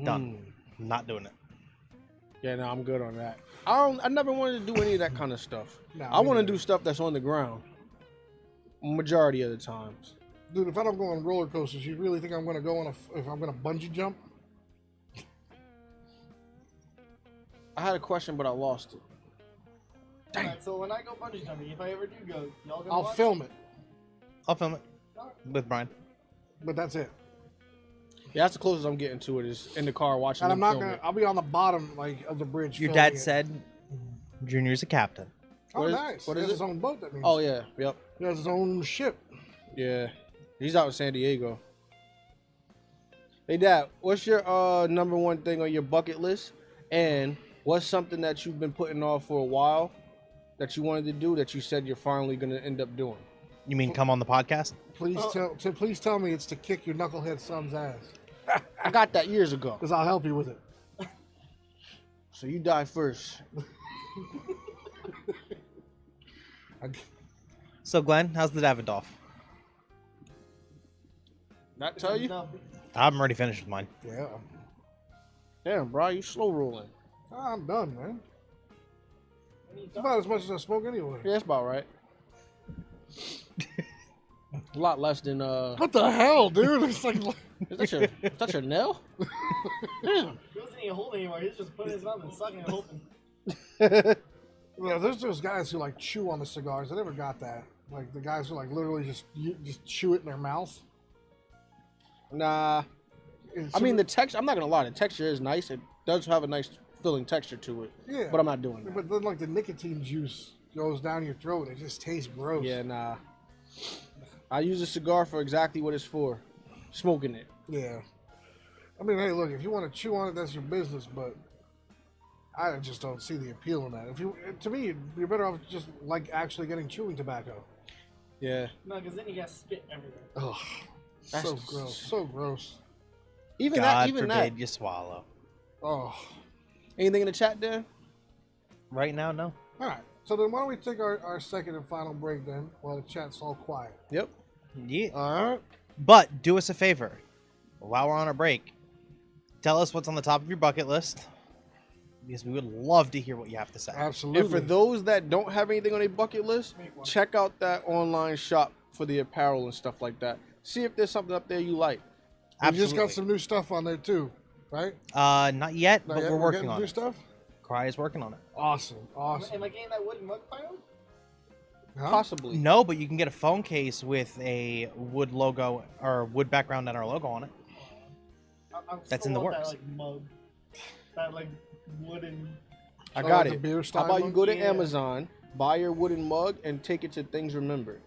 Done. Not doing it. Yeah, no, I'm good on that. I never wanted to do any of that kind of stuff. No, I me want to neither. do stuff that's on the ground. Majority of the times. Dude, if I don't go on roller coasters, you really think I'm going to go on if I'm going to bungee jump? I had a question, but I lost it. Alright, so when I go bungee jumping, if I ever do go, y'all gonna I'll watch? film it, I'll film it with Brian. but that's it. Yeah, that's the closest I'm getting to it is in the car watching And them I'm not film going it. to, I'll be on the bottom of the bridge. Your filming dad it. said Junior's a captain. Oh, What is- nice. what He is has it? his own boat, that means. Oh yeah, yep, He has his own ship. yeah. He's out in San Diego. Hey Dad, what's your number one thing on your bucket list? And what's something that you've been putting off for a while that you wanted to do that you said you're finally gonna end up doing? You mean come on the podcast? Please tell me it's to kick your knucklehead son's ass. I got that years ago. Because I'll help you with it. So you die first. So Glenn, how's the Davidoff? Not tell you? No. I'm already finished with mine. Yeah. Damn, bro, you slow rolling. I'm done, man. When you It's done, about as much as I smoke anyway. Yeah, that's about right. A lot less than What the hell, dude? It's like, is that your nail? Damn. he wasn't even holding anymore. He was just putting his mouth and sucking and hoping. yeah, there's those guys who like chew on the cigars. I never got that. Like the guys who like literally just chew it in their mouth. Nah. I mean the texture, I'm not gonna lie, the texture is nice. It does have a nice filling texture to it. Yeah. But I'm not doing that. But then like the nicotine juice goes down your throat. It just tastes gross. Yeah, nah. I use a cigar for exactly what it's for. Smoking it. Yeah. I mean, hey, look, if you want to chew on it, that's your business. But I just don't see the appeal in that. To me, you're better off just like actually getting chewing tobacco. Yeah. No, because then you got spit everywhere. Ugh. That's So gross. So gross. Even God even forbid that. you swallow. Oh. Anything in the chat, Dan? Right now, no. All right. So then why don't we take our second and final break then while the chat's all quiet. Yep. Yeah. All right. But do us a favor. While we're on our break, tell us what's on the top of your bucket list. Because we would love to hear what you have to say. Absolutely. And for those that don't have anything on their bucket list, Make one. check out that online shop for the apparel and stuff like that. See if there's something up there you like. We just got some new stuff on there too, right? Not yet, Not but yet? we're working getting on new it. stuff. Cry is working on it. Awesome. Awesome. Am I getting that wooden mug final? Huh? Possibly. No, but you can get a phone case with a wood logo or wood background and our logo on it. I'm That's still in the want works. That, like, mug. That, like, wooden... I got the it. beer How style about you mug? go to Yeah. Amazon, buy your wooden mug, and take it to Things Remembered?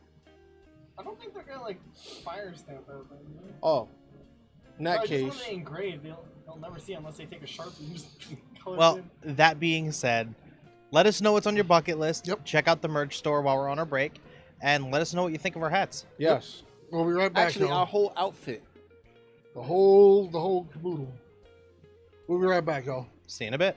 I don't think they're gonna, like, fire stamp that thing. You know? Oh, in that Just case, when they engrave, they'll never see it unless they take a Sharpie and just color Well, it in. that being said, let us know what's on your bucket list. Yep. Check out the merch store while we're on our break. And let us know what you think of our hats. yes. We'll be right back. Actually, y'all. our whole outfit. The whole caboodle. We'll be right back, y'all. See you in a bit.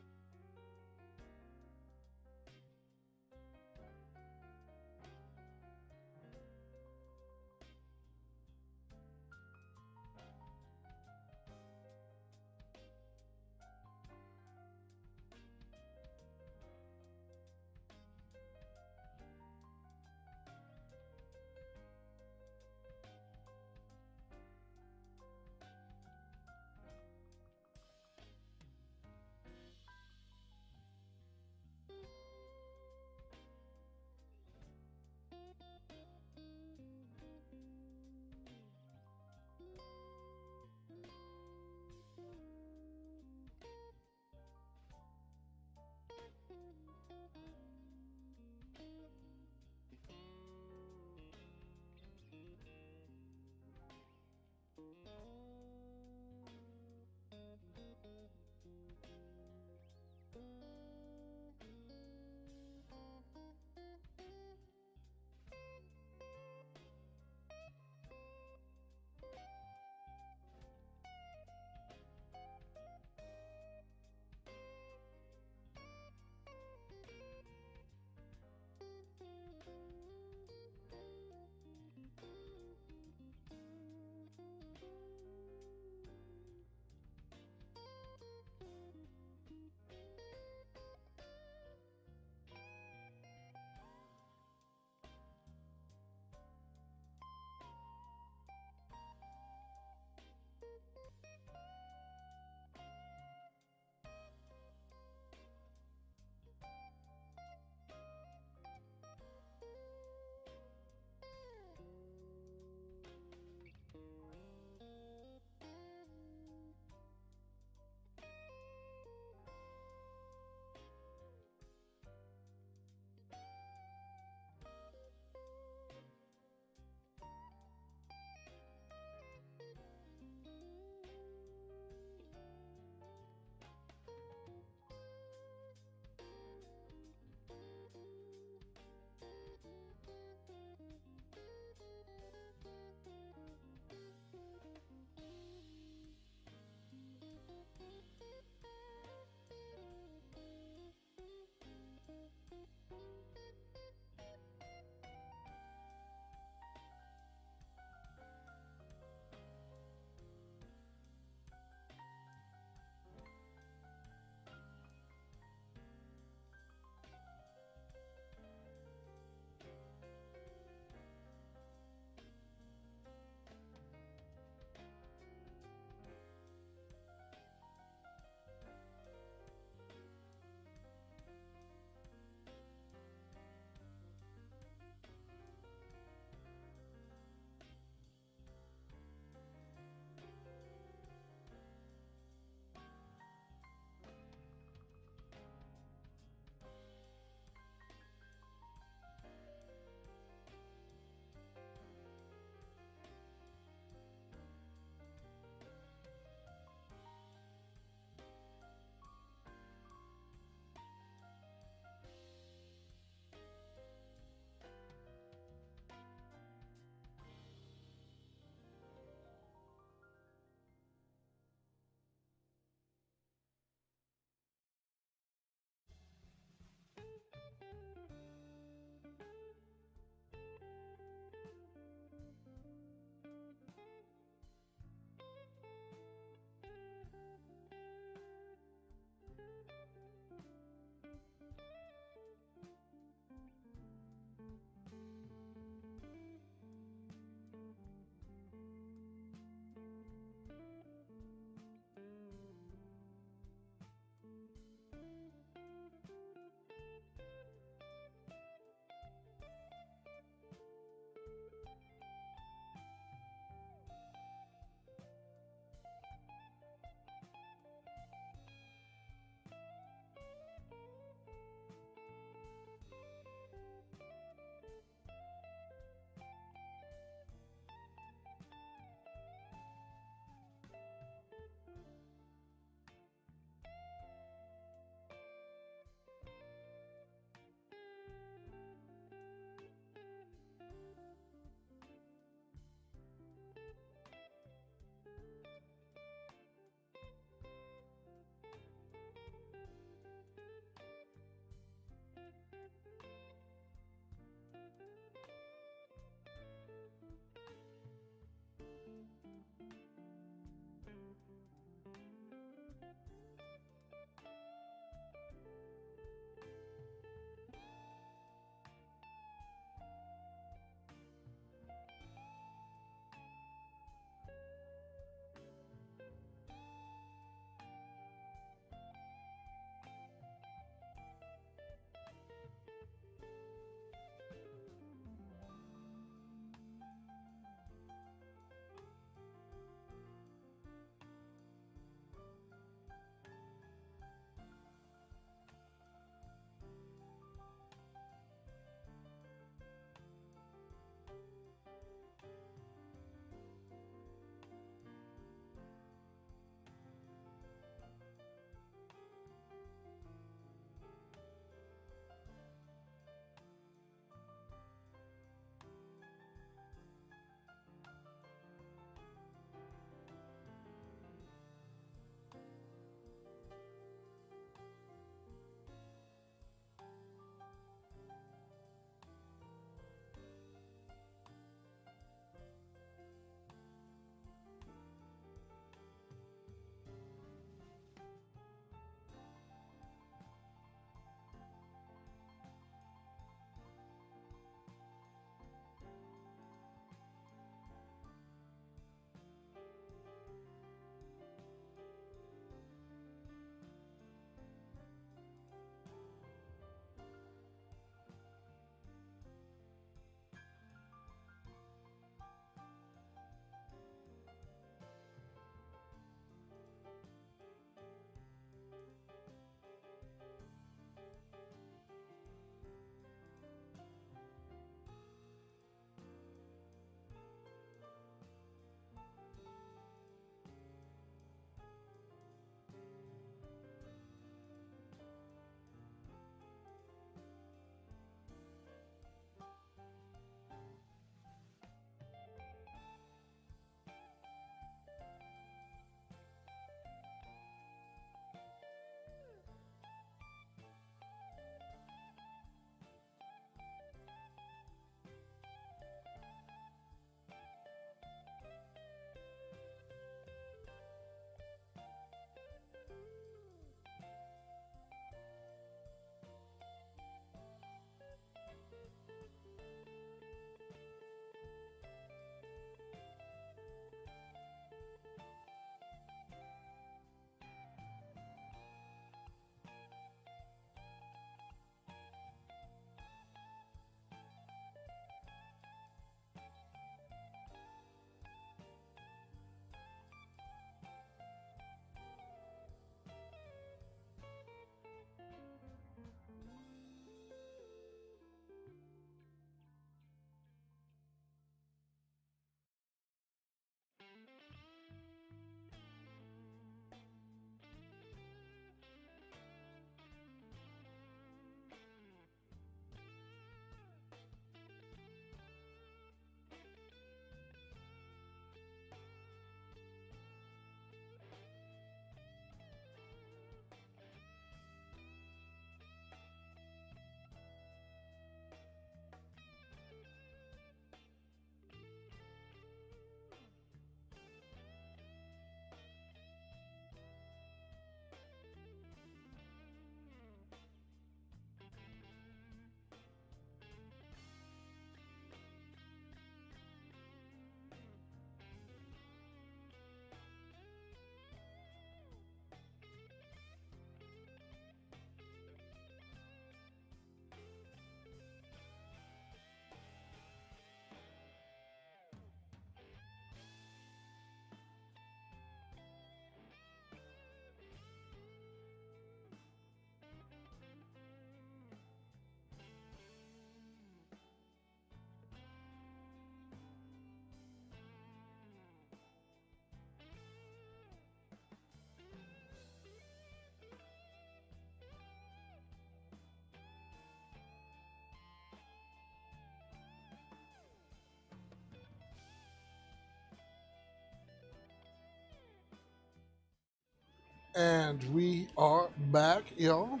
And we are back, y'all.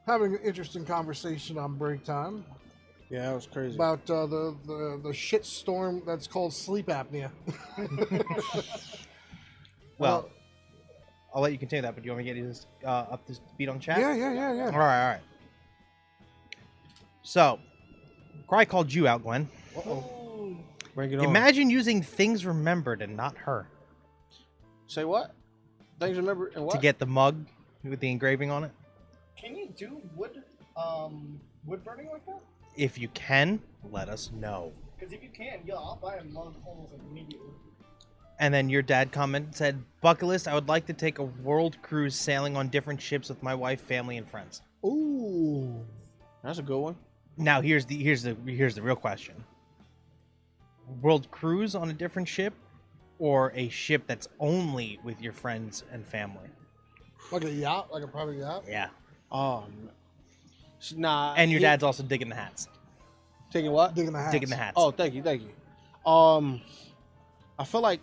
Having an interesting conversation on break time Yeah, that was crazy. about the shit storm that's called sleep apnea. Well, I'll let you continue that, but do you want me to get you up to speed on chat? yeah. All right. So, Cry called you out, Glenn. Uh-oh. Bring it on. Imagine using things remembered and not her Say what? Things remember and what? to get the mug with the engraving on it. Can you do wood burning like that? If you can, let us know. Because if you can, yeah, I'll buy a mug almost immediately. And then your dad commented, said, "Bucket list, I would like to take a world cruise sailing on different ships with my wife, family, and friends." Ooh, that's a good one. Now here's the real question: world cruise on a different ship, or a ship that's only with your friends and family? Like a yacht, like a private yacht. Yeah. Oh, nah. And your dad's also digging the hats. taking what? Digging the hats. Digging the hats. Oh, thank you. I feel like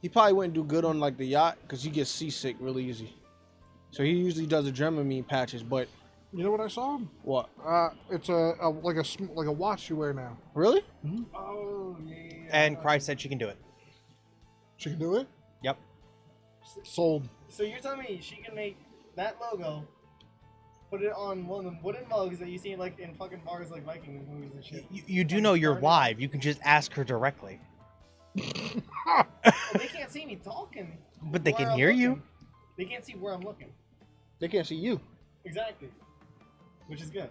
he probably wouldn't do good on like the yacht because he gets seasick really easy. So he usually does the Dramamine patches, but You know what I saw? what? It's like a watch you wear now. Really? Oh, yeah. And Cry said she can do it. She can do it. Yep. Sold. So you're telling me she can make that logo, put it on one of the wooden mugs that you see like in fucking bars like Viking movies and shit. You do know your wife. You can just ask her directly. Well, they can't see me talking. But they where can I'm hear you. looking. They can't see where I'm looking. They can't see you. Exactly. Which is good.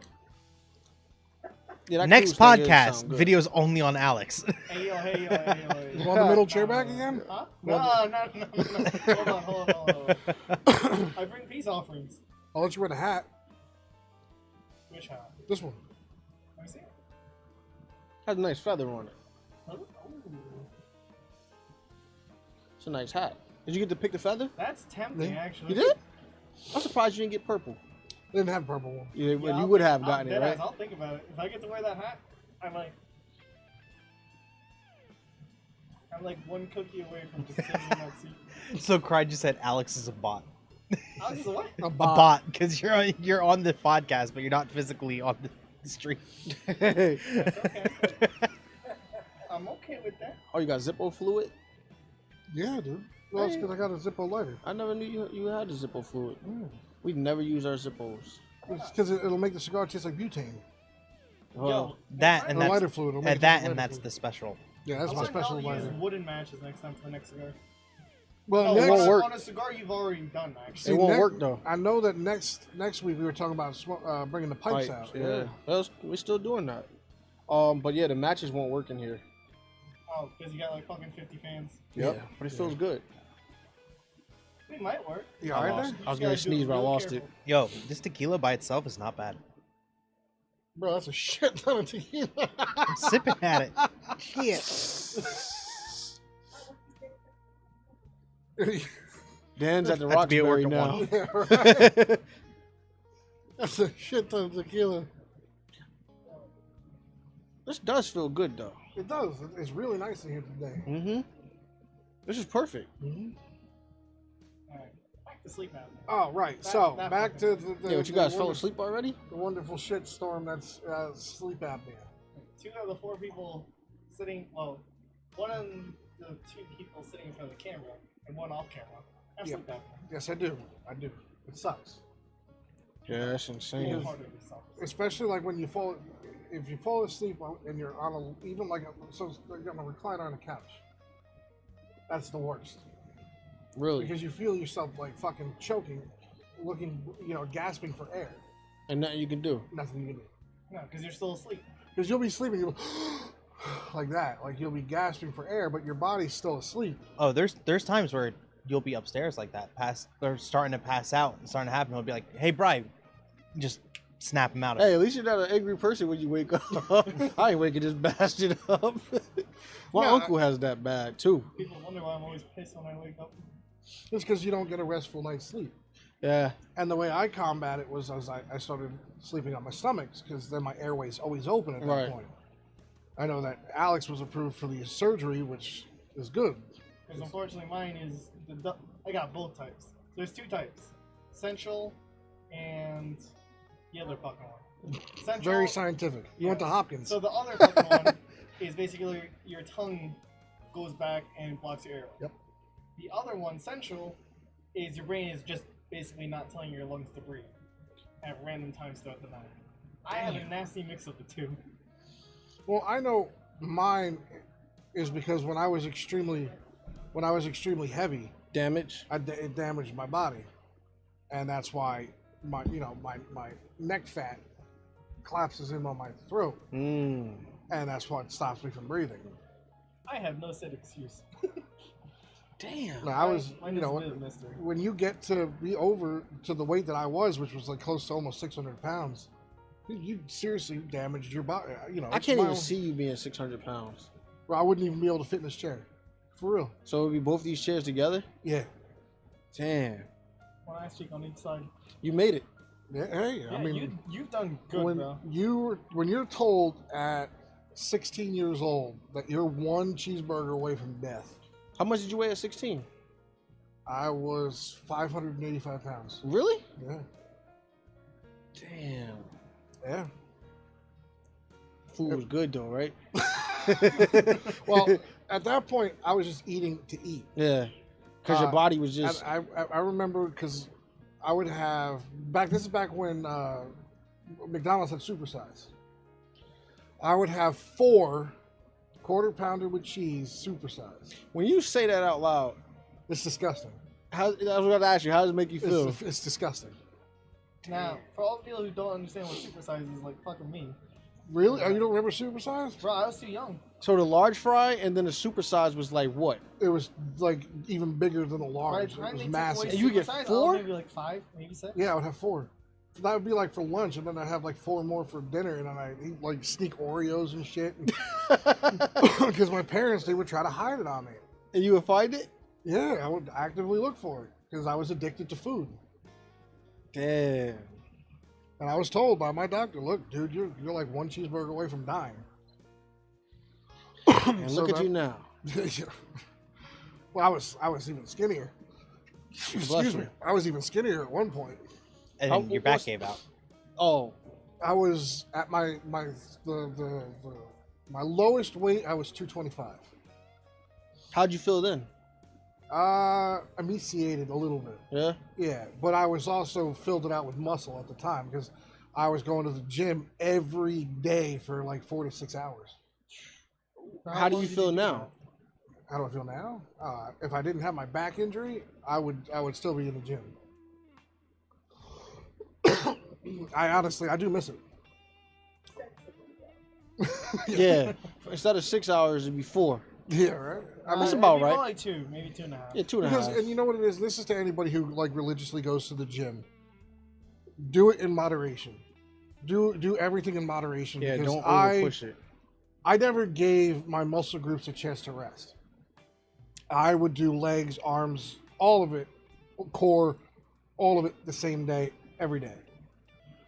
Yeah, that Next cruise thing podcast, sound good. videos only on Alex. Hey yo, hey yo, hey yo. Hey, You yo. want the middle chair back again? Huh? No. Hold on. I bring peace offerings. I'll let you wear the hat. Which hat? This one. Let me see. Has a nice feather on it. Oh, ooh. It's a nice hat. Did you get to pick the feather? That's tempting, Yeah. actually. You did? I'm surprised you didn't get purple. They didn't have a purple one. Yeah, Yeah, you would have I'll gotten it, deadass, right? I'll think about it. If I get to wear that hat, I'm like one cookie away from just sitting in that seat. So Cry just said Alex is a bot. I was just what? A A bot. bot, because you're on the podcast, but you're not physically on the street. That's okay. I'm okay with that. Oh, you got Zippo fluid? Yeah, dude. Well, it's because I got a Zippo lighter. I never knew you had a Zippo fluid. We never use our Zippos. It's because it'll make the cigar taste like butane. Well, That The and lighter that's fluid. Will make and it that taste like and lighter that's the fluid. special. Yeah, that's I my learned how special to use lighter. wooden matches next time for the next cigar. Well, No, it next, won't work. on a cigar you've already done, actually. see, It won't next- work, though. I know that next week we were talking about bringing the pipes out. Yeah, we're still doing that. But yeah, the matches won't work in here. Oh, because you got like fucking 50 fans. Yep, Yeah, but it feels good. It might work. Yeah, I right lost there? it. I was You gonna just gotta sneeze, do but I real lost careful. Yo, this tequila by itself is not bad. Bro, that's a shit ton of tequila. I'm sipping at it. Shit. Dan's at the Had to be at work Roxbury at now. one. Yeah, right. That's a shit ton of tequila. This does feel good though. It does. It's really nice in here today. Mm-hmm. This is perfect. Mm-hmm. Alright, back to sleep now. Oh, right. That- So, that back to fucking- the Yeah, but you guys fell wonderful- asleep already? The wonderful shit storm that's sleep apnea. 2 of the 4 people sitting, well, one of the 2 people sitting in front of the camera and 1 off camera. Have Yep. sleep apnea. Yes, I do. I do. It sucks. Yeah, that's It's insane. harder to stop. Especially like when you fall, if you fall asleep and you're on a, even like you're on a recliner on a couch. That's the worst. Really? Because you feel yourself like fucking choking, looking, gasping for air. And nothing you can do. Nothing you can do. No, because you're still asleep. Because you'll be sleeping, you'll like that. Like you'll be gasping for air, but your body's still asleep. Oh, there's times where you'll be upstairs like that, or starting to pass out, and starting to happen. It'll be like, "Hey, Bri," just snap him out of it. Hey, at least you're not an angry person when you wake up. I ain't waking this bastard up. My No, uncle has that bad too. People wonder why I'm always pissed when I wake up. It's because you don't get a restful night's sleep. Yeah. And the way I combat it was I started sleeping on my stomach because then my airway's always open at that Right. point. I know that Alex was approved for the surgery, which is good. Because unfortunately mine is, I got both types. There's two types: central and the other fucking one. Central, Very scientific. You went to Hopkins. So the other fucking one is basically your tongue goes back and blocks your airway. Yep. The other one, central, is your brain is just basically not telling your lungs to breathe at random times throughout the night. I have a nasty mix of the two. Well, I know mine is because when I was extremely heavy, Damage. it damaged my body, and that's why my neck fat collapses in on my throat, and that's what stops me from breathing. I have no said excuse. Damn. No, I was, Mine is a bit of a mystery. when you get to be over to the weight that I was, which was like close to almost 600 pounds, you seriously damaged your body. I can't even see you being 600 pounds. Well, I wouldn't even be able to fit in this chair, for real. So it would be both these chairs together? Yeah. Damn. One ass cheek on each side. You made it. Yeah. Hey, Yeah, I mean, you've done good, when bro. you're told at 16 years old that you're one cheeseburger away from death. How much did you weigh at 16? I was 585 pounds. Really? Yeah. Damn. Yeah. Food was good though, right? Well, at that point, I was just eating to eat. Yeah. Because your body was just. I remember because I would have this is back when McDonald's had supersize. I would have 4 quarter pounder with cheese supersize. When you say that out loud, It's disgusting. I was going to ask you, how does it make you feel? It's disgusting. Now, for all the people who don't understand what supersize is, like fucking me, Really? Oh, you don't remember supersize? bro, I was too young. So the large fry and then the super size was like what? It was like even bigger than a By large. the It time was they took massive. away And you get supersize, I was 4? maybe like 5, maybe 6. Yeah, I would have 4. That would be like for lunch, and then I'd have like 4 more for dinner, and then I'd eat like sneak Oreos and shit. Because my parents, they would try to hide it on me. And you would find it? Yeah, I would actively look for it because I was addicted to food. Damn. And I was told by my doctor, look, dude, you're like one cheeseburger away from dying. And look at you now. Well, I was even skinnier. Excuse me. you. I was even skinnier at one point. And How- then your what back was- gave out. Oh. I was at my lowest weight. I was 225. How'd you feel then? Emaciated a little bit. Yeah? Yeah, but I was also filled it out with muscle at the time because I was going to the gym every day for like 4 to 6 hours. How do you feel now? How do I feel now? If I didn't have my back injury, I would still be in the gym. I do miss it. Yeah. Instead of 6 hours, it'd be 4. Yeah, right. That's about maybe right. more like 2, maybe 2.5. Yeah, 2.5. Because, and you know what it is? This is to anybody who like religiously goes to the gym. Do it in moderation. Do everything in moderation. Yeah, because don't over push it. I never gave my muscle groups a chance to rest. I would do legs, arms, all of it, core, all of it the same day, every day.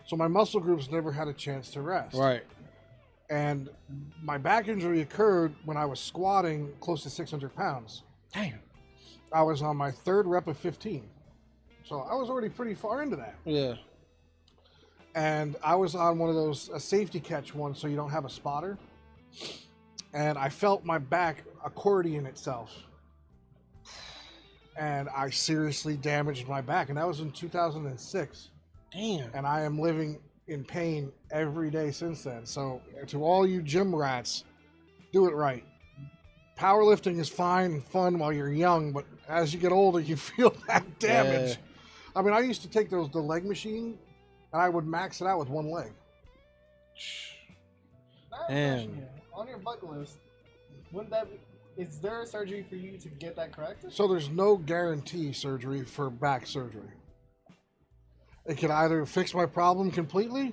So my muscle groups never had a chance to rest. Right. And my back injury occurred when I was squatting close to 600 pounds. Damn. I was on my 3rd rep of 15. So I was already pretty far into that. Yeah. And I was on one of those a safety catch ones so you don't have a spotter. And I felt my back accordion itself. And I seriously damaged my back. And that was in 2006. Damn. And I am living in pain every day since then. So to all you gym rats, do it right. Powerlifting is fine and fun while you're young, but as you get older, you feel that damage. Yeah. I mean, I used to take the leg machine, and I would max it out with one leg. Damn. On your bucket list, is there a surgery for you to get that corrected? So there's no guarantee surgery for back surgery. It could either fix my problem completely,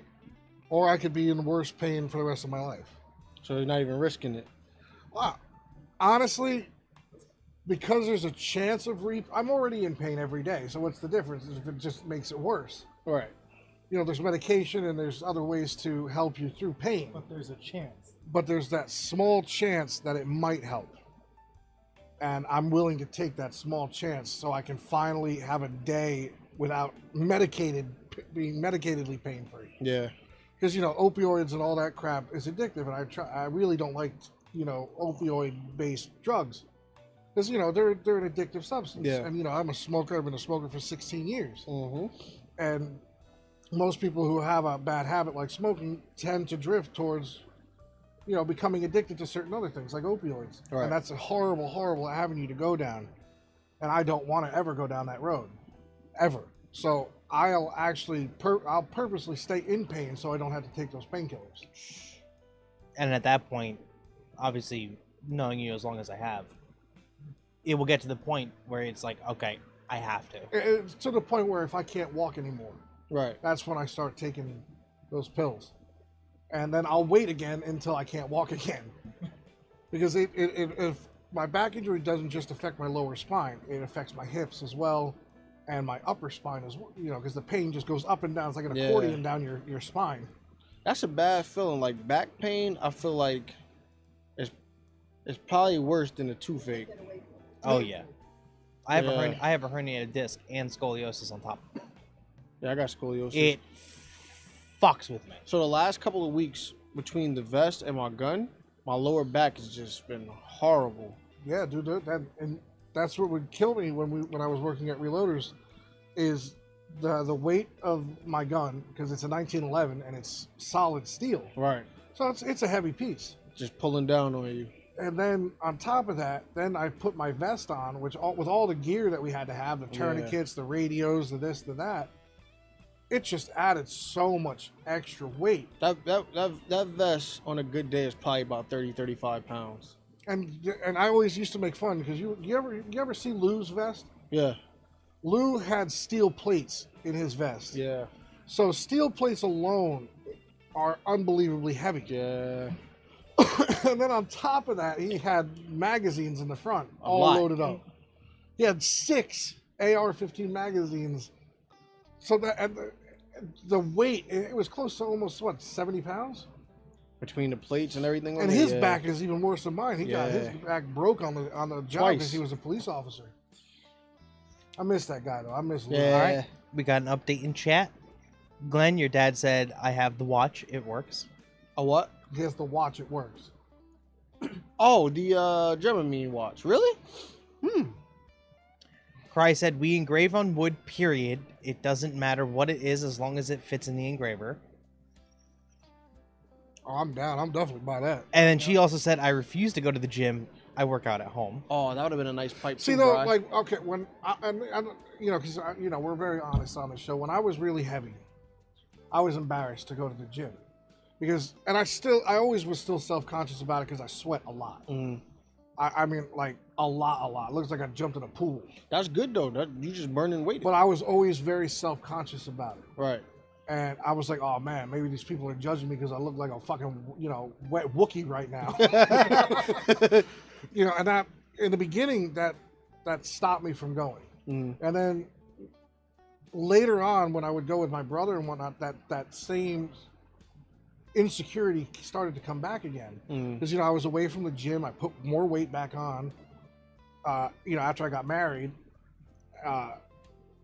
or I could be in worse pain for the rest of my life. So you're not even risking it. Honestly, because there's a chance of I'm already in pain every day. So what's the difference if it just makes it worse? Right. You know, there's medication and there's other ways to help you through pain. But there's a chance. But there's that small chance that it might help. And I'm willing to take that small chance so I can finally have a day without being medicatedly pain-free. Yeah. Because, opioids and all that crap is addictive, and I really don't like, opioid-based drugs. Because, they're an addictive substance. Yeah. And, I'm a smoker. I've been a smoker for 16 years. Mm-hmm. And most people who have a bad habit like smoking tend to drift towards, becoming addicted to certain other things like opioids. Right. And that's a horrible, horrible avenue to go down. And I don't want to ever go down that road. Ever. So I'll actually, I'll purposely stay in pain so I don't have to take those painkillers. And at that point, obviously, knowing you as long as I have, it will get to the point where it's like, okay, I have to. It's to the point where if I can't walk anymore, Right. that's when I start taking those pills. And then I'll wait again until I can't walk again. Because if my back injury doesn't just affect my lower spine, it affects my hips as well and my upper spine as well, because the pain just goes up and down. It's like an accordion down your spine. That's a bad feeling. Like back pain, I feel like it's probably worse than a toothache. Oh yeah, I have Yeah. I have a herniated disc and scoliosis on top. Yeah, I got scoliosis. It fucks with me. So the last couple of weeks between the vest and my gun, my lower back has just been horrible. Yeah, dude, and that's what would kill me when I was working at Reloaders, is the weight of my gun, because it's a 1911 and it's solid steel. Right. So it's a heavy piece. Just pulling down on you. And then on top of that, then I put my vest on, which with all the gear that we had to have, the tourniquets, the radios, the this, the that, it just added so much extra weight. That vest on a good day is probably about 30, 35 pounds. And I always used to make fun, because you ever see Lou's vest? Yeah. Lou had steel plates in his vest. Yeah. So steel plates alone are unbelievably heavy. Yeah. And then on top of that, he had magazines in the front, all lot. loaded up. He had 6 AR-15 magazines. So that the weight, it was close to almost, 70 pounds? Between the plates and everything like And that. his yeah. back is even worse than mine. He got his back broke on the job Twice. because he was a police officer. I miss that guy, though. I miss Lou. Yeah. All right, we got an update in chat. Glenn, your dad said, I have the watch. It works. A what? He has the watch. It works. Oh, the Dramamine watch. Really? Cry said, we engrave on wood, period. It doesn't matter what it is as long as it fits in the engraver. Oh, I'm down. I'm definitely by that. And then she also said, I refuse to go to the gym. I work out at home. Oh, that would have been a nice pipe. See, too, though, Bri. like, okay, when because we're very honest on this show. When I was really heavy, I was embarrassed to go to the gym because, and I always was still self-conscious about it because I sweat a lot. I mean, like a lot. It looks like I jumped in a pool. That's good though. That you just burning weight. But I was always very self-conscious about it. Right. And I was like, oh man, maybe these people are judging me because I look like a fucking, wet Wookiee right now. And that in the beginning that stopped me from going. And then later on, when I would go with my brother and whatnot, that same insecurity started to come back again. Because I was away from the gym, I put more weight back on. After I got married.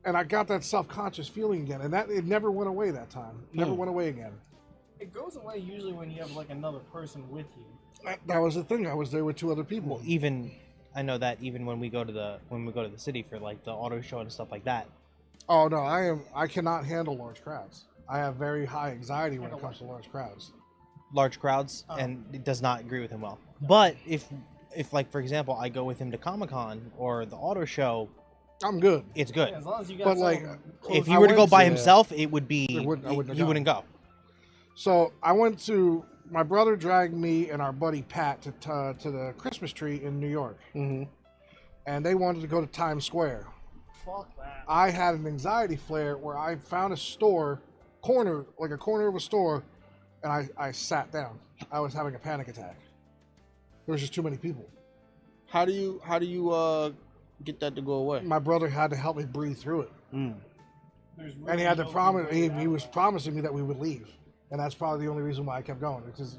And I got that self-conscious feeling again, and it never went away that time. Never went away again. It goes away usually when you have like another person with you. That was the thing. I was there with 2 other people. Well, I know that even when we go to the city for like the auto show and stuff like that. Oh no, I cannot handle large crowds. I have very high anxiety when it comes to large crowds. Large crowds, and it does not agree with him well. But if like for example, I go with him to Comic-Con or the auto show, I'm good. it's good. Yeah, as long as you got But like, someone- If I he were to go went by himself, it would be I wouldn't have he wouldn't go. So I went to. My brother dragged me and our buddy Pat to the Christmas tree in New York, and they wanted to go to Times Square. fuck that. I had an anxiety flare where I found a corner of a store, and I sat down. I was having a panic attack. There was just too many people. How do you get that to go away? My brother had to help me breathe through it, There's and he had to really promise. no way He around was it. promising me that we would leave, and that's probably the only reason why I kept going. Because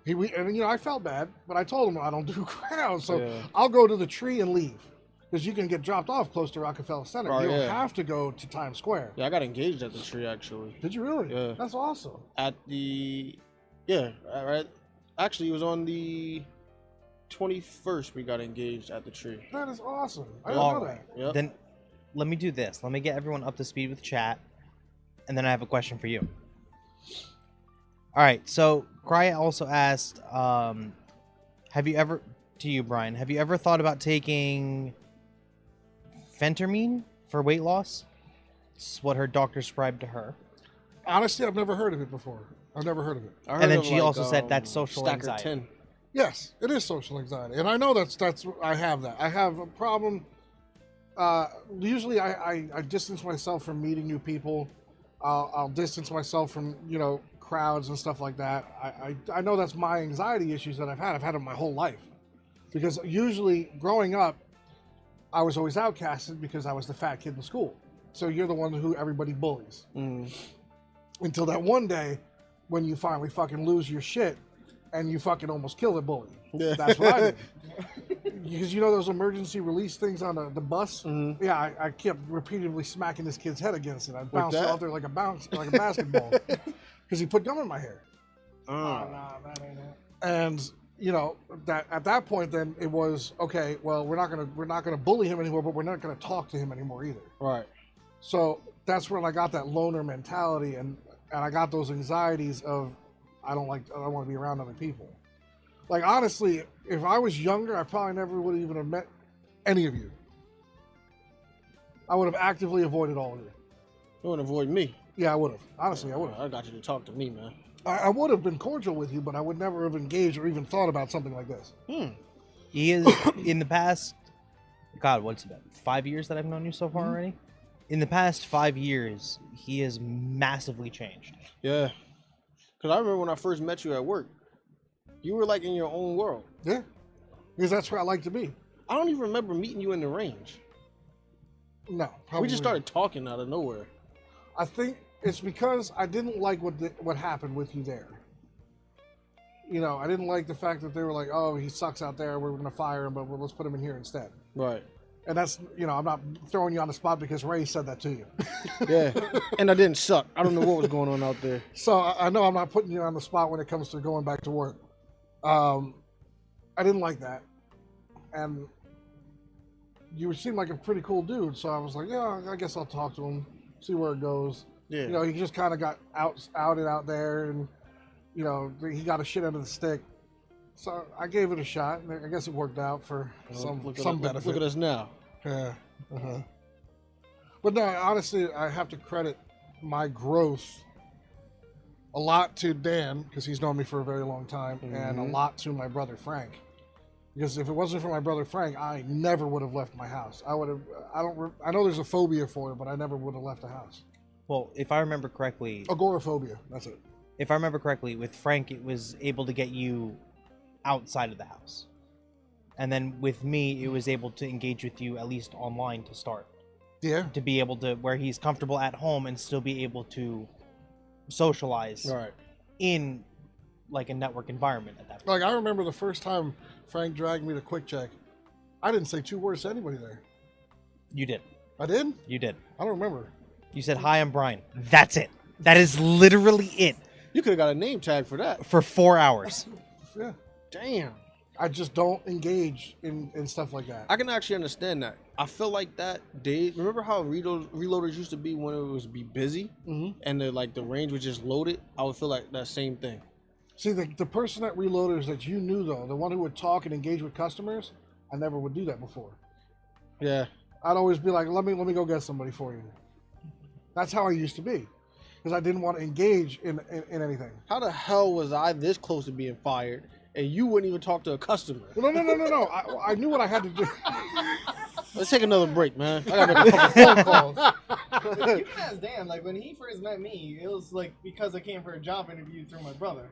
And I felt bad, but I told him I don't do crowds, so Yeah. I'll go to the tree and leave. Because you can get dropped off close to Rockefeller Center. Oh, you don't yeah. have to go to Times Square. Yeah, I got engaged at the tree actually. Did you really? Yeah. That's awesome. At the, yeah, right. Actually, it was on the 21st we got engaged at the tree. That is awesome. I didn't All know right. that. Yep. Then let me do this. Let me get everyone up to speed with chat, and then I have a question for you. All right. So Cry also asked, have you ever, to you, Brian, have you ever thought about taking phentermine for weight loss? It's what her doctor prescribed to her. Honestly, I've never heard of it before. I've never heard of it. I heard And then of, she also said that's social Stacker anxiety. 10. Yes, it is social anxiety, and I know that's I have that. I have a problem. Usually, I distance myself from meeting new people. I'll distance myself from crowds and stuff like that. I know that's my anxiety issues that I've had. I've had it my whole life, because usually growing up, I was always outcasted because I was the fat kid in school. So you're the one who everybody bullies. Until that one day when you finally fucking lose your shit and you fucking almost kill the bully. Yeah. That's what I did. Because those emergency release things on the bus? Mhm. Yeah, I kept repeatedly smacking this kid's head against it. I bounced that? out there like a basketball. Because he put gum in my hair. Oh, nah, that ain't it. And that at that point, then it was okay. Well, we're not gonna bully him anymore, but we're not gonna talk to him anymore either. Right. So that's when I got that loner mentality, and I got those anxieties of I don't want to be around other people. Like honestly, if I was younger, I probably never would even have met any of you. I would have actively avoided all of you. You want to avoid me? Yeah, I would have. Honestly, I would have. I got you to talk to me, man. I would have been cordial with you, but I would never have engaged or even thought about something like this. He is in the past. God, what's it been? 5 years that I've known you so far already. In the past 5 years, he has massively changed. Yeah. Because I remember when I first met you at work, you were like in your own world. Yeah, because that's where I like to be. I don't even remember meeting you in the range. No, We just started talking out of nowhere. I think it's because I didn't like what happened with you there. I didn't like the fact that they were like, "Oh, he sucks out there. We're going to fire him, but let's put him in here instead." Right. And that's, I'm not throwing you on the spot because Ray said that to you. Yeah. And I didn't suck. I don't know what was going on out there. So I know I'm not putting you on the spot when it comes to going back to work. I didn't like that, and you seem like a pretty cool dude. So I was like, yeah, I guess I'll talk to him, see where it goes. Yeah. He just kind of got outed out there, and he got a shit end of the stick. So I gave it a shot, and I guess it worked out for some benefit. Look at us now. Yeah. But no, honestly, I have to credit my growth a lot to Dan, because he's known me for a very long time, and a lot to my brother Frank. Because if it wasn't for my brother Frank, I never would have left my house. I know there's a phobia for it, but I never would have left the house. Well, if I remember correctly, Agoraphobia, that's it. if I remember correctly, with Frank, it was able to get you outside of the house. And then with me, it was able to engage with you at least online to start. Yeah. To be able to, where he's comfortable at home and still be able to socialize Right. in like a network environment at that point. Like, I remember the first time Frank dragged me to Quick Check, I didn't say 2 words to anybody there. You did. I did? You did. I don't remember. You said, "Hi, I'm Brian." That's it. That is literally it You could have got a name tag for that. for 4 hours. Yeah. Damn. I just don't engage in stuff like that. I can actually understand that. I feel like that day. Remember how reloaders used to be when it was be busy and the range was just loaded? I would feel like that same thing. See, the person at Reloaders that you knew, though, the one who would talk and engage with customers, I never would do that before. Yeah. I'd always be like, let me go get somebody for you. That's how I used to be, because I didn't want to engage in anything. How the hell was I this close to being fired and you wouldn't even talk to a customer? No. I knew what I had to do. Let's take another break, man. I gotta make a couple phone calls. You can ask Dan. Like when he first met me, it was like because I came for a job interview through my brother,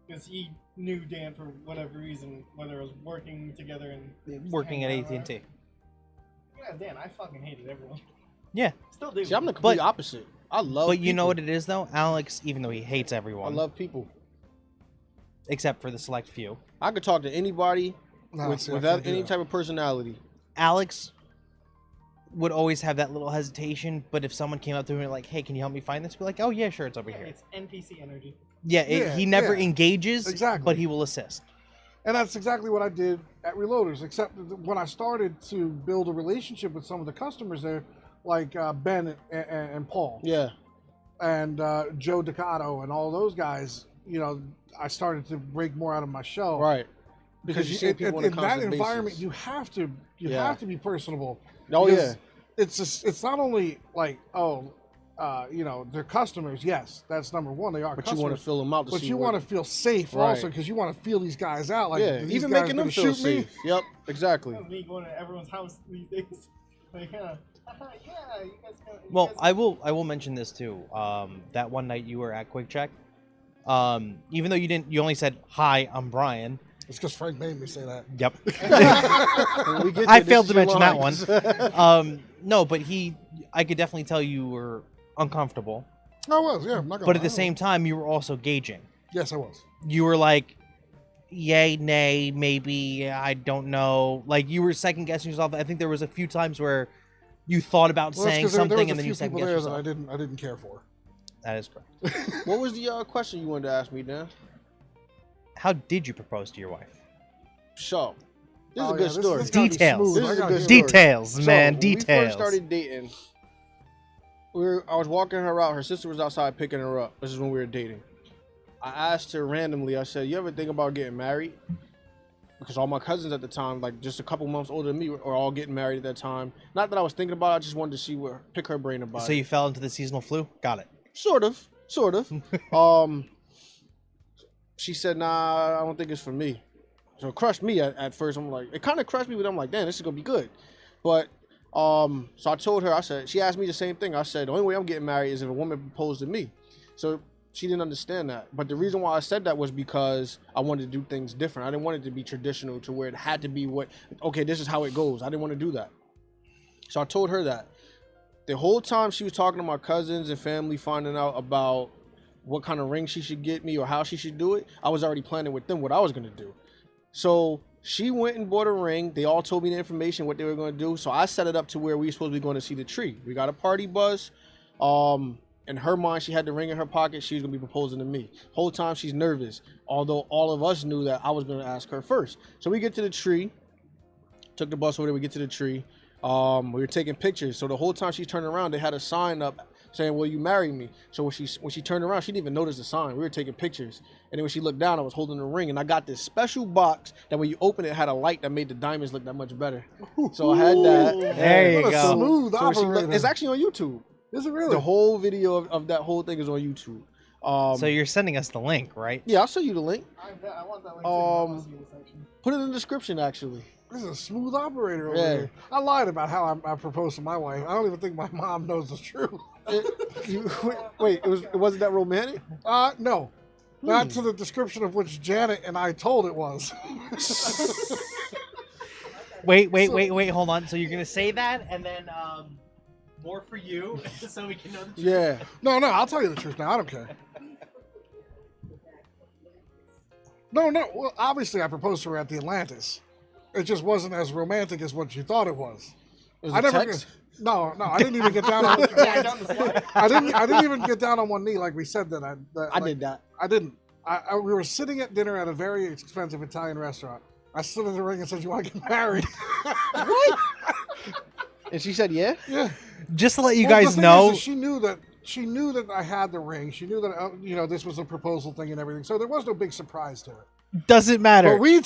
because he knew Dan for whatever reason, whether it was working together and Working at hanging out, AT&T. You can ask Dan. I fucking hated everyone. Yeah. Still do. See, I'm the complete But- opposite. I love But you know people. what it is, though? Alex, even though he hates I everyone, love people. except for the select few. I could talk to anybody Nah, see, I without can't do any that. type of personality. Alex would always have that little hesitation, but if someone came up to him and like, "Hey, can you help me find this?" Be like, "Oh yeah, sure, it's over Yeah, here." it's NPC energy. Yeah, Yeah, he never yeah. engages, Exactly. but he will assist. And that's exactly what I did at Reloaders, except that when I started to build a relationship with some of the customers there, like Ben and Paul Yeah. and Joe Ducato and all those guys, you know, I started to break more out of my shell. Right. Because you see people on a in that constant environment, basis. you have to Yeah. have to be personable. Oh, Because yeah. it's just, it's not only like, you know, they're customers. Yes, that's number one. They are But you customers. want to fill them out to But see you what- want to feel safe Right. also, because you want to feel these guys out. Like, yeah, these even guys making them gonna feel shoot me? safe. Yep, exactly. That's me going to everyone's house these days. Like, yeah, you guys can. Well, I will mention this too. That one night you were at Quick Check, even though you only said, "Hi, I'm Brian." It's because Frank made me say that. Yep. When we get I there, failed this to is your mention that lines. one. No, but I could definitely tell you were uncomfortable, I was, yeah. I'm not gonna but at lie, the I same was. time, you were also gauging. Yes, I was. You were like, yay, nay, maybe, I don't know. Like, you were second guessing yourself. I think there was a few times where you thought about Well, that's saying 'cause there something was a and then few you second people guessed there that yourself. I didn't care for. That is correct. What was the question you wanted to ask me, Dan? How did you propose to your wife? So, this is Oh, a yeah, good story. this gotta be Details. smooth. This I is a gotta good hear story. Details, So, man, when details. we first started dating, I was walking her out. Her sister was outside picking her up. This is when we were dating. I asked her randomly, I said, "You ever think about getting married?" Because all my cousins at the time, like just a couple months older than me, were all getting married at that time. Not that I was thinking about it, I just wanted to see pick her brain about So it. you fell into the seasonal flu? Got it. Sort of. She said, "Nah, I don't think it's for me." So it crushed me at first. I'm like, it kind of crushed me, but I'm like, damn, this is gonna be good. But so I told her, I said, she asked me the same thing. I said, the only way I'm getting married is if a woman proposed to me. So she didn't understand that. But the reason why I said that was because I wanted to do things different. I didn't want it to be traditional to where it had to be okay, this is how it goes. I didn't want to do that. So I told her that. The whole time she was talking to my cousins and family, finding out about what kind of ring she should get me or how she should do it, I was already planning with them what I was going to do. So she went and bought a ring. They all told me the information, what they were going to do. So I set it up to where we were supposed to be going to see the tree. We got a party bus. In her mind, she had the ring in her pocket. She was going to be proposing to me. Whole time she's nervous, although all of us knew that I was going to ask her first. So we get to the tree. Took the bus over there. We get to the tree. We were taking pictures. So the whole time she's turning around, they had a sign up saying, "Will you marry me?" So when she turned around, she didn't even notice the sign. We were taking pictures. And then when she looked down, I was holding the ring. And I got this special box that when you open it, had a light that made the diamonds look that much better. So I had that. There you What a go. smooth So when she operator. it's actually on YouTube. Is it really? The whole video of that whole thing is on YouTube. So you're sending us the link, right? Yeah, I'll send you the link. I want that link too. I want to see this section. Put it in the description, actually. This is a smooth operator over Yeah. here. I lied about how I proposed to my wife. I don't even think my mom knows the truth. Wait, it wasn't that romantic? No. Not to the description of which Janet and I told it was. Wait, hold on. So you're gonna say that, and then more for you, so we can know the truth. Yeah. No, I'll tell you the truth now. I don't care. No. Well, obviously, I proposed to her at the Atlantis. It just wasn't as romantic as what you thought it was. Was I it never. text? No, I didn't even get down on. I didn't even get down on one knee like we said that. I did that. I didn't. We were sitting at dinner at a very expensive Italian restaurant. I slid in the ring and said, "You want to get married?" What? And she said, "Yeah." Yeah. Just to let you Well, the guys thing know, is she knew that I had the ring. She knew that this was a proposal thing and everything. So there was no big surprise to it. doesn't matter. But we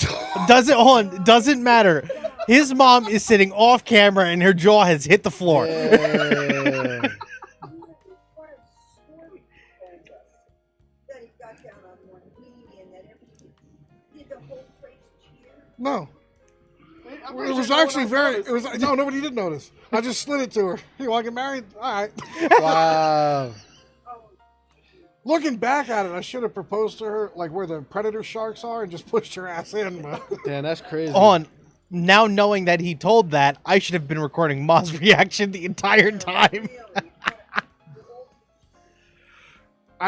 Doesn't matter. His mom is sitting off camera and her jaw has hit the floor. Yeah. What a story told us that he got down on one knee and that everything. Did the whole place cheer? no. I'm It pretty was sure no one actually else very. noticed. It was no. Nobody did notice. I just slid it to her. You want to get married? All right. Wow. Looking back at it, I should have proposed to her like where the predator sharks are and just pushed her ass in. But Damn, that's crazy. On now knowing that he told that, I should have been recording Ma's reaction the entire time.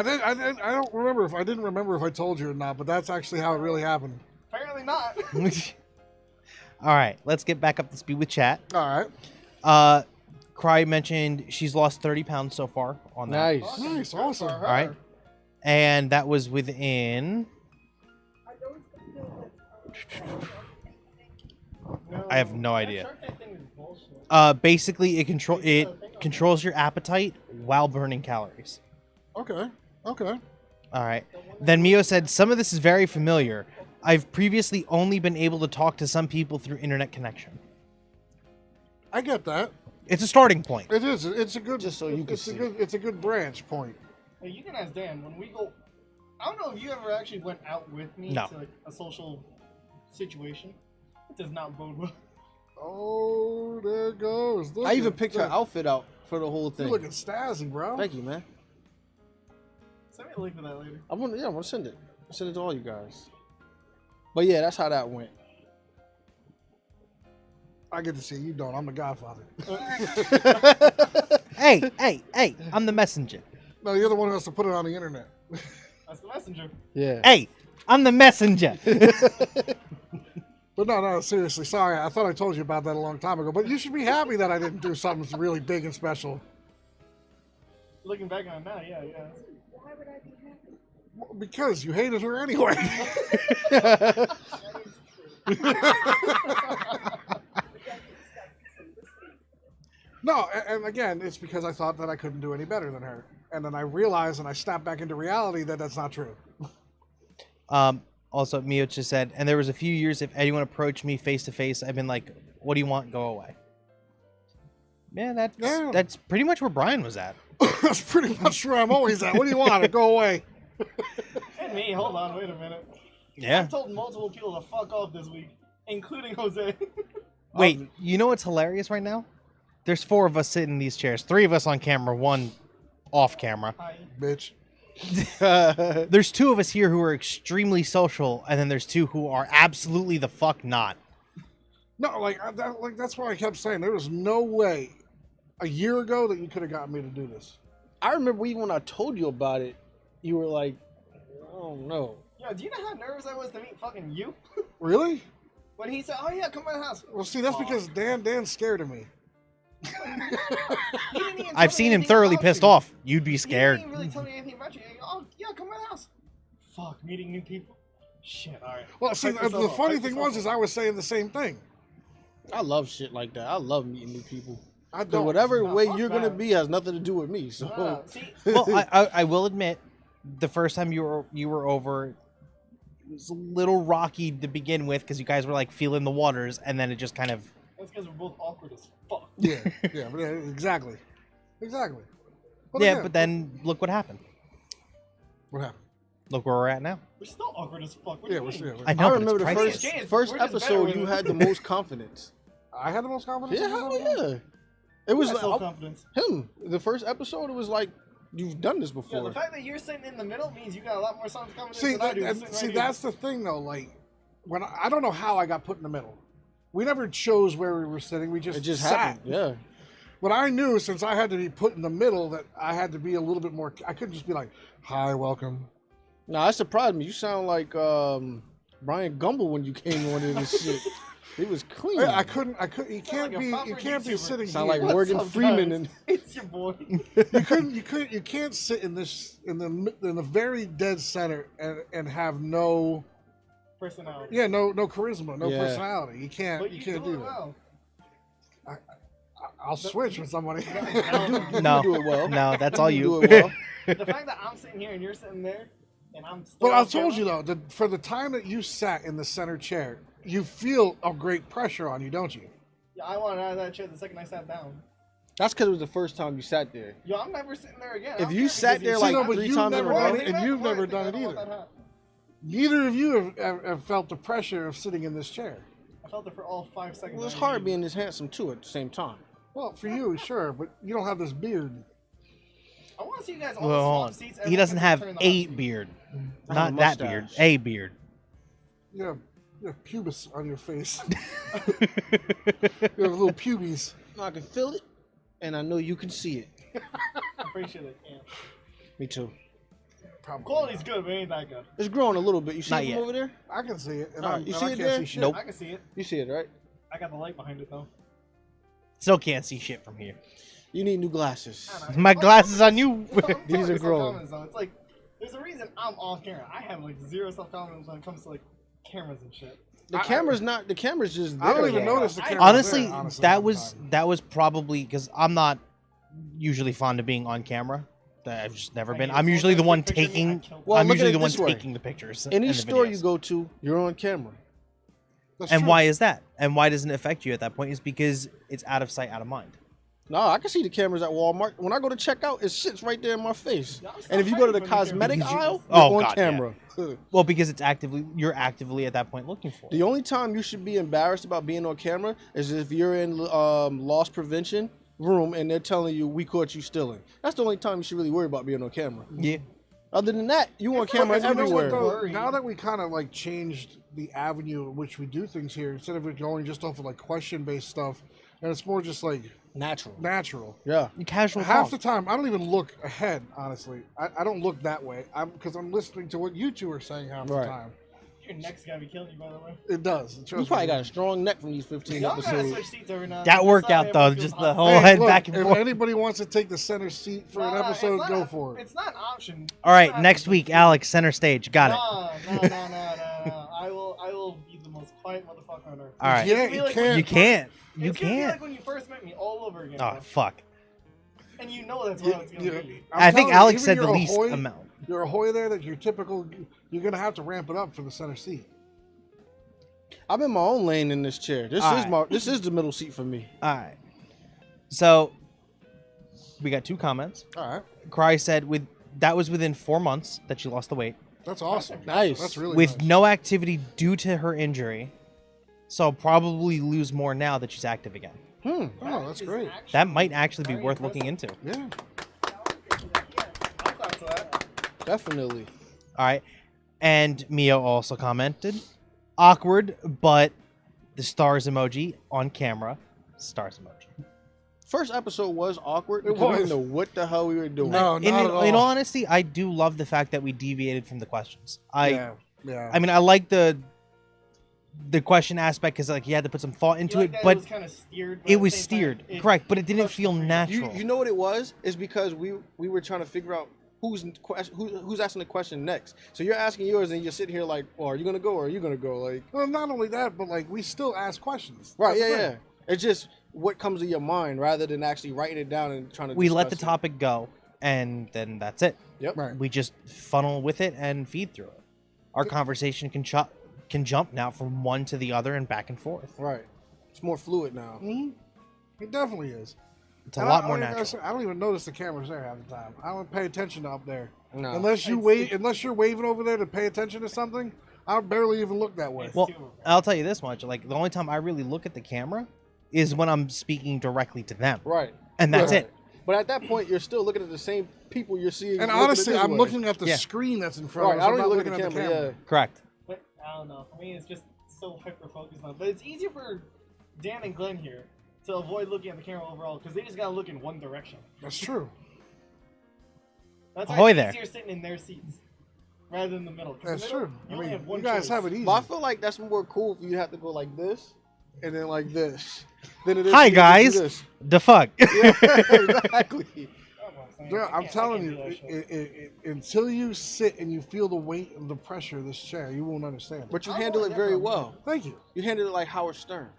I don't remember I didn't remember if I told you or not, but that's actually how it really happened. Apparently not. All right, let's get back up to speed with chat. All right. Cry mentioned she's lost 30 pounds so far on that. Nice. Nice, awesome. All right. And that was within... Are those the pills that I have no idea. Shark Tank thing is bullshit. Basically, it controls your appetite while burning calories. Okay. Okay. All right. Then Mio said, some of this is very familiar. I've previously only been able to talk to some people through internet connection. I get that. It's a starting point. It is. It's a good. Just so you can it's see a good. It's a good branch point. Hey, you can ask Dan when we go. I don't know if you ever actually went out with me No. to like a social situation. It does not bode well. Oh, there it goes. Look I even at- picked her look. outfit out for the whole You thing. looking snazzy, bro. Thank you, man. Send me a link for that later. I want to send it. Send it to all you guys. But yeah, that's how that went. I get to see you don't. I'm the Godfather. Hey, I'm the messenger. No, you're the one who has to put it on the internet. That's the messenger. Yeah. Hey, I'm the messenger. But no, seriously. Sorry, I thought I told you about that a long time ago. But you should be happy that I didn't do something really big and special. Looking back on it now, yeah. why would I be happy? Well, because you hated her anyway. No, and again, it's because I thought that I couldn't do any better than her. And then I realized and I snapped back into reality that that's not true. Also, Mio just said, and there was a few years if anyone approached me face to face, I've been like, what do you want? Go away. Yeah, that's pretty much where Brian was at. That's pretty much where I'm always at. What do you want? Go away. And me, hold on, wait a minute. Yeah. I've told multiple people to fuck off this week, including Jose. Wait, you know what's hilarious right now? There's 4 of us sitting in these chairs. 3 of us on camera, 1 off camera. Hi. Bitch. There's 2 of us here who are extremely social, and then there's 2 who are absolutely the fuck not. No, that's why I kept saying there was no way a year ago that you could have gotten me to do this. I remember even when I told you about it, you were like, "Oh no." Yo, do you know how nervous I was to meet fucking you? Really? When he said, "Oh yeah, come by the house." Well, see, that's because Dan's scared of me. He didn't even I've tell seen me him anything thoroughly about pissed you. off. You'd be He scared. didn't even really tell me anything about you. Oh yeah, come by the house. Fuck, meeting new people. Shit, all right. Well, see, Hype yourself the up, funny hype thing yourself was is up. I was saying the same thing. I love shit like that. I love meeting new people. I But don't. whatever No, way fuck you're gonna that. be has nothing to do with me. So Nah, see, Well, I will admit, the first time you were over, it was a little rocky to begin with because you guys were like feeling the waters, and then it just kind of. that's because we're both awkward as fuck. Yeah, exactly. But Yeah, again, but then look what happened. what happened? Look where we're at now. We're still awkward as fuck. What Yeah, do you mean? I I know, but remember it's the priceless. James, first we're just better episode with you it. had the most confidence. I had the most confidence. Yeah, in hell myself? yeah. It was That's like, self-confidence. him. The first episode, it was like you've done this Yeah, before. the fact that you're sitting in the middle means you got a lot more self-confidence See, than I do. sitting right here. that's the thing though. Like, when I don't know how I got put in the middle. We never chose where we were sitting. We just it just sat. happened. Yeah. But I knew since I had to be put in the middle that I had to be a little bit more. I couldn't just be like, "Hi, welcome." Nah, that surprised me. You sound like Brian Gumble when you came on in this shit. He was clean. I couldn't. You can't like a be. You proper can't be YouTuber. sitting Sound here. like Morgan What's up, Freeman guys? and It's your boy. You can't sit in this in the very dead center and have no Personality. no charisma, no Yeah. personality. You can't But you you can't do do it that. well. I'll switch with somebody. No, do it well. no, that's all do you. it well. The fact that I'm sitting here and you're sitting there, and I'm still But I on told camera, you though, for the time that you sat in the center chair, you feel a great pressure on you, don't you? Yeah, I wanted out of that chair the second I sat down. That's because it was the first time you sat there. Yo, I'm never sitting there again. I If don't you care sat because there you like See, no, but 3 you've times in a never row, done it, and you've never done it either. I Neither of you have felt the pressure of sitting in this chair. felt it for all 5 seconds. well, it's I hard needed. being this handsome too at the same time. Well, for you, sure, but you don't have this beard. I want to see you guys all Well, hold swap on. seats. He everyone doesn't can have turn the a hot seat. beard, I have not a that beard, mustache. a beard. You have pubis on your face. You have little pubes. I can feel it, and I know you can see it. I'm pretty sure they can. Me too. Probably. Quality's good, but it ain't that good. It's growing a little bit. You see Not it yet. from over there? I can see it. And Oh, I, you and see I it can't there? see shit. Nope. I can see it. You see it, right? I got the light behind it though. Still can't see shit from here. You need new glasses. I don't know. My glasses on you. These are growing. Self-confidence, though. It's like there's a reason I'm off camera. I have like zero self-confidence when it comes to like cameras and shit. The camera's not. The camera's just. I don't there, even though. notice the camera. Honestly, honestly, that sometimes. was probably because I'm not usually fond of being on camera. I've just never been. I'm usually the one taking. Well, I'm look at usually it the one this way. taking the pictures. Any and the store videos. you go to, you're on camera. That's And true. why is that? And why doesn't it affect you at that point? Is because it's out of sight, out of mind. No, I can see the cameras at Walmart. When I go to check out, it sits right there in my face. Yeah, I'm And if you go to the surprised when the cosmetic cameras- aisle, Oh, you're on God, yeah. camera. Well, because you're actively at that point looking for it. The only time you should be embarrassed about being on camera is if you're in loss prevention room and they're telling you we caught you stealing. That's the only time you should really worry about being on camera. Yeah. Other than that, you on It's camera like, you know what, everywhere. though? So, now that we kind of like changed the avenue in which we do things here, instead of it going just off of like question-based stuff, and it's more just like Natural. natural. Yeah. Casual Half the talk. time, I don't even look ahead. Honestly, I don't look that way. Because I'm listening to what you two are saying half the Right. time. Your neck's gotta be killing you, by the way. It does. You probably got a strong neck from these 15 Y'all gotta episodes. switch seats every now and That then. workout That's though, how everyone just feels the hot. whole Hey, head look, back and if forth. anybody wants to take the center seat for an Nah, episode, it's go not- for it. It's not an option. All right, It's not next an week, option. Alex, center stage. Got it. No. I will be the most quiet motherfucker on earth. All right. Yeah, It's gonna be you like can't. when You can't. You It's gonna be can't. like when you first met me all over again. Oh bro. fuck. And you know that's what it's gonna be. I think Alex said the you're least Ahoy, amount. You're a Hoy there that you're typical. You're gonna have to ramp it up for the center seat. I'm in my own lane in this chair. This is the middle seat for me. All right. So we got 2 comments. All right, Cry said that was within 4 months that she lost the weight that's awesome. Nice. That's really with nice. no activity due to her injury. So probably lose more now that she's active again. Oh, that's is great. actually That might actually be very worth impressive. looking into. Yeah. I'll clap to that. Definitely. All right. And Mio also commented, awkward, but the stars emoji on camera. Stars emoji. First episode was awkward It because we was. didn't know what the hell we were doing. No, In, not at all. in all honesty, I do love the fact that we deviated from the questions. yeah. I mean, I like the question aspect because like you had to put some thought into You like it, that but it was kind of steered. but it at the was same steered, time, it correct? But it didn't pushed feel the freedom. natural. You know what it was? It's because we were trying to figure out who's asking the question next. So you're asking yours and you're sitting here like, well, are you gonna go or are you gonna go? Like, Well, not only that, but like we still ask questions. right? That's Yeah, the yeah. thing. It's just what comes to your mind rather than actually writing it down and trying to. We let the discuss it. topic go, and then that's it. Yep. Right. We just funnel with it and feed through it. Our conversation can jump now from one to the other and back and forth. Right. It's more fluid now. Mhm. It definitely is. It's a And lot more like I natural. said, I don't even notice the cameras there half the time. I don't pay attention to up there. No. Unless you unless you're waving over there to pay attention to something, I barely even look that way. Well, I'll tell you this much: like the only time I really look at the camera is when I'm speaking directly to them, Right. and that's Right. it. But at that point, you're still looking at the same people you're seeing. And looking honestly, this I'm way. looking at the Yeah. screen that's in front Right. of us. I I'm don't not even look looking at the camera. Yeah. Correct. But I don't know. For me, it's just so hyper focused on. But it's easier for Dan and Glenn here to avoid looking at the camera overall because they just gotta look in one direction. That's true. That's Ahoy why it's there. easier sitting in their seats rather than the middle. 'cause That's the middle, true. You I only mean, have one you guys choice. have it easy. But I feel like that's more cool if you have to go like this and then like this. Than it is Hi for you to do guys, this. the fuck. Yeah, exactly. That's what I'm saying. Yeah, I I'm can't telling do you, that shit. until you sit and you feel the weight and the pressure of this chair, you won't understand it. But you I handle like it that very from you. well. Thank you. You handle it like Howard Stern.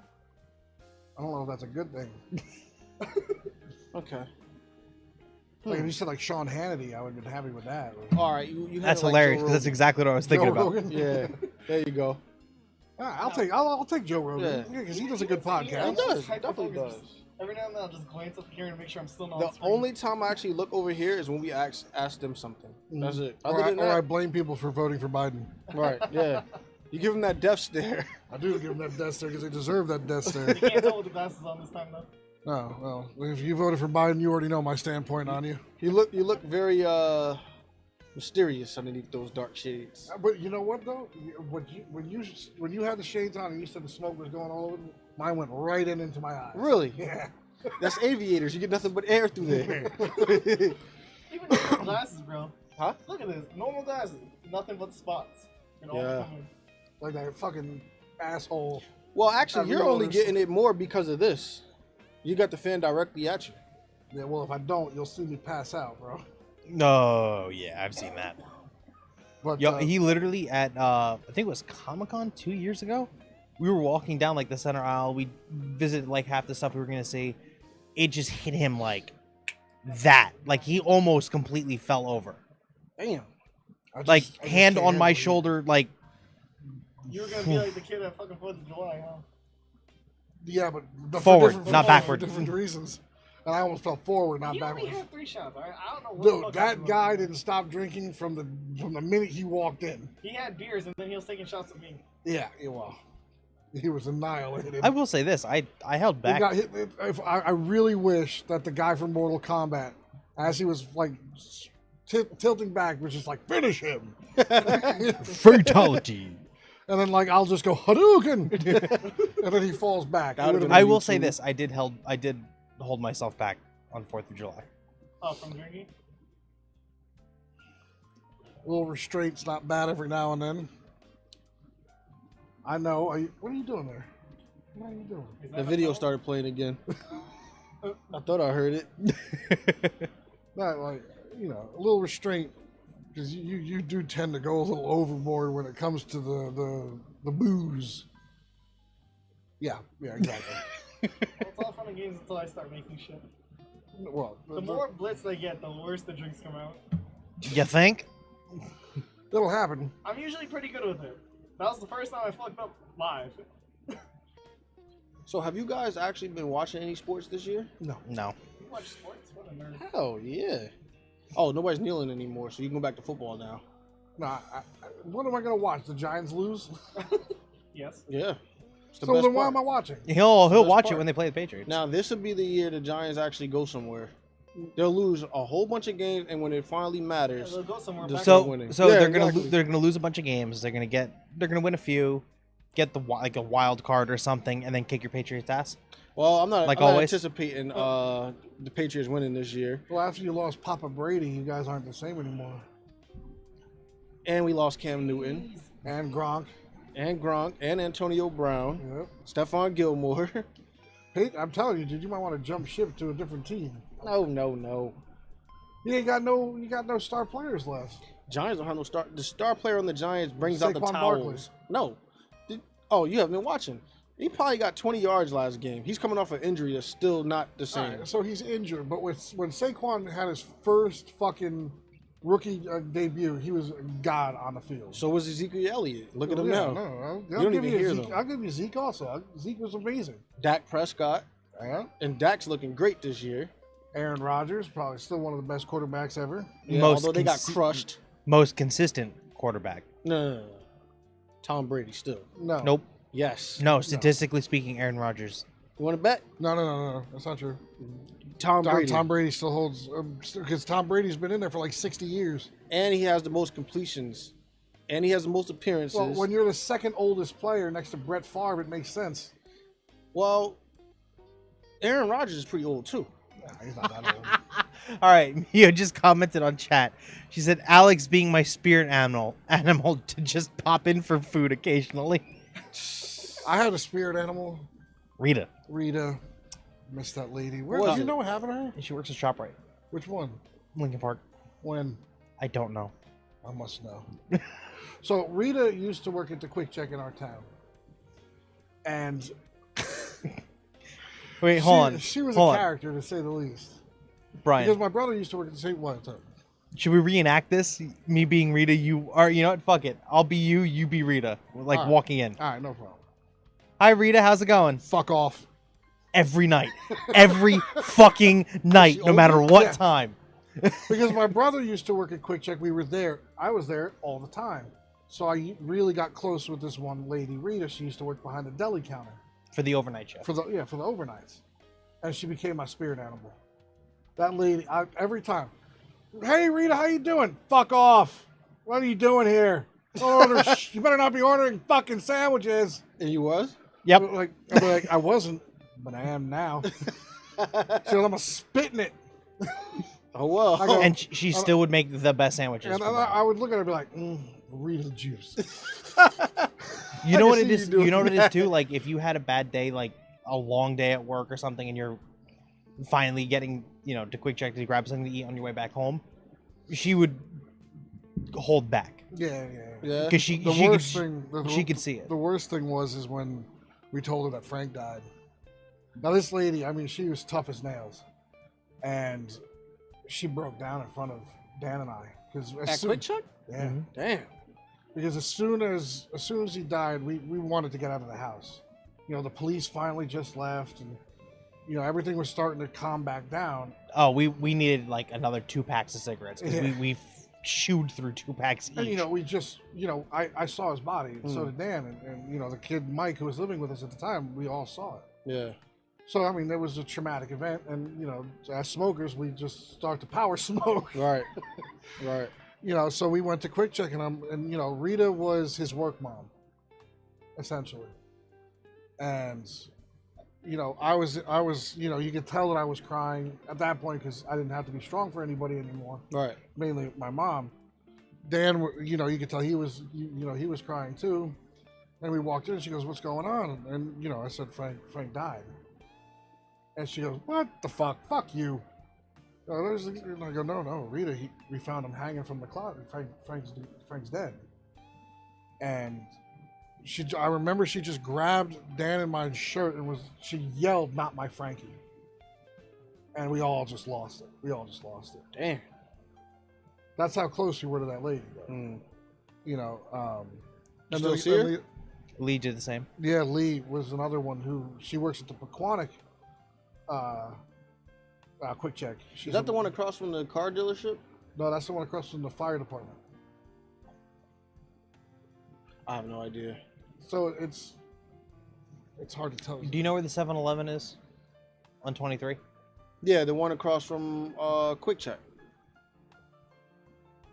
I don't know if that's a good thing. Okay. Like if you said like Sean Hannity, I would have been happy with that. All right. You That's handle it like hilarious Joe because that's Rogan. exactly what I was thinking Joe about. Rogan? Yeah. There you go. I'll take Joe Rogan. Yeah. Yeah, because he does a good He podcast. does. just hyper Definitely focused. does. Every now and then I'll just glance up here and make sure I'm still not The on screen. only time I actually look over here is when we ask them something. That's it. Other than Or I that, blame people for voting for Biden. right? Yeah. You give them that death stare. I do give them that death stare because they deserve that death You stare. can't tell with the glasses on this time though. Oh, well, if you voted for Biden, you already know my standpoint on you. You look very mysterious underneath those dark shades. But you know what though? When you had the shades on and you said the smoke was going all over, mine went right into my eyes. Really? Yeah. That's aviators. You get nothing but air through there. Even with the glasses, bro. Huh? Look at this. Normal guys, nothing but spots. And all Yeah. coming. Like that fucking asshole. Well, actually, you're only realize- getting it more because of this. You got the fan directly at you. Yeah, well, if I don't, you'll see me pass out, bro. No, yeah, I've seen that. But Yo, he literally at I think it was Comic-Con 2 years ago. We were walking down like the center aisle. We visited like half the stuff we were gonna see. It just hit him like that. Like he almost completely fell over. Damn. I just- Like I just hand can't on my handle it. shoulder. Like You were gonna be like the kid at fucking 4th of July, huh? Yeah, but for Forward, different- not for backward. different reasons. And I almost fell forward, not He only backwards. had 3 shots. I don't know what the Dude, fuck that happened. guy didn't stop drinking from the minute he walked in. He had beers and then he was taking shots at me. Yeah, well, he was annihilated. I will say this, I held He back. got hit. I really wish that the guy from Mortal Kombat, as he was like tilting back, was just like finish him, Fatality. and then like I'll just go Hadouken, and then he falls back. That would've been I on will say YouTube. this, I did hold myself back on 4th of July. Oh, from drinking? A little restraint's not bad every now and then. I know. What are you doing there? What are you doing? Is that The a video foul? started playing again. I thought I heard it. Not like a little restraint, because you do tend to go a little overboard when it comes to the booze. Yeah, exactly. Well, it's all fun and games until I start making shit. Well, The more blitz they get, the worse the drinks come out. You think? it'll happen. I'm usually pretty good with it. That was the first time I fucked up live. So, have you guys actually been watching any sports this year? No. No. You watch sports? What a nerd. Hell yeah. Oh, nobody's kneeling anymore, so you can go back to football now. Nah. What am I gonna watch? The Giants lose? Yes. Yeah. It's the So best then why part. am I watching? He'll best watch part. it when they play the Patriots. Now, this will be the year the Giants actually go somewhere. They'll lose a whole bunch of games, and when it finally Yeah, matters, they'll go somewhere Just back. start So winning. so Yeah, they're gonna exactly. they're gonna lose a bunch of games. They're gonna win a few, get like a wild card or something, and then kick your Patriots ass. well, I'm not, Like I'm not always. anticipating the Patriots winning this year. Well, after you lost Papa Brady, you guys aren't the same anymore. And we lost Cam Newton, And Gronk. and Gronk, and Antonio Brown, Yep. Stephon Gilmore. Hey, I'm telling you, dude, you might want to jump ship to a different team. No. You got no star players left. Giants don't have no star. The star player on the Giants brings out the Saquon towels. Barkley. No. You haven't been watching. He probably got 20 yards last game. He's coming off an injury that's still not the All same. right, so he's injured, but when Saquon had his first fucking rookie debut, he was god on the field. So was Ezekiel Elliott. Look at him Yeah, now. no, You don't give even hear Zeke. them. I'll give you Zeke also. Zeke was amazing. Dak Prescott. Yeah. And Dak's looking great this year. Aaron Rodgers, probably still one of the best quarterbacks ever. Yeah, Most although they got consi- crushed. Most consistent quarterback. No. Tom Brady still. No. Nope. Yes. No, statistically speaking, Aaron Rodgers. You want to bet? No. That's not true. Tom Brady. Tom Brady still holds, because Tom Brady's been in there for like 60 years. And he has the most completions. And he has the most appearances. Well, when you're the second oldest player next to Brett Favre, it makes sense. Well, Aaron Rodgers is pretty old too. Nah, he's not that old. All right, Mia just commented on chat. She said, "Alex being my spirit animal to just pop in for food occasionally." I had a spirit animal, Rita, Rita. Missed that lady. Where Was do you it? know what happened to her? she works at ShopRite, Which one? Lincoln Park. When? I don't know. I must know. So Rita used to work at the Quick Check in our town, and Wait, hold on. She was hold a on. character to say the least. Because Brian, my brother used to work at the same one. should we reenact this? Me being Rita, you are. You know what? Fuck it. I'll be you. You be Rita. Like All right. walking in. All right, no problem. Hi, Rita. How's it going? Fuck off. Every night, every fucking night, no matter older? what Yeah. time. Because my brother used to work at Quick Check. We were there. I was there all the time. So I really got close with this one lady, Rita. She used to work behind the deli counter For the overnight shift. for the overnights, and she became my spirit animal. That lady, every time. Hey Rita, how you doing? Fuck off. What are you doing here? Don't order you better not be ordering fucking sandwiches. And you was? Yep. I'd be like, I wasn't, but I am now. So I'm a spitting it. Oh well. I go- And she still would make the best sandwiches. And for I them. would look at her and be like, Rita juice. You I know can what see it you is? doing You know what it is that. too? Like if you had a bad day, like a long day at work or something, and you're finally getting, to quick check to grab something to eat on your way back home, she would hold back Yeah. because she The she worst could, thing. she could see it. The worst thing is when we told her that Frank died. Now this lady, I mean, she was tough as nails, and she broke down in front of Dan and I because At Quick Check? Yeah. Mhm. Damn. Because as soon as he died, we wanted to get out of the house. The police finally just left, and everything was starting to calm back down. Oh, we needed like another 2 packs of cigarettes because Yeah. we chewed through 2 packs each. And we just I saw his body, and so did Dan, and the kid Mike who was living with us at the time. We all saw it. Yeah. So I mean, there was a traumatic event, and as smokers, we just start to power smoke. Right. Right. So we went to Quick Check, and Rita was his work mom, essentially, and I was you could tell that I was crying at that point because I didn't have to be strong for anybody anymore. Right. Mainly my mom. Dan, you could tell he was he was crying too, and we walked in. And she goes, "What's going on?" And I said, "Frank died." And she goes, "What the fuck? Fuck you." And I go, no, Rita, we found him hanging from the closet. Frank's dead. And I remember she just grabbed Dan and my shirt and she yelled, "Not my Frankie." And we all just lost it. Damn. That's how close we were to that lady. Though. Mm. And Still see her? Lee did the same. Yeah, Lee was another one who she works at the Pequannock Quick Check. Is that the one across from the car dealership? No, that's the one across from the fire department. I have no idea. So it's hard to tell. Do you know where the 7-Eleven is on 23? Yeah, the one across from Quick Check.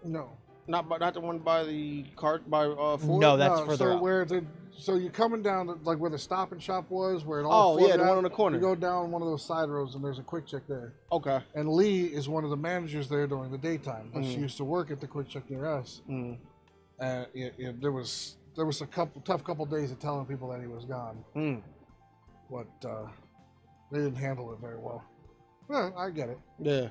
No. Not the one by the car by Ford. No, that's further so up. So you're coming down to, like where the Stop and Shop was, where it all. Oh yeah, flooded the one out. on the corner. You go down one of those side roads, and there's a Quick Check there. Okay. And Lee is one of the managers there during the daytime. But she Mm. used to work at the Quick Check near us. Mm. And there was a tough couple days of telling people that he was gone, Mm. but they didn't handle it very well. Well, I get it. Yeah.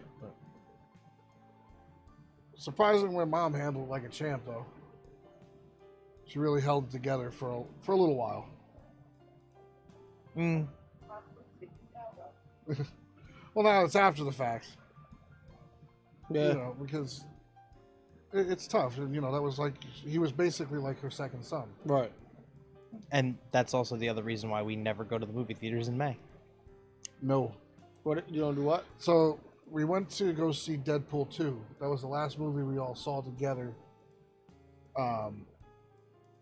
Surprising when Mom handled it like a champ, though. She really held it together for a little while. Mm. Well, now it's after the fact. Yeah. Because it's tough. And, that was like, he was basically like her second son. Right. And that's also the other reason why we never go to the movie theaters in May. No. What you don't do what? So we went to go see Deadpool 2. That was the last movie we all saw together.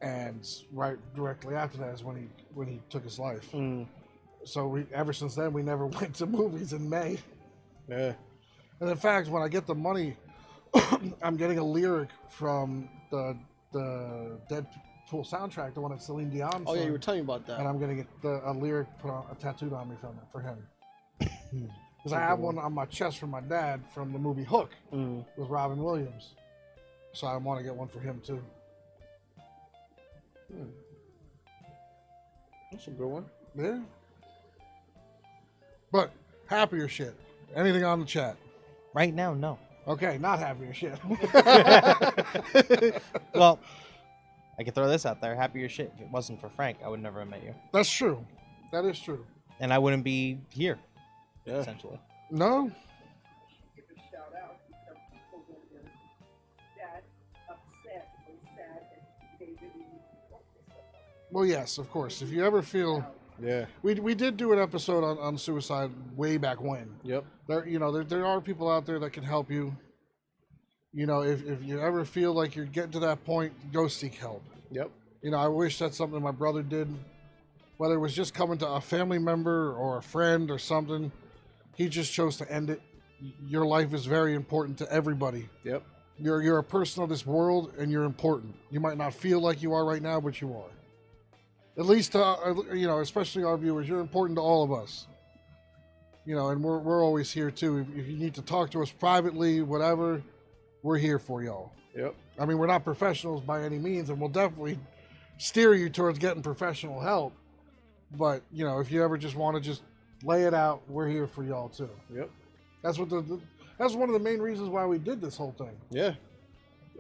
And right directly after that is when he took his life. Mm. So ever since then we never went to movies in May. Yeah. And in fact, when I get the money, I'm getting a lyric from the Deadpool soundtrack, the one that Celine Dion. Oh yeah, sung, you were telling me about that. and I'm gonna get a lyric tattooed on me for him. Because I have one on my chest from my dad from the movie Hook Mm. with Robin Williams. So I want to get one for him too. That's a good one. Yeah. But happier shit. Anything on the chat? Right now, no. Okay, not happier shit. Well, I could throw this out there. Happier shit. If it wasn't for Frank, I would never have met you. That's true. That is true. And I wouldn't be here, Yeah. essentially. No? Give a shout out because people when they're that upset or sad and they really need to focus on. Well, yes, of course. If you ever feel... Yeah. We did do an episode on suicide way back when. Yep. There are people out there that can help you. If you ever feel like you're getting to that point, go seek help. Yep. I wish that's something my brother did. Whether it was just coming to a family member or a friend or something, he just chose to end it. Your life is very important to everybody. Yep. You're a person of this world, and you're important. You might not feel like you are right now, but you are. At least, especially our viewers, you're important to all of us. you know, and we're always here too. If you need to talk to us privately, whatever, we're here for y'all. Yep. I mean, we're not professionals by any means, and we'll definitely steer you towards getting professional help. But, you know, if you ever just want to just lay it out, we're here for y'all too. Yep. That's what that's one of the main reasons why we did this whole thing. Yeah.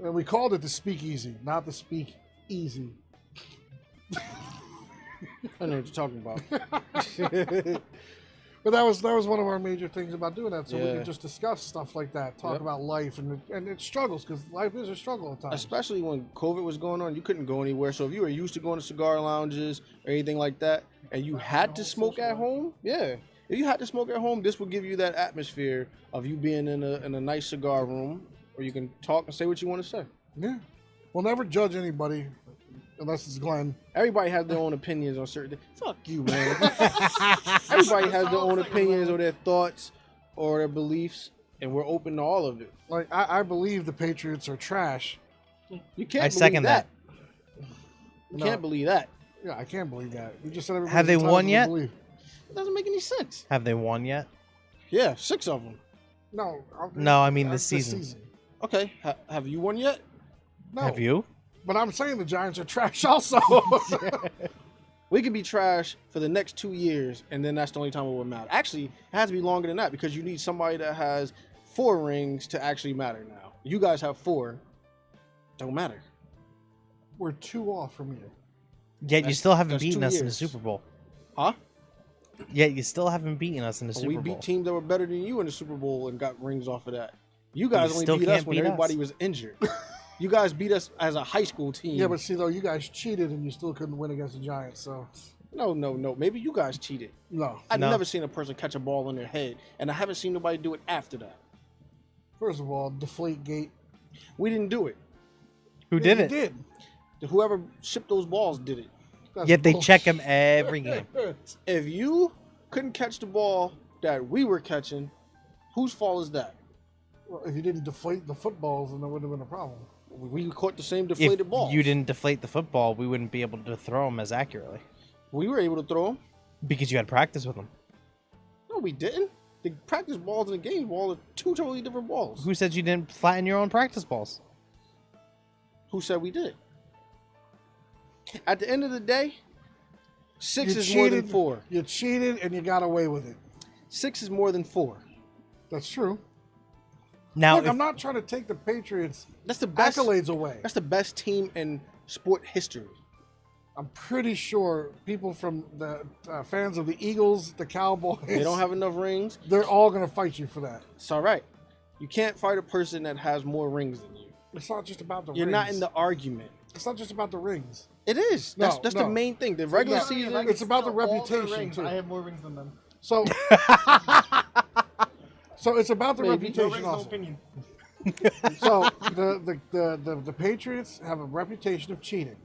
And we called it the Speakeasy, not the Speak Easy. I know what you're talking about. But that was one of our major things about doing that, so we Yeah. could just discuss stuff like that, talk Yep. about life and its struggles, because life is a struggle at times. Especially when COVID was going on, you couldn't go anywhere. So if you were used to going to cigar lounges or anything like that, and you had to smoke at home, yeah. If you had to smoke at home, this would give you that atmosphere of you being in a nice cigar room where you can talk and say what you want to say. Yeah, we'll never judge anybody unless it's Glenn. Everybody has their own opinions on certain things. Fuck you, man. Everybody has their own opinions or their thoughts or their beliefs, and we're open to all of it. Like I believe the Patriots are trash. You can't I believe second that. You No. can't believe that. Yeah, I can't believe that. You just said everybody's Have they entitled won to yet? believe. It doesn't make any sense. Have they won yet? Yeah, 6 of them. No. No, I mean this season. Okay, have you won yet? No. Have you? But I'm saying the Giants are trash also. We could be trash for the next 2 years, and then that's the only time it would matter. Actually, it has to be longer than that because you need somebody that has 4 rings to actually matter now. You guys have 4. Don't matter. We're 2 off from you. Yet you That's- still haven't that's beaten 2 us in the years. Super Bowl. Huh? Yet you still haven't beaten us in the Super We Bowl. beat teams that were better than you in the Super Bowl and got rings off of that. You guys you only still beat us can't when beat us. everybody was injured. You guys beat us as a high school team. Yeah, but see though, you guys cheated and you still couldn't win against the Giants. So no. Maybe you guys cheated. no. I've No. never seen a person catch a ball in their head, and I haven't seen nobody do it after that. First of all, Deflate Gate. We didn't do it. Who Yeah, did you it? Did. Whoever shipped those balls did it. That's Yet they bullshit. check him every game. If you couldn't catch the ball that we were catching, whose fault is that? Well, if you didn't deflate the footballs, then there wouldn't have been a problem. We caught the same If deflated balls. you didn't deflate the football, we wouldn't be able to throw them as accurately We were able to throw them. because you had practice with them. No, we didn't. The practice balls and the game ball are 2 totally different balls. Who said you didn't flatten your own practice balls? Who said we did? At the end of the day, 6 You is more than cheated. 4. You cheated and you got away with it. 6 is more than 4. That's true. Now, Look, if, I'm not trying to take the Patriots' That's the best. accolades away. That's the best team in sport history. I'm pretty sure people from the fans of the Eagles, the Cowboys, They don't have enough rings. they're all going to fight you for that. It's all right. You can't fight a person that has more rings than you. It's not just about the You're rings. not in the argument. It's not just about the rings. It is. No, That's no. the main thing. The regular No. season. It's about the All their reputation, rings, too. I have more rings than them. So, so it's about the Maybe. No reputation rings, no also. opinion. So the Patriots have a reputation of cheating.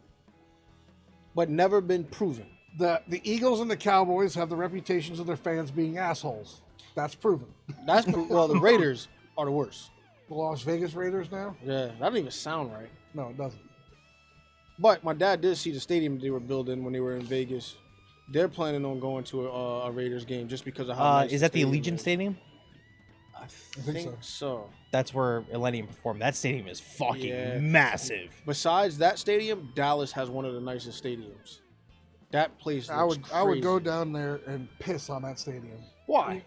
but never been proven. The Eagles and the Cowboys have the reputations of their fans being assholes. That's proven. That's well, the Raiders are the worst. The Las Vegas Raiders now? Yeah, that don't even sound right. No, it doesn't. But my dad did see the stadium they were building when they were in Vegas. They're planning on going to a Raiders game just because of how nice is that the stadium Allegiant is. Stadium? I think think so. That's where Millennium performed. That stadium is fucking Yeah. massive. Besides that stadium, Dallas has one of the nicest stadiums. That place. I would looks go crazy. down there and piss on that stadium. Why?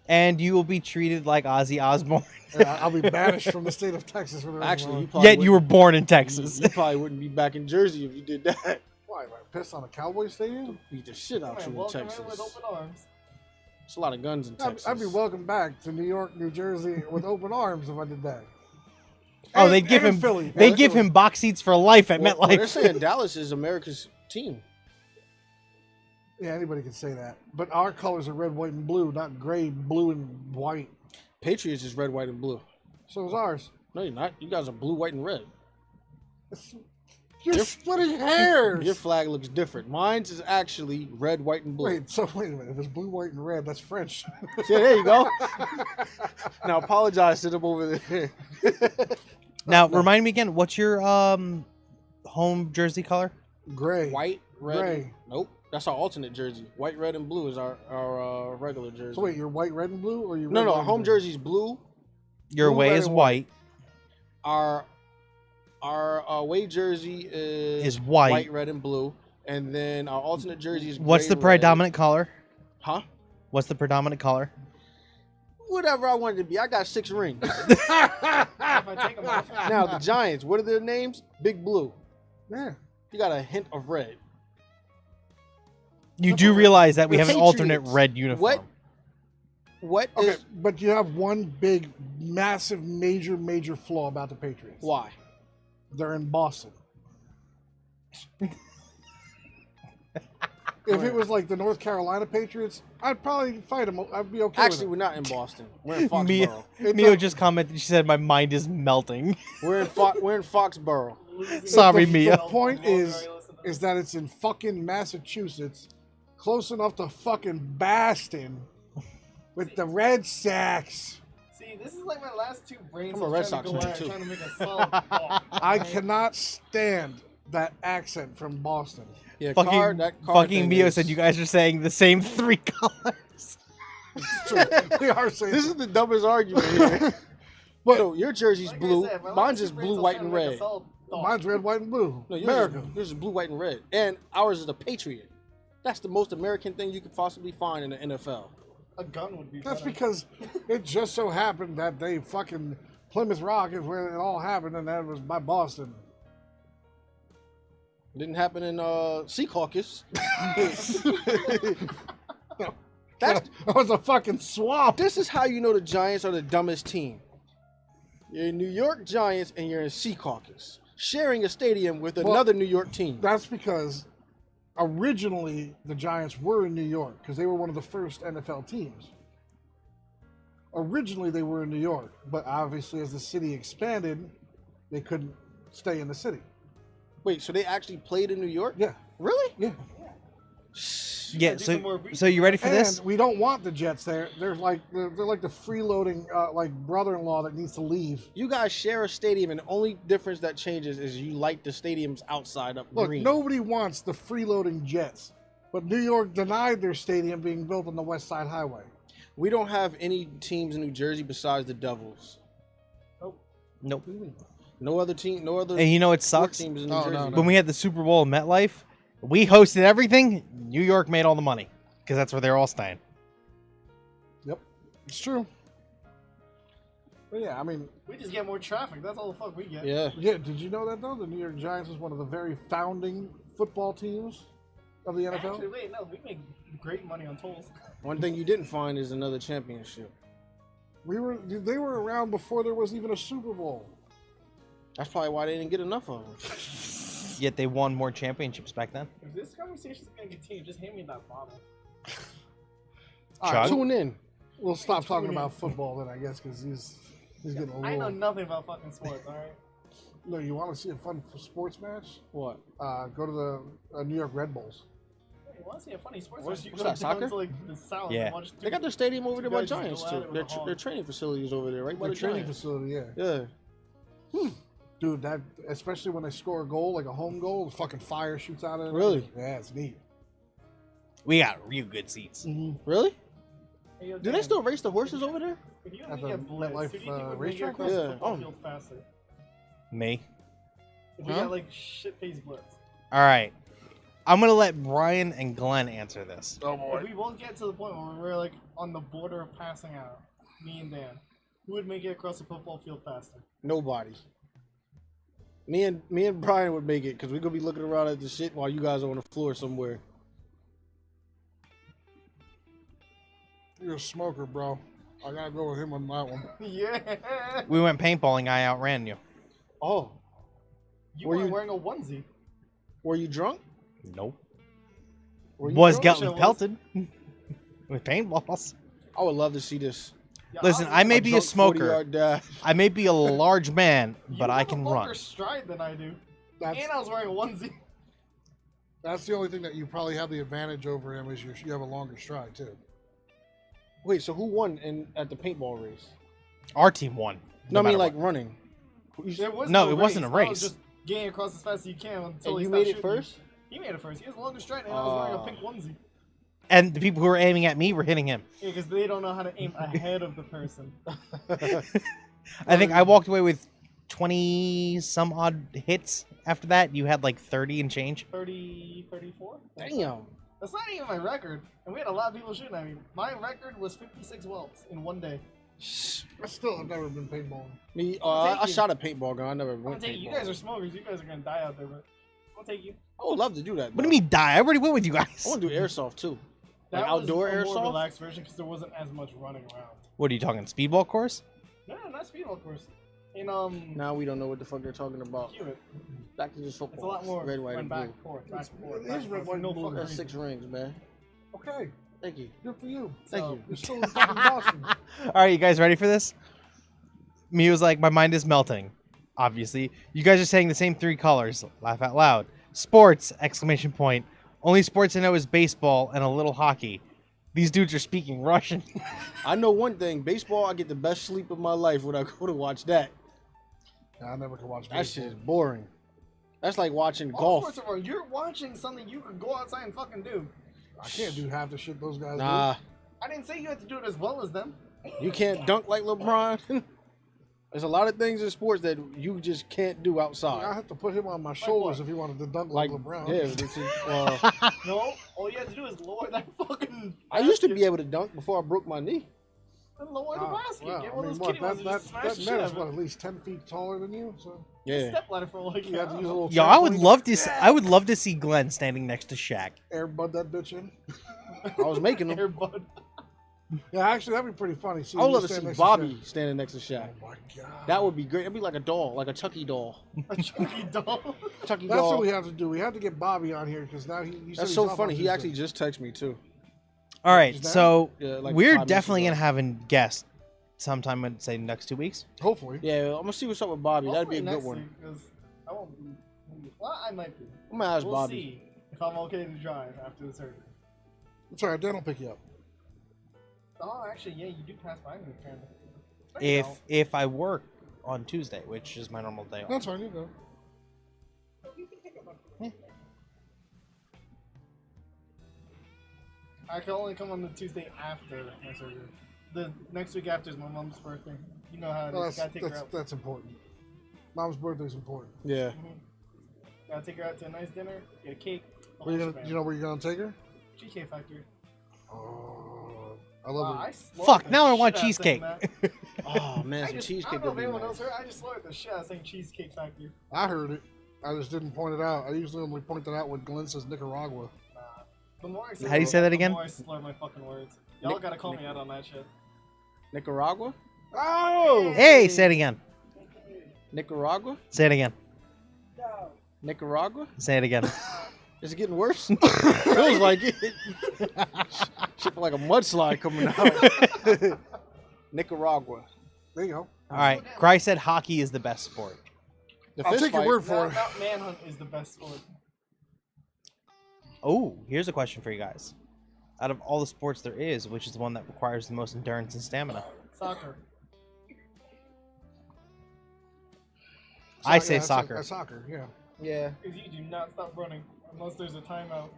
And you will be treated like Ozzy Osbourne. And I'll be banished from the state of Texas for the rest Actually, you of my life. probably Yet you were wouldn't- born in Texas. You probably wouldn't be back in Jersey if you did that. Why? If I piss on a Cowboy stadium? Beat the shit out Alright, you in welcome Texas. in with open arms. It's a lot of guns in Texas. I'd be welcome back to New York, New Jersey with open arms if I did that. Oh, And- they'd give and him Philly. they'd And give Philly. him box seats for life at Well, they're MetLife. saying Dallas is America's team. Yeah, anybody can say that. But our colors are red, white, and blue, not gray, blue, and white. Patriots is red, white, and blue. So is ours. No, you're not. You guys are blue, white, and red. You're Your- splitting hairs. Your flag looks different. Mine's is actually red, white, and blue. Wait a minute. If it's blue, white, and red, that's French. See, there you go. Now apologize to them over there. Now, remind me again, what's your home jersey color? Gray. White, red. Gray. Nope. That's our alternate jersey. White, red, and blue is our regular jersey. So wait, you're white, red, and blue, or you? No, our home jersey's blue. Your Blue, away red, is and white. Our away jersey Is white. red, and blue, and then our alternate jersey is. What's gray, the predominant red. color? Huh? What's the predominant color? Whatever I wanted to be. I got 6 rings. If I take 'em off, Now the Giants. What are their names? Big Blue. Yeah. You got a hint of red. You do realize that we The have an alternate Patriots. red uniform. What Okay, is but you have one big, massive, major flaw about the Patriots. why? They're in Boston. If it was like the North Carolina Patriots, I'd probably fight them. I'd be okay Actually, we're with not in Boston. We're in Mia, Foxborough. It Mio does- just commented. She said, "My mind is melting." We're in Foxborough. it. Sorry, the, Mia. The point is that it's in fucking Massachusetts, close enough to fucking Boston, with the Red Sox. See, this is like my last 2 brains. I'm a Red Sox fan, too. Trying to make a solid thought. I cannot stand that accent from Boston. Yeah, Fucking, that car fucking thing Mio is- said you guys are saying the same 3 colors. It's true. We are saying This is the dumbest argument here. But So your jersey's Like I blue. said, my Mine's last is 2 blue, brains, white, I'm and trying to make a red. solid thought. mine's red, white, and blue. No, America. yours is blue, white, and red. And ours is a Patriot. That's the most American thing you could possibly find in the NFL. A gun would be. That's better. because it just so happened that they fucking Plymouth Rock is where it all happened, and that was by Boston. Didn't happen in Sea Caucus. That That's was a fucking swamp. this is how you know the Giants are the dumbest team. You're in New York Giants and you're in Sea Caucus, sharing a stadium with another New York team. That's because originally the Giants were in New York because they were one of the first NFL teams. Originally they were in New York, but obviously as the city expanded, they couldn't stay in the city. Wait, so they actually played in New York? Yeah, Really? yeah. Yeah. do some more research. So you ready for And this? we don't want the Jets there. They're like the freeloading like brother-in-law that needs to leave. You guys share a stadium, and the only difference that changes is you light the stadiums outside up Look, green. nobody wants the freeloading Jets, but New York denied their stadium being built on the West Side Highway. We don't have any teams in New Jersey besides the Devils. Nope. No other team, no other And you know what sports sucks? teams in New Oh, Jersey. no. When we had the Super Bowl in MetLife, we hosted everything. New York made all the money because that's where they're all staying. Yep, it's true. But yeah, I mean, We just get more traffic. That's all the fuck we get. Yeah. yeah. Did you know that though? The New York Giants was one of the very founding football teams of the NFL. Actually, wait, no, we make great money on tolls. One thing you didn't find is another championship. They were around before there was even a Super Bowl. That's probably why they didn't get enough of them. Yet they won more championships back then. If this conversation's gonna continue, just hand me that bottle. All Chug? Tune in. We'll stop talking about football then, I guess, because he's getting a I know little. nothing about fucking sports, alright? No, you want to see a fun sports match? What? Go to the New York Red Bulls. Hey, you wanna see a funny sports What's- match? You what's go that, down soccer? to, like, the south Yeah. and watch They got their stadium over there by guys just Giants go at too. it with Their, a hog. their training facilities over there, right by The the training Giants. facility, yeah. Yeah. Dude, that especially when they score a goal, like a home goal, the fucking fire shoots out of it. Really? Yeah, it's neat. We got real good seats. Really? Hey, yo, Do they Dan, still race the horses over there? If you at and the me get blitzed, MetLife, who do you think would make it racetrack? across the Yeah. football Oh. field faster? Me. If we Huh? got like shit-faced blitz. All right. I'm gonna let Brian and Glenn answer this. Oh If we both get to the point where we're like on the border of passing out, me and Dan, who would make it across the football field faster? Nobody. Me and Brian would make it because we're gonna be looking around at the shit while you guys are on the floor somewhere. You're a smoker, bro. I gotta go with him on that one. Yeah. We went paintballing. I outran you. Oh, You Were weren't you- wearing a onesie. were you drunk? Nope. Were you Was drunk? getting pelted with paintballs. I would love to see this. Yeah, Listen, was I may A be a drunk smoker. 40-yard dash. I may be a large man, You but I have can a longer run. stride than I do. That's And I was wearing a onesie. that's the only thing that you probably have the advantage over him is you have a longer stride too. Wait, so who won at the paintball race? Our team won. No, I mean matter like what. running. There was No, it wasn't a That was race. just getting across as fast as you can until And he you stopped made it shooting. first? He made it first. He was the longest stride, and I was wearing a pink onesie. And the people who were aiming at me were hitting him. Yeah, because they don't know how to aim ahead of the person. I think I walked away with 20 some odd hits. After that, you had like 30 and change. 30, 34? Damn. That's not even my record. And we had a lot of people shooting at me. My record was 56 welts in one day. I still have never been paintballing. Me, I'll take I you. shot a paintball gun. I never I'm went gonna take you. You paintball. guys are smokers. You guys are gonna die out there, but I'll take you. I would love to do that. What do you mean die? I already went with you guys. I want to do airsoft too. That Like was outdoor a more airsoft? relaxed version because there wasn't as much running around. What are you talking? Speedball course? No, not speedball course. In Now we don't know what the fuck they're talking about. Hewitt. Back to just football. It's a lot more red, white, run and back blue. and forth, back and forth. It back is and red, forth, white, no and blue. fucking That's reason. 6 rings, man. Okay, Thank you. good for you. Thank So, you. You're still in fucking Boston. All right, you guys ready for this? Me was like, my mind is melting. Obviously, you guys are saying the same 3 colors. Laugh out loud. Sports! Exclamation point. Only sports I know is baseball and a little hockey. These dudes are speaking Russian. I know one thing. Baseball, I get the best sleep of my life when I go to watch that. Yeah, I never could watch That shit baseball. is boring. That's like watching all golf. sorts of run. You're watching something you could go outside and fucking do. I can't do half the shit those guys Nah, I didn't say you had to do it as well as them. you can't dunk like LeBron. There's a lot of things in sports that you just can't do do. I outside. have to put him on my shoulders what? if he wanted to dunk like LeBron. yeah, this is, No, all you had to do is lower that fucking. I used to be basket able to dunk before I broke my knee. and lower the basket. Wow. Get I one mean, of those what, kitty ones and just smash the that shit net out is of what, it. at least 10 feet taller than you? So Yeah. Step ladder for like you have to use a little Yo, I would trampoline love to. I would love to see Glenn standing next to Shaq. to airbud that bitch in. I was making them. Airbud. Yeah, actually, that'd be pretty funny. See, I would you love to stand see next Bobby Shaq. standing next to Shaq. Oh my god. That would be great. It'd be like a doll, like a Chucky doll. A chunky doll. Chucky That's doll. what we have to do. We have to get Bobby on here because now he said That's he's so off funny. on He Tuesday. actually just texted me too. All right, Is that- so Yeah, like we're 5 minutes definitely ago. gonna have a guest sometime in say next 2 weeks. Hopefully. Yeah, I'm gonna see what's up with Bobby. That'd be a good one. Because I won't be. Well, I might be. I'm gonna ask We'll Bobby. see if I'm okay to drive after the surgery. It's all right. Dan will pick you up. Oh, actually, yeah, you do pass by me apparently. There you go. If I work on Tuesday, which is my normal day off. That's fine. You go. I can only come on the Tuesday after my surgery. The next week after is my mom's birthday. You know how it Well, is. Gotta take her out. that's important. Mom's birthday's important. Yeah. Gotta take her out to a nice dinner, get a cake. the Where you whole gonna, shebang. you know where you're gonna take her? Cheesecake Factory. Oh, I love Wow, it. I slaughtered Fuck, the now I shit want out of cheesecake. saying that. Oh man, I some just, cheesecake I don't know would if be anyone nice. else heard. I just slaughtered the shit out of saying Cheesecake Factory. I heard it. I just didn't point it out. I usually only point that out when Glenn says Nicaragua. Nah. The more I say How do you say that the again? more I slur my fucking words. Y'all gotta call me out on that shit. Nicaragua? Oh! Hey, say it again. Nicaragua? Say it again. No. Nicaragua? Say it again. Is it getting worse? Feels like it. Shit feel like a mudslide coming out. Nicaragua. There you go. All right, Cry said hockey is the best sport. The I'll fist take your fight- word for it. Mount Manhunt is the best sport. Oh, here's a question for you guys. Out of all the sports there is, which is the one that requires the most endurance and stamina? Soccer. I say Yeah, soccer. That's soccer, yeah. Yeah. Because you do not stop running unless there's a timeout.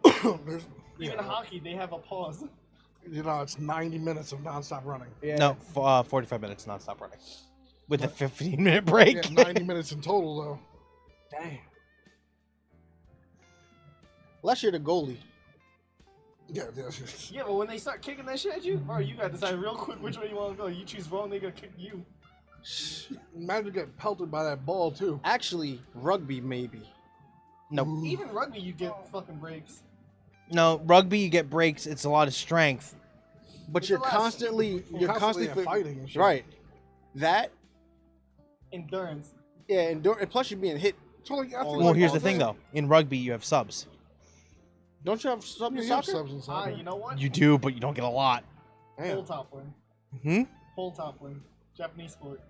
There's, Even yeah, hockey, they have a pause. you know, it's 90 minutes of nonstop running. Yeah. No, 45 minutes nonstop running. With a 15-minute break. Yeah, 90 minutes in total, though. Damn. Unless you're the goalie. Yeah, yeah. Yeah, but when they start kicking that shit at you, bro, you gotta decide real quick which way you want to go. You choose wrong, they gonna kick you. Imagine getting pelted by that ball, too. Actually, rugby maybe. Nope. Even rugby, you get fucking breaks. No, rugby you get breaks. It's a lot of strength. But It's you're the last- constantly fighting and shit. Right. That Endurance. yeah, and plus you're being hit. So, like, I think Well, Well, like here's all the thing day- though. In rugby, you have subs. Don't you have something Yeah, in you have soccer? subs in soccer. You know what? You do, but you don't get a lot. Pole Damn. toppling. Hmm. Pole toppling. Japanese sport.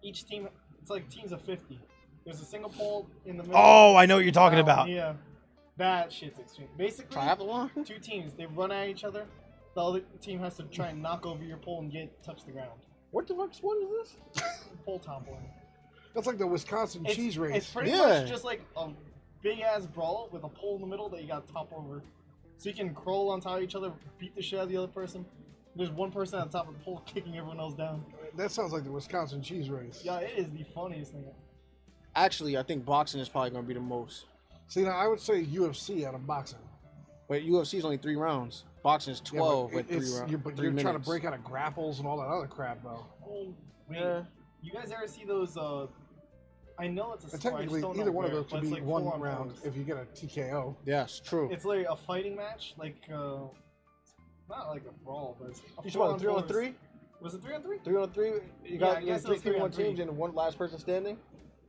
Each team, it's like teams of 50. There's a single pole in the middle. Oh, I know what you're talking Wow, about. Yeah. That shit's extreme. Basically, Triathlon? two teams, they run at each other. The other team has to try and knock over your pole and touch the ground. What the fuck sport is this? Pole toppling. That's like the Wisconsin cheese race. It's pretty Yeah. much just like big ass brawl with a pole in the middle that you got to top over. So you can crawl on top of each other, beat the shit out of the other person. There's one person on top of the pole kicking everyone else down. That sounds like the Wisconsin cheese race. Yeah, it is the funniest thing. Actually, I think boxing is probably going to be the most. See, now I would say UFC out of boxing. But UFC is only 3 rounds. Boxing is 12 with 3 rounds. But you're trying to break out of grapples and all that other crap, though. Oh, wait. Yeah. You guys ever see those, I know it's a And sport, I technically, just don't know either one of where, those but could it's be like one 4 on round 4s. if you get a TKO. Yes, true. It's like a fighting match, like, not like a brawl, but it's a You 4 saw on 3 on 4s. 3? Was it 3 on 3? 3 on 3? You Yeah, got I guess it 3 was 3 people on on teams 3. and one last person standing?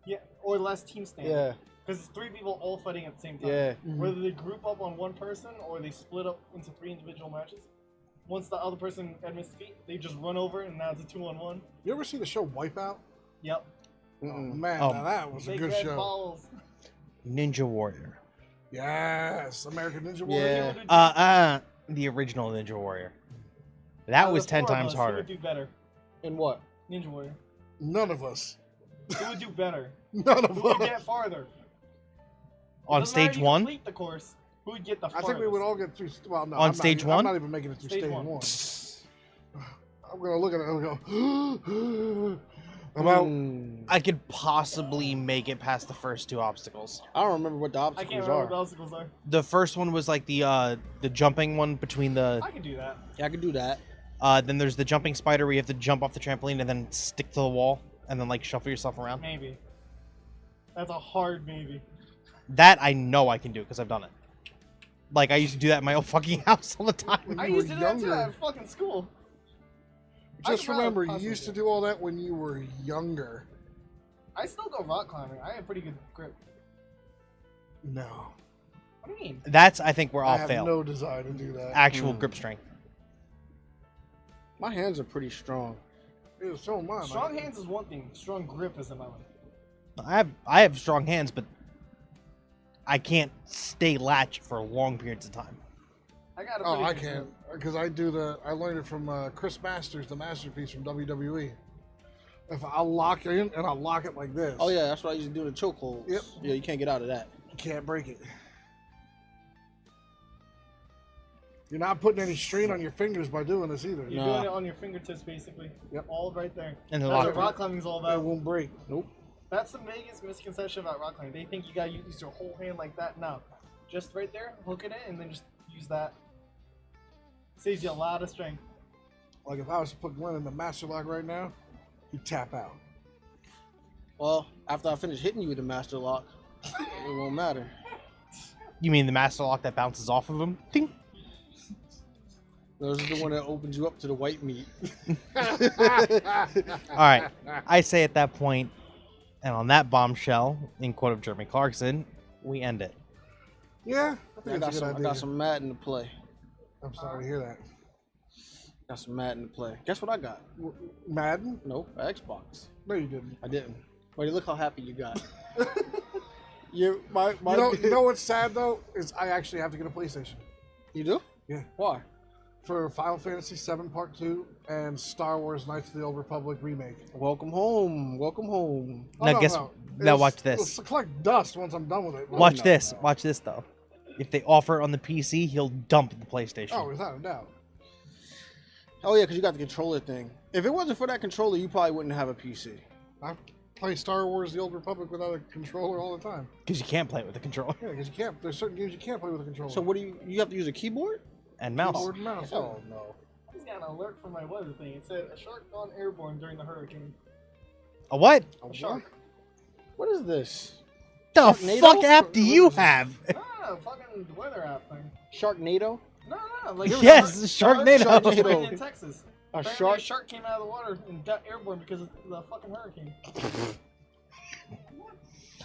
Yeah, or less team standing. Yeah. Because it's 3 people all fighting at the same time. Yeah. Whether they group up on one person or they split up into 3 individual matches. Once the other person admits defeat, they just run over and now it's a 2-on-1. You ever see the show Wipeout? Yep. Oh, Mm-mm. man, Oh. now that was a Big good red show. balls. Ninja Warrior. Yes, American Ninja Yeah. Warrior. The original Ninja Warrior. Out That of was the 10 4 of times us, harder. Who would do better? In what? Ninja Warrior. None of us. Who would do better? None Who of would get us. farther? On Doesn't matter stage if you 1? complete the course. Who would get the I farthest? think we would all get through. Well, no, On I'm not stage even- one? I'm not even making it through Stage stage one. one. I'm gonna look at it and go. I'm out. I could possibly make it past the first 2 obstacles. I don't remember what the I obstacles can't remember what the are. obstacles are. The first one was like the jumping one between the. I can do that. Yeah, I could do that. Then there's the jumping spider where you have to jump off the trampoline and then stick to the wall and then like shuffle yourself around. Maybe. That's a hard maybe. That I know I can do because I've done it. Like I used to do that in my old fucking house all the time. When I you used to were do that too younger. at fucking school. Just I'd rather remember, you possibly used to do do all that when you were younger. I still go rock climbing. I have pretty good grip. No, What do you mean? That's I think where I I'll have fail. no desire to do that. Actual grip strength. My hands are pretty strong. Ew, so am I. Strong hands is one thing. Strong grip is another. I have strong hands, but I can't stay latch for long periods of time. I got a Oh, pretty I good can't grip. because I learned it from Chris Masters, the masterpiece from WWE. If I'll lock it in and I'll lock it like this. Oh, yeah, that's what I used to do in the chokeholds. Yep. Yeah, you can't get out of that. You can't break it. You're not putting any strain on your fingers by doing this either. You're Nah. doing it on your fingertips, basically. Yep. All right there. And the That's lock. what rock climbing is all It about. won't break. Nope. That's the biggest misconception about rock climbing. They think you gotta use your whole hand like that. No. Just right there, hook it in, and then just use that. Saves you a lot of strength. Like if I was to put Glenn in the master lock right now, he'd tap out. Well, after I finish hitting you with the master lock, it won't matter. You mean the master lock that bounces off of him? Ding. Those are the one that opens you up to the white meat. All right. I say at that point, and on that bombshell, in quote of Jeremy Clarkson, we end it. Yeah, I I think got it's a good some. I idea. got some Madden to play. I'm sorry to hear that. Got some Madden to play. Guess what I got? Madden? Nope, Xbox. No, you didn't. I didn't. Buddy, look how happy you got. You know what's sad though is I actually have to get a PlayStation You do? Yeah. Why? for Final Fantasy VII Part 2 and Star Wars Knights of the Old Republic remake. Welcome home. Welcome home. Now guess- now watch this. It'll collect dust once I'm done with it. Watch no, this. no. Watch this though. If they offer it on the PC, he'll dump the PlayStation. Oh, without a doubt. Oh yeah, because you got the controller thing. If it wasn't for that controller, you probably wouldn't have a PC. I play Star Wars The Old Republic without a controller all the time. Because you can't play it with a controller Yeah, because you can't. There's certain games you can't play with a controller. So what do you have to use a keyboard? and mouse. Keyboard and mouse. Oh no. I just got an alert from my weather thing. It said a shark gone airborne during the hurricane. A what? A shark. What is this? The Sharknado? fuck app do you have? Ah, fucking weather app thing. Sharknado? No, like Yes, shark Sharknado. was raining in Texas. A Apparently shark? A shark came out of the water and got airborne because of the fucking hurricane.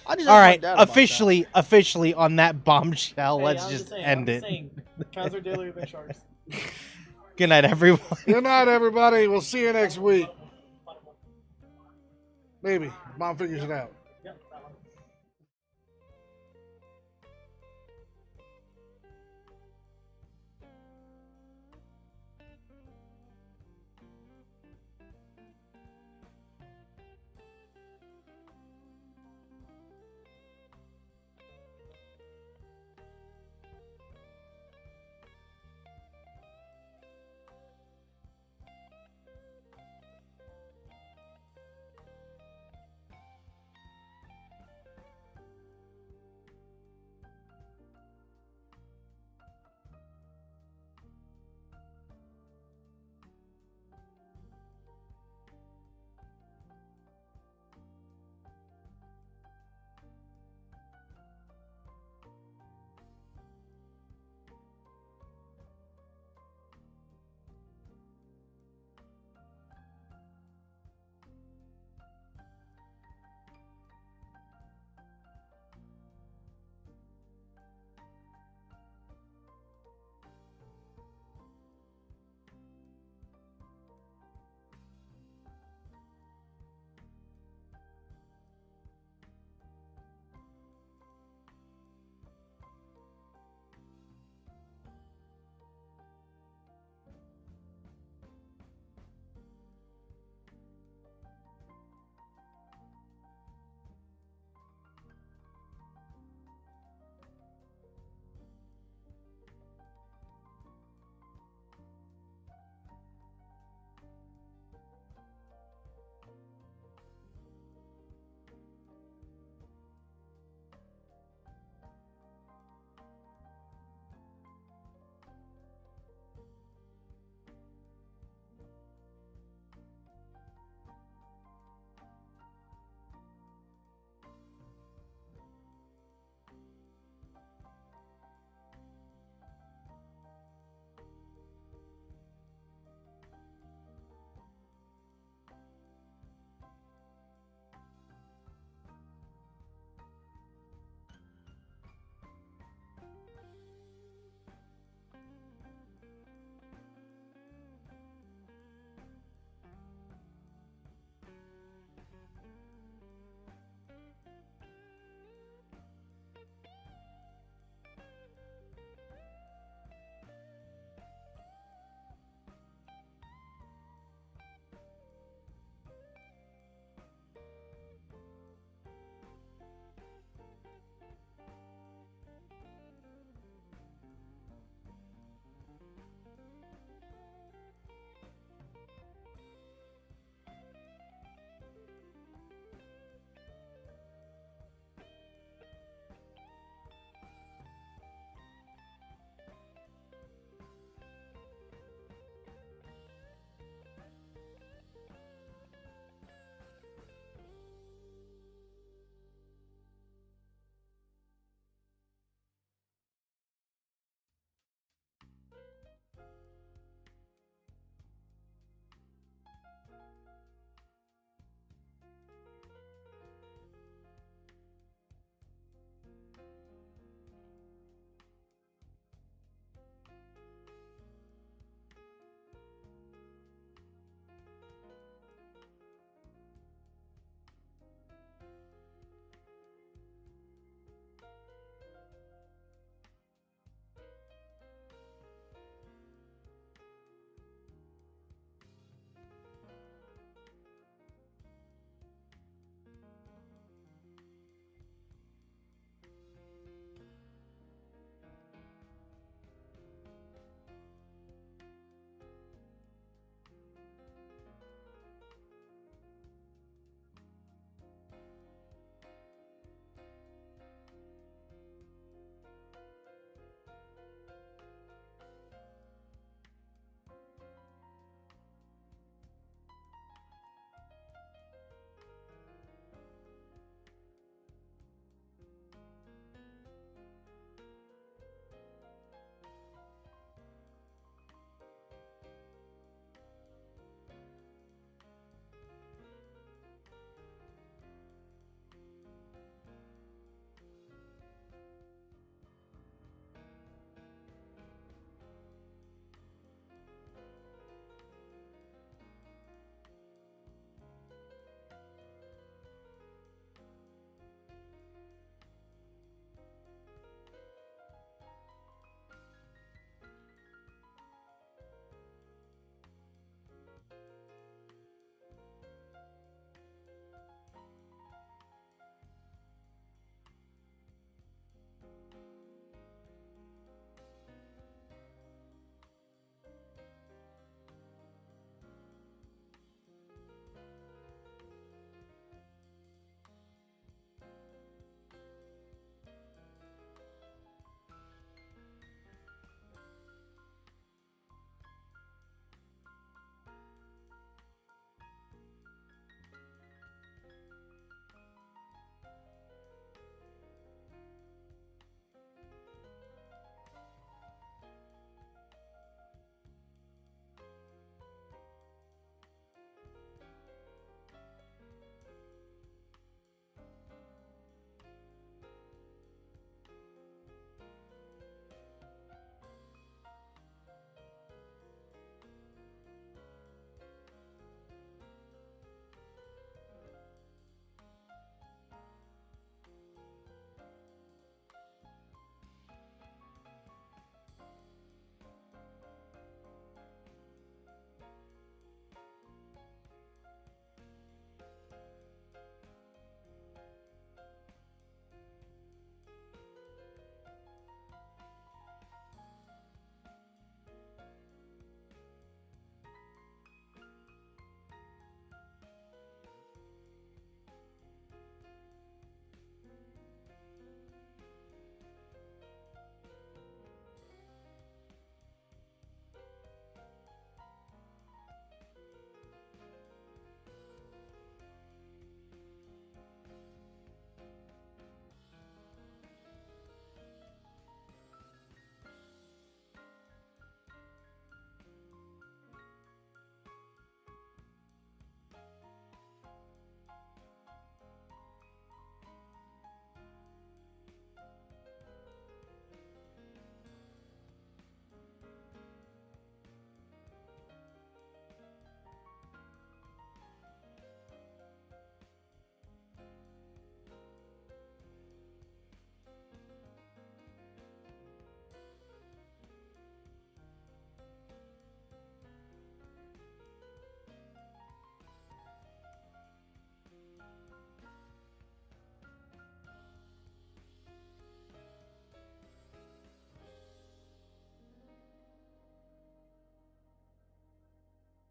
I just All asked my right, dad about officially on that bombshell, Hey, let's I'm just saying, end I'm it. Saying, cows are deadlier than sharks. Good night, everyone. Good night, everybody. We'll see you next week. Maybe. Mom figures it out.